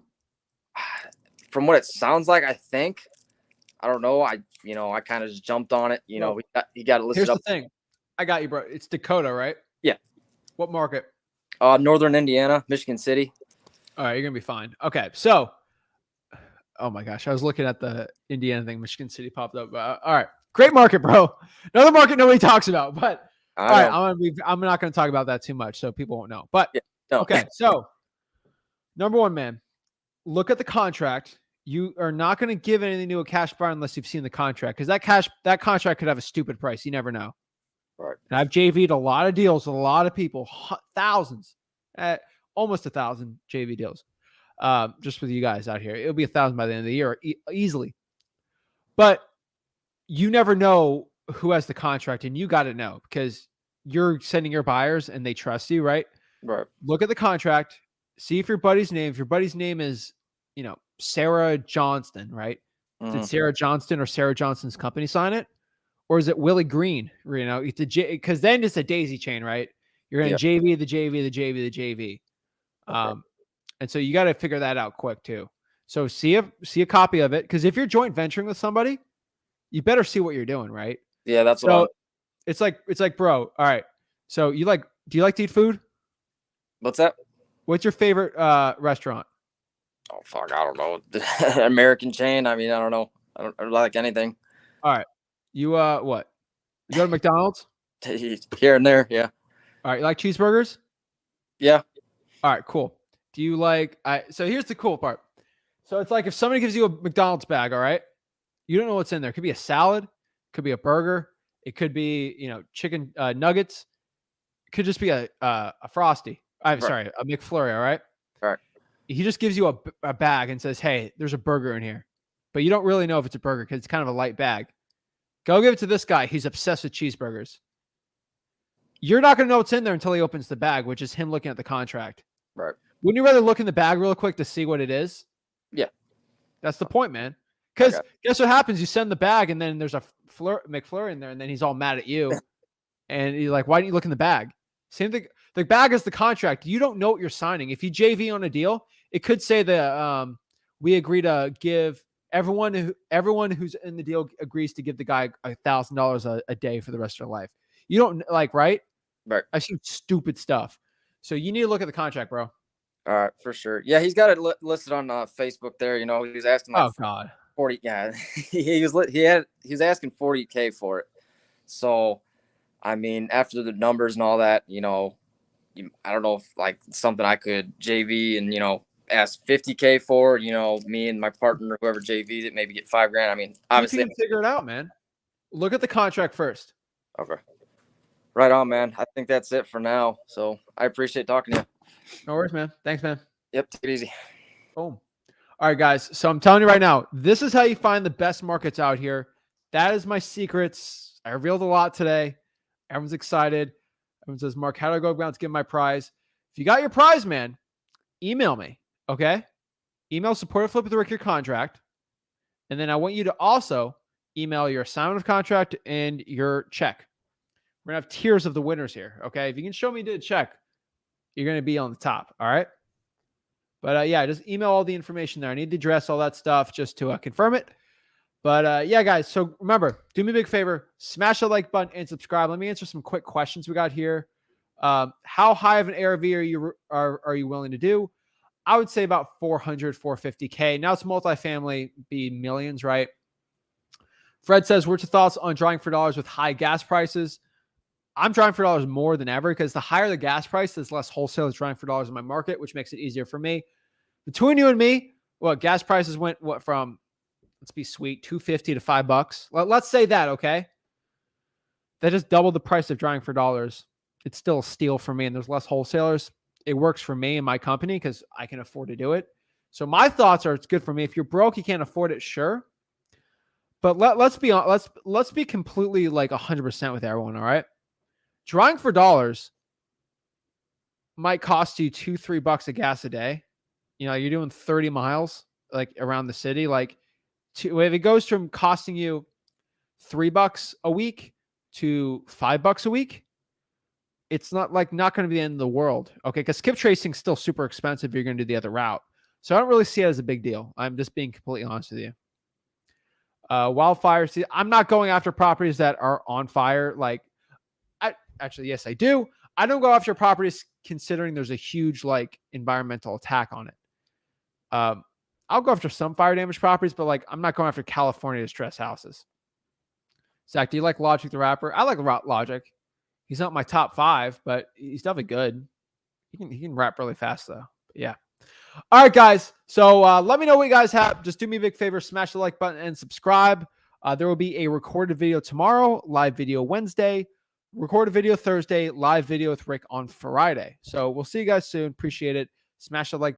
From what it sounds like, I think. I don't know. I kind of just jumped on it. Well, he got it listed up. Here's the thing. I got you, bro. It's Dakota, right? Yeah. What market? Northern Indiana, Michigan City. All right, you're going to be fine. Okay, so, oh my gosh, I was looking at the Indiana thing. Michigan City popped up. All right, great market, bro. Another market nobody talks about, but all right, I'm not going to talk about that too much, so people won't know. But okay, so number one, man, look at the contract. You are not going to give anything to a cash buyer unless you've seen the contract, because that contract could have a stupid price. You never know. Right. And I've JV'd a lot of deals with a lot of people, thousands, almost 1,000 JV deals, just with you guys out here. It'll be 1,000 by the end of the year easily. But you never know who has the contract, and you got to know because you're sending your buyers and they trust you, right? Right. Look at the contract, see if your buddy's name. If your buddy's name is, Sarah Johnston, right? Did Sarah Johnston or Sarah Johnston's company sign it? Or is it Willie Green? It's because then it's a daisy chain, right? You're going to JV, the JV, the JV, the JV. Okay. And so you got to figure that out quick too. So see a copy of it. Because if you're joint venturing with somebody, you better see what you're doing, right? Yeah, that's so it's like, bro, all right. So do you like to eat food? What's that? What's your favorite restaurant? Oh, fuck. I don't know. American chain. I mean, I don't know. I don't like anything. All right. You, what? You go to McDonald's? Here and there, yeah. All right. You like cheeseburgers? Yeah. All right, cool. Do you like, so here's the cool part. So it's like if somebody gives you a McDonald's bag, all right, you don't know what's in there. It could be a salad. It could be a burger. It could be, chicken nuggets. It could just be a Frosty. Sorry, a McFlurry, all right? All right. He just gives you a bag and says, hey, there's a burger in here. But you don't really know if it's a burger because it's kind of a light bag. Go give it to this guy. He's obsessed with cheeseburgers. You're not going to know what's in there until he opens the bag, which is him looking at the contract. Right. Wouldn't you rather look in the bag real quick to see what it is? Yeah. That's the point, man. Because guess what happens? You send the bag, and then there's a McFlurry in there, and then he's all mad at you. And you're like, why didn't you look in the bag? Same thing. The bag is the contract. You don't know what you're signing. If you JV on a deal, it could say that we agree to give everyone who's in the deal agrees to give the guy $1,000 a day for the rest of their life. You don't right? Right. I've seen stupid stuff. So you need to look at the contract, bro. All right, for sure. Yeah, he's got it listed on Facebook there. He was asking like 40. Yeah, he was asking $40K for it. So, I mean, after the numbers and all that, I don't know if like something I could JV and ask $50K for. Me and my partner, whoever JV'd it, maybe get $5,000. I mean, obviously, you can figure it out, man. Look at the contract first. Okay. Right on, man. I think that's it for now. So I appreciate talking to you. No worries, man. Thanks, man. Yep. Take it easy. Boom. All right, guys. So I'm telling you right now, this is how you find the best markets out here. That is my secrets. I revealed a lot today. Everyone's excited. Everyone says, Mark, how do I go about to get my prize? If you got your prize, man, email me. Okay. Email support@flipwithrick your contract. And then I want you to also email your assignment of contract and your check. We're going to have tiers of the winners here. Okay. If you can show me you did a check, you're going to be on the top. All right. But yeah, just email all the information there. I need the address, all that stuff just to confirm it. But yeah, guys. So remember, do me a big favor, smash the like button and subscribe. Let me answer some quick questions we got here. How high of an ARV are you willing to do? I would say about 400, 450K. Now it's multifamily, be millions, right? Fred says, what's your thoughts on drawing for dollars with high gas prices? I'm drawing for dollars more than ever because the higher the gas price, there's less wholesalers drawing for dollars in my market, which makes it easier for me. Between you and me, gas prices went from, let's be sweet, $2.50 to $5. Let's say that, okay? That just doubled the price of drawing for dollars. It's still a steal for me, and there's less wholesalers. It works for me and my company because I can afford to do it. So my thoughts are it's good for me. If you're broke, you can't afford it, sure. But let's be on. Let's be completely like 100% with everyone. All right, drawing for dollars might cost you $2-3 of gas a day. You know, you're doing 30 miles like around the city. Like, if it goes from costing you $3 a week to $5 a week, it's not going to be the end of the world. Okay, because skip tracing is still super expensive if you're going to do the other route. So I don't really see it as a big deal. I'm just being completely honest with you. Wildfires. I'm not going after properties that are on fire. Like, yes, I do. I don't go after properties considering there's a huge like environmental attack on it. I'll go after some fire damage properties, but like I'm not going after California distress houses. Zach, do you like Logic the Rapper? I like Logic. He's not my top 5, but he's definitely good. He can rap really fast though. But yeah. All right, guys. So let me know what you guys have. Just do me a big favor, smash the like button and subscribe. There will be a recorded video tomorrow, live video Wednesday, recorded video Thursday, live video with Rick on Friday. So we'll see you guys soon. Appreciate it. Smash the like